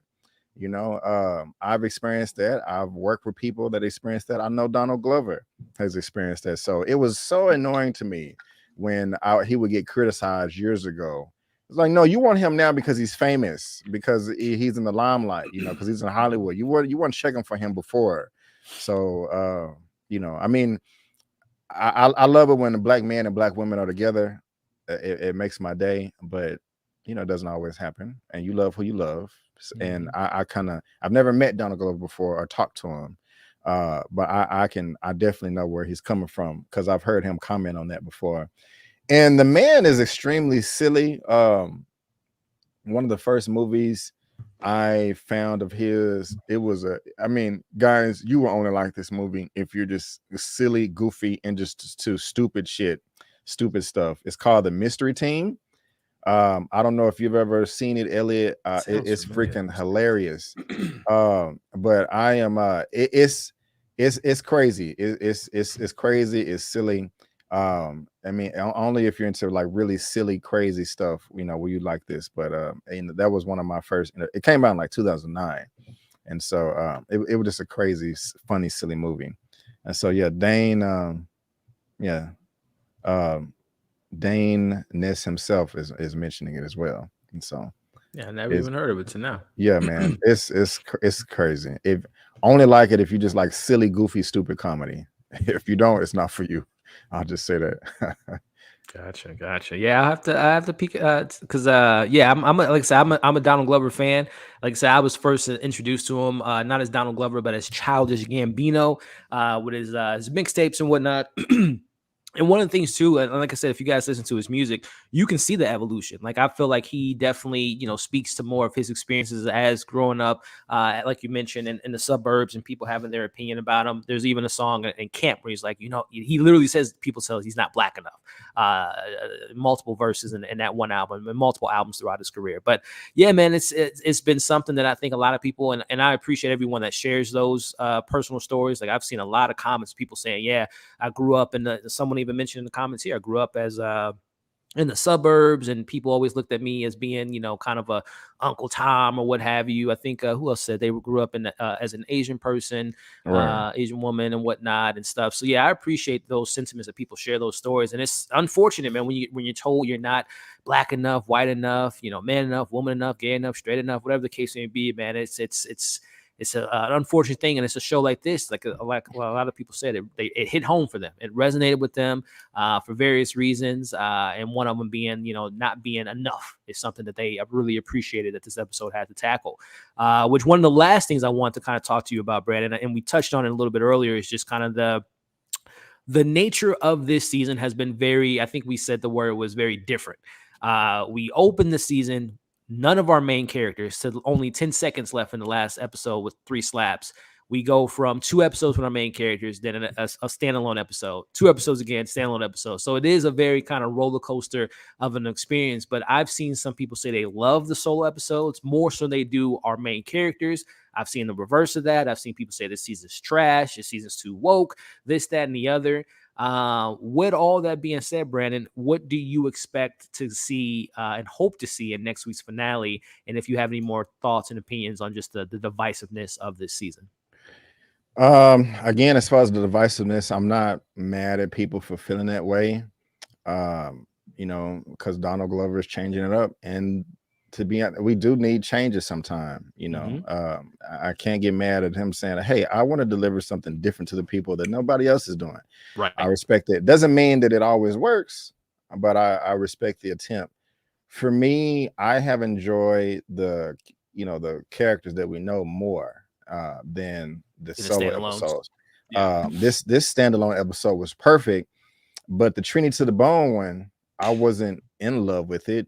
I've experienced that. I've worked with people that experienced that. I know Donald Glover has experienced that. So it was so annoying to me when he would get criticized years ago. It's like, no, you want him now because he's famous, because he's in the limelight, because he's in Hollywood. You weren't checking for him before. So, I mean, I love it when the black man and black women are together. It makes my day, but it doesn't always happen. And you love who you love. And I've never met Donald Glover before or talked to him, but I definitely know where he's coming from, because I've heard him comment on that before. And the man is extremely silly. One of the first movies I found of his, it was guys, you will only like this movie if you're just silly, goofy, and just too stupid stuff. It's called The Mystery Team. I don't know if you've ever seen it, Elliot. It's freaking hilarious. But I am it's crazy. It's crazy. It's silly. Only if you're into like really silly, crazy stuff, will you like this. But that was one of my first. It came out in like 2009, and so it was just a crazy, funny, silly movie. And so Dane, Dane Ness himself is mentioning it as well. And so Yeah, I never even heard of it till now. Yeah, man, it's crazy. If only like it if you just like silly, goofy, stupid comedy. If you don't, it's not for you. I'll just say that. Gotcha. Yeah, I have to peek because yeah, like I said, I'm a Donald Glover fan. Like I said, I was first introduced to him not as Donald Glover, but as Childish Gambino with his mixtapes and whatnot. And one of the things too, and like I said, if you guys listen to his music, you can see the evolution. Like I feel like he definitely, speaks to more of his experiences as growing up, like you mentioned, in the suburbs and people having their opinion about him. There's even a song in Camp where he's like, he literally says people tell he's not black enough. Multiple verses in that one album and multiple albums throughout his career. But yeah, man, it's been something that I think a lot of people and I appreciate everyone that shares those personal stories. Like I've seen a lot of comments, people saying, yeah, I grew up in someone even mentioned in the comments here, I grew up as in the suburbs, and people always looked at me as being, kind of a Uncle Tom or what have you. I think who else said they grew up in as an Asian person, Right. Asian woman and whatnot and stuff. So yeah, I appreciate those sentiments that people share those stories, and it's unfortunate, man, when you're told you're not black enough, white enough, man enough, woman enough, gay enough, straight enough, whatever the case may be, man. It's an unfortunate thing, and it's a show like this, like a lot of people said, it hit home for them. It resonated with them for various reasons, and one of them being, not being enough is something that they really appreciated that this episode had to tackle. Which one of the last things I want to kind of talk to you about, Brad, and we touched on it a little bit earlier, is just kind of the nature of this season has been very, I think we said the word was very different. We opened the season, none of our main characters, so only 10 seconds left in the last episode with 3 slaps. We go from 2 episodes with our main characters, then a standalone episode, 2 episodes again, standalone episode. So it is a very kind of roller coaster of an experience. But I've seen some people say they love the solo episodes more so they do our main characters. I've seen the reverse of that. I've seen people say this season's trash, this season's too woke, this, that, and the other. With all that being said, Brandon, what do you expect to see and hope to see in next week's finale? And if you have any more thoughts and opinions on just the divisiveness of this season. Again, as far as the divisiveness, I'm not mad at people for feeling that way. Because Donald Glover is changing it up, and to be honest, we do need changes sometime. I can't get mad at him saying, hey, I want to deliver something different to the people that nobody else is doing. Right. I respect it. Doesn't mean that it always works, but I respect the attempt. For me, I have enjoyed the characters that we know more than the solo episodes. Yeah. This standalone episode was perfect, but the Trini to the Bone one, I wasn't in love with it.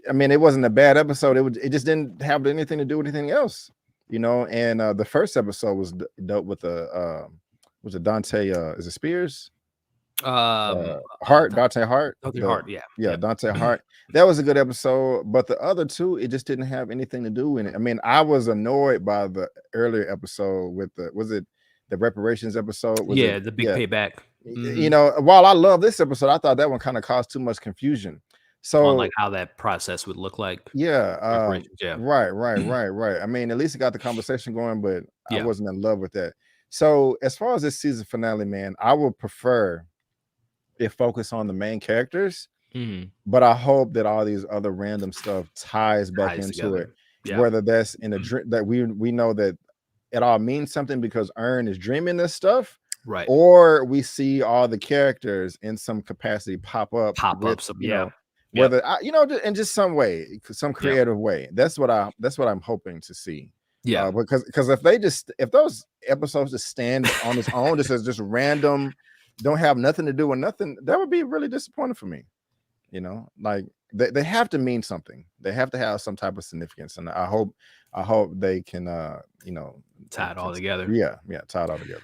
I mean, it wasn't a bad episode. It just didn't have anything to do with anything else, And the first episode was dope with was it Dante? Is it Spears? Hart, Dante Hart. Hart, yeah. Yep. Dante Hart. That was a good episode, but the other two, it just didn't have anything to do in it. I mean, I was annoyed by the earlier episode with the reparations episode? The big payback. Mm-hmm. While I love this episode, I thought that one kind of caused too much confusion. So on like how that process would look like. Yeah. Right. I mean, at least it got the conversation going, but I wasn't in love with that. So as far as this season finale, man, I would prefer it focus on the main characters, but I hope that all these other random stuff ties back into together. It. Yeah. Whether that's in a dream that we know that it all means something because Earn is dreaming this stuff, right? Or we see all the characters in some capacity pop up, whether in just some way, some creative way. That's what I'm hoping to see. Yeah, because if those episodes just stand on its own, just as just random, don't have nothing to do with nothing, that would be really disappointing for me. Like they have to mean something. They have to have some type of significance, and I hope they can tie it all together. Yeah, tie it all together.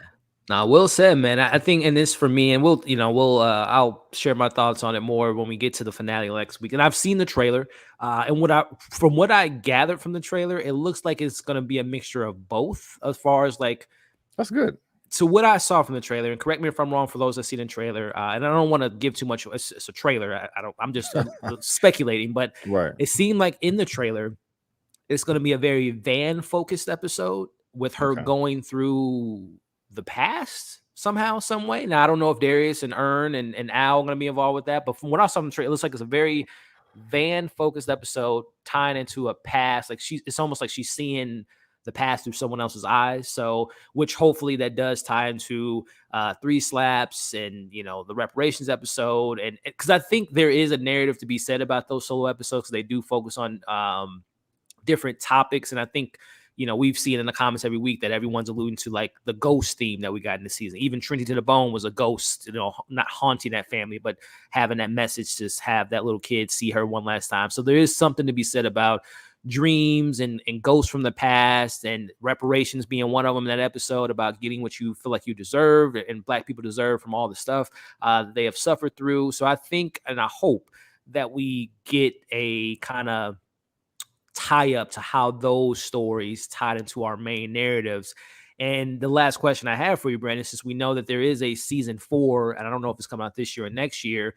Now, Will said, man, I think, and this for me, and I'll share my thoughts on it more when we get to the finale next week. And I've seen the trailer, and from what I gathered from the trailer, it looks like it's going to be a mixture of both. As far as like, that's good. So what I saw from the trailer, and correct me if I'm wrong for those that see the trailer, and I don't want to give too much. It's a trailer. I'm just speculating, but It seemed like in the trailer, it's going to be a very Van focused episode with her going through the past somehow, some way. Now I don't know if Darius and Earn and Al are going to be involved with that, but from what I saw in the trailer, it looks like it's a very Van-focused episode tying into a past. Like it's almost like she's seeing the past through someone else's eyes. So, which hopefully that does tie into 3 Slaps and, the reparations episode. And because I think there is a narrative to be said about those solo episodes, because they do focus on different topics. And I think, we've seen in the comments every week that everyone's alluding to like the ghost theme that we got in the season. Even Trinity to the Bone was a ghost, not haunting that family, but having that message to have that little kid see her one last time. So there is something to be said about dreams and ghosts from the past, and reparations being one of them in that episode, about getting what you feel like you deserve and Black people deserve from all the stuff they have suffered through. So I think and I hope that we get a kind of tie up to how those stories tied into our main narratives. And the last question I have for you, Brandon, since we know that there is a season 4, and I don't know if it's coming out this year or next year,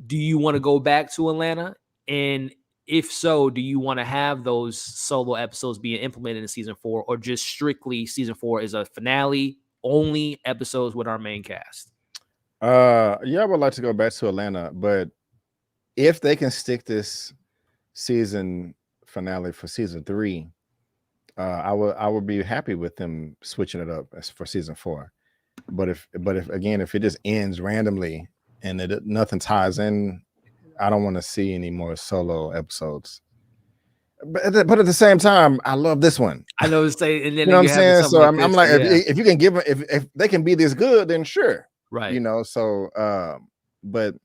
do you want to go back to Atlanta? And if so, do you want to have those solo episodes being implemented in season 4, or just strictly season 4 is a finale only episodes with our main cast? Yeah, I would like to go back to Atlanta, but if they can stick this season finale for season 3, I would be happy with them switching it up as for season 4. But if it just ends randomly and nothing ties in, I don't want to see any more solo episodes. But at the same time, I love this one. I know what saying, and then you know what I'm saying. So I'm like, if you can give them, if they can be this good, then sure, right? So, but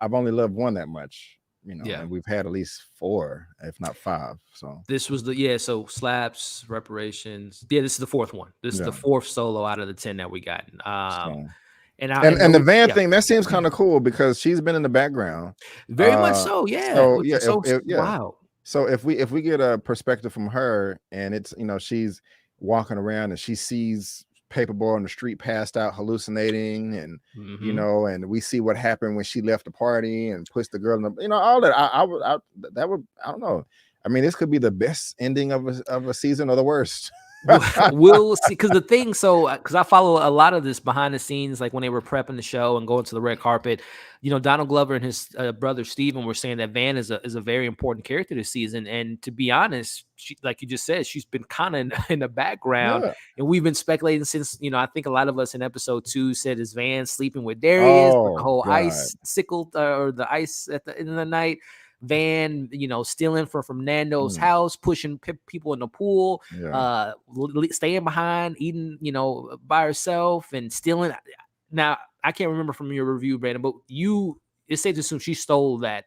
I've only loved one that much, and we've had at least 4, if not 5. So this was so Slaps, reparations. Yeah, this is the 4th one. This is the 4th solo out of the 10 that we got. And the Van thing, that seems kind of cool because she's been in the background. Very much so, yeah. So wow. So if we get a perspective from her, and it's she's walking around and she sees Paperboy on the street passed out hallucinating, and and we see what happened when she left the party and pushed the girl in the, all that. I don't know. I mean, this could be the best ending of a season or the worst. We'll see, because the thing, because I follow a lot of this behind the scenes, like when they were prepping the show and going to the red carpet, Donald Glover and his brother Steven were saying that Van is a very important character this season. And to be honest, she, like you just said, she's been kind of in the background, and we've been speculating since, I think a lot of us in episode 2 said, is Van sleeping with Darius, the whole ice sickle or the ice at the end of the night. Van, stealing from Nando's house, pushing people in the pool, staying behind, eating, by herself and stealing. Now, I can't remember from your review, Brandon, but it's safe to assume she stole that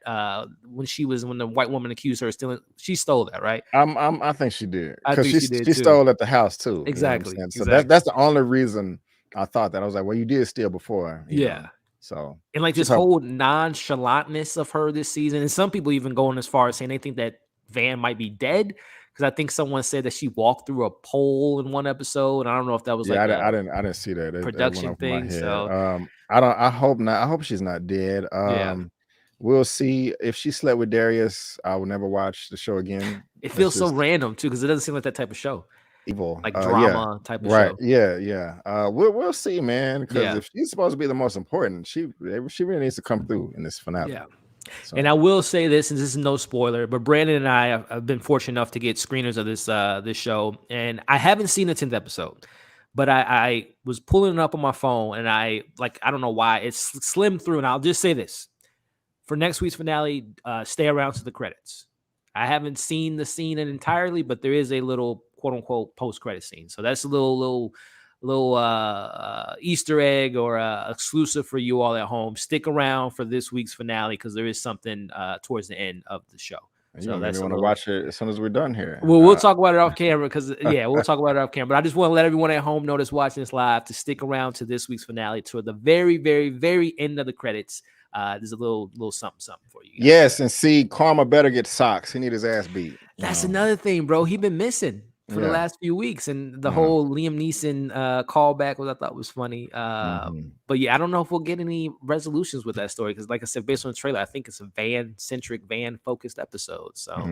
when the white woman accused her of stealing. She stole that, right? I think she did, because she stole at the house too. Exactly. So that's the only reason I thought that. I was like, well, you did steal before. You know? So, and like this whole nonchalantness of her this season, and some people even going as far as saying they think that Van might be dead, because I think someone said that she walked through a pole in one episode. I don't know if that was I didn't see that production thing. So I hope not. I hope she's not dead. We'll see. If she slept with Darius, I will never watch the show again. It feels so random too, because it doesn't seem like that type of show. Evil, like drama type of show. Yeah. We'll see, man. Because if she's supposed to be the most important, she really needs to come through in this finale. Yeah. So. And I will say this, and this is no spoiler, but Brandon and I have been fortunate enough to get screeners of this show, and I haven't seen the 10th episode, but I was pulling it up on my phone, and I don't know why it's slimmed through. And I'll just say this: for next week's finale, stay around to the credits. I haven't seen the scene entirely, but there is a little quote unquote post-credit scene. So that's a little Easter egg or exclusive for you all at home. Stick around for this week's finale, because there is something towards the end of the show. So that's want to watch it as soon as we're done here. Well, we'll talk about it off camera, because we'll talk about it off camera. But I just want to let everyone at home know that's watching this live to stick around to this week's finale, to the very, very, very end of the credits. There's a little something for you guys. Yes, and see, Karma better get socks. He need his ass beat. That's another thing, bro. He been missing for the last few weeks, and the whole Liam Neeson callback I thought was funny. But I don't know if we'll get any resolutions with that story, because like I said, based on the trailer, I think it's a Van-centric, Van-focused episode. So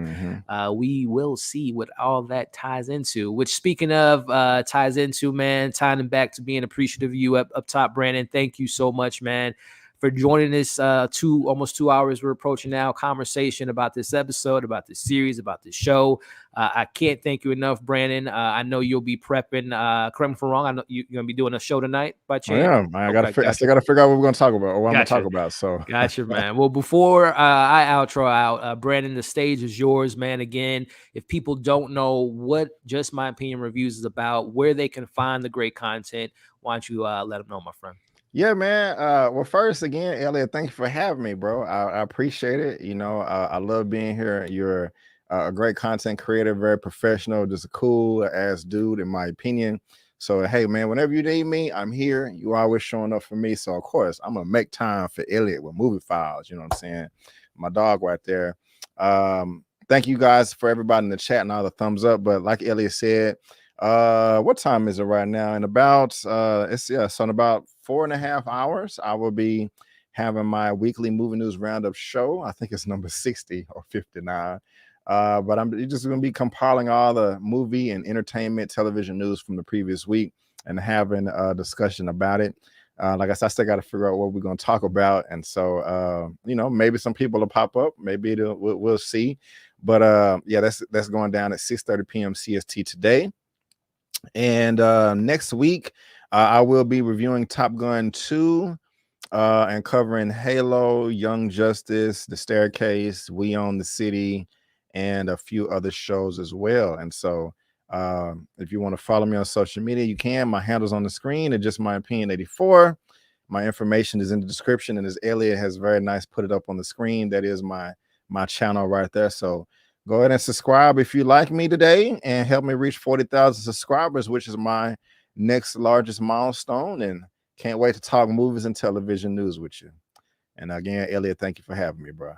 we will see what all that ties into, which, speaking of ties into, man, tying back to being appreciative of you up top, Brandon. Thank you so much, man, for joining this almost 2 hours we're approaching now conversation about this episode, about this series, about this show. I can't thank you enough, Brandon. I know you'll be prepping. Correct me if I'm wrong. I know you're going to be doing a show tonight by chance. Yeah, man. I still got to figure out what we're going to talk about or what I'm going to talk about. So, gotcha, man. Well, before I outro out, Brandon, the stage is yours, man. Again, if people don't know what Just My Opinion Reviews is about, where they can find the great content, why don't you let them know, my friend? Yeah, man. Well, first, again, Elliot, thank you for having me, bro. I appreciate it. You know, I love being here. You're a great content creator, very professional, just a cool ass dude, in my opinion. So, hey, man, whenever you need me, I'm here. You always showing up for me. So, of course, I'm going to make time for Elliot with Movie Files. You know what I'm saying? My dog right there. Thank you guys for everybody in the chat and all the thumbs up. But like Elliot said, what time is it right now? In about so in about 4.5 hours, I will be having my weekly movie news roundup show. I think it's number 60 or 59. But I'm just going to be compiling all the movie and entertainment television news from the previous week and having a discussion about it. Like I said, I still got to figure out what we're going to talk about. And so, maybe some people will pop up. Maybe we'll see. But yeah, that's going down at 6:30 p.m. CST today. And next week, I will be reviewing Top Gun 2 and covering Halo, Young Justice, The Staircase, We Own the City, and a few other shows as well. And so if you want to follow me on social media, you can. My handle's on the screen at Just My Opinion 84. My information is in the description, and as Elliot has very nice put it up on the screen, that is my channel right there. So go ahead and subscribe if you like me today and help me reach 40,000 subscribers, which is my next largest milestone. And can't wait to talk movies and television news with you. And again, Elliot, thank you for having me, bro.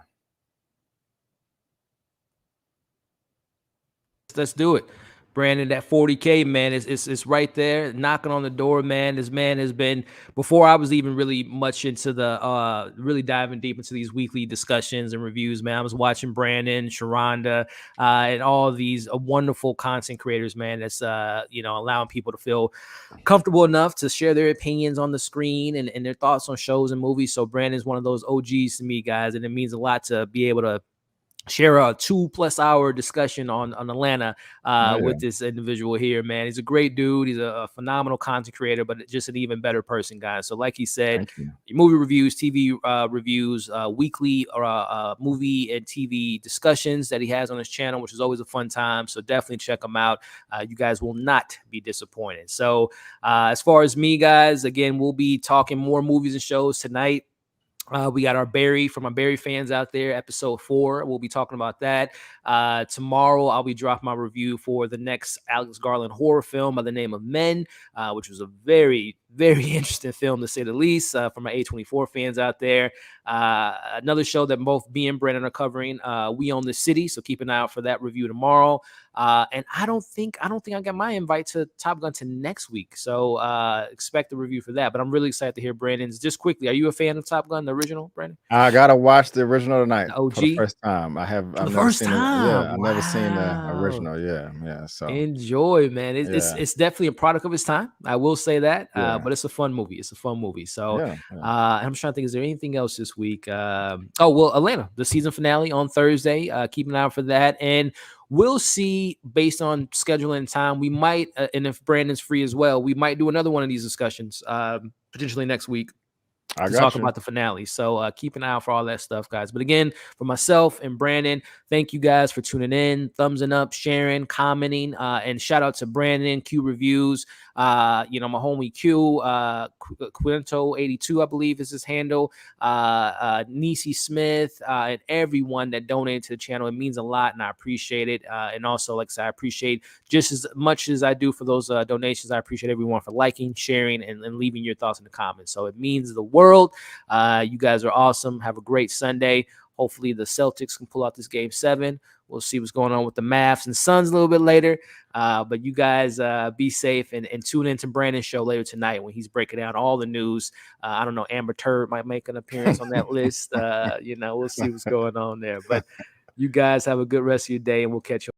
Let's do it. Brandon, that 40K, man, it's right there knocking on the door, man. This man has been, before I was even really much into the really diving deep into these weekly discussions and reviews, man. I was watching Brandon, Sharonda, and all these wonderful content creators, man, that's allowing people to feel comfortable enough to share their opinions on the screen and their thoughts on shows and movies. So Brandon's one of those OGs to me, guys, and it means a lot to be able to share a 2+ hour discussion on Atlanta with this individual here, man. He's a great dude. He's a phenomenal content creator, but just an even better person, guys. So like he said, movie reviews, TV reviews, weekly movie and TV discussions that he has on his channel, which is always a fun time. So definitely check him out. You guys will not be disappointed. So as far as me, guys, again, we'll be talking more movies and shows tonight. We got our Barry, from my Barry fans out there, episode 4. We'll be talking about that. Tomorrow, I'll be dropping my review for the next Alex Garland horror film by the name of Men, which was a very, very interesting film, to say the least, for my A24 fans out there. Another show that both me and Brandon are covering, We Own the City, so keep an eye out for that review tomorrow. And I don't think I got my invite to Top Gun to next week, so expect the review for that. But I'm really excited to hear Brandon's. Just quickly, are you a fan of Top Gun, the original, Brandon? I gotta watch the original tonight, the OG? For the first time. I've never seen it. Yeah, I've never seen the original. Yeah. So enjoy, man. It's definitely a product of its time. I will say that. But it's a fun movie. So I'm trying to think, is there anything else this week? Atlanta, the season finale on Thursday. Keep an eye out for that. And we'll see, based on scheduling and time, we might, and if Brandon's free as well, we might do another one of these discussions potentially next week to talk about the finale. So keep an eye out for all that stuff, guys. But again, for myself and Brandon, thank you guys for tuning in, thumbsing up, sharing, commenting, and shout out to Brandon, Q Reviews, my homie Q, Quinto82, I believe is his handle, Nisi Smith, and everyone that donated to the channel. It means a lot, and I appreciate it. And also, like I said, I appreciate just as much as I do for those donations. I appreciate everyone for liking, sharing, and leaving your thoughts in the comments. So it means the world. You guys are awesome. Have a great Sunday. Hopefully the Celtics can pull out this game 7. We'll see what's going on with the Mavs and Suns a little bit later. But you guys be safe and tune into Brandon's show later tonight when he's breaking down all the news. I don't know, Amber Turd might make an appearance on that list. We'll see what's going on there. But you guys have a good rest of your day, and we'll catch you.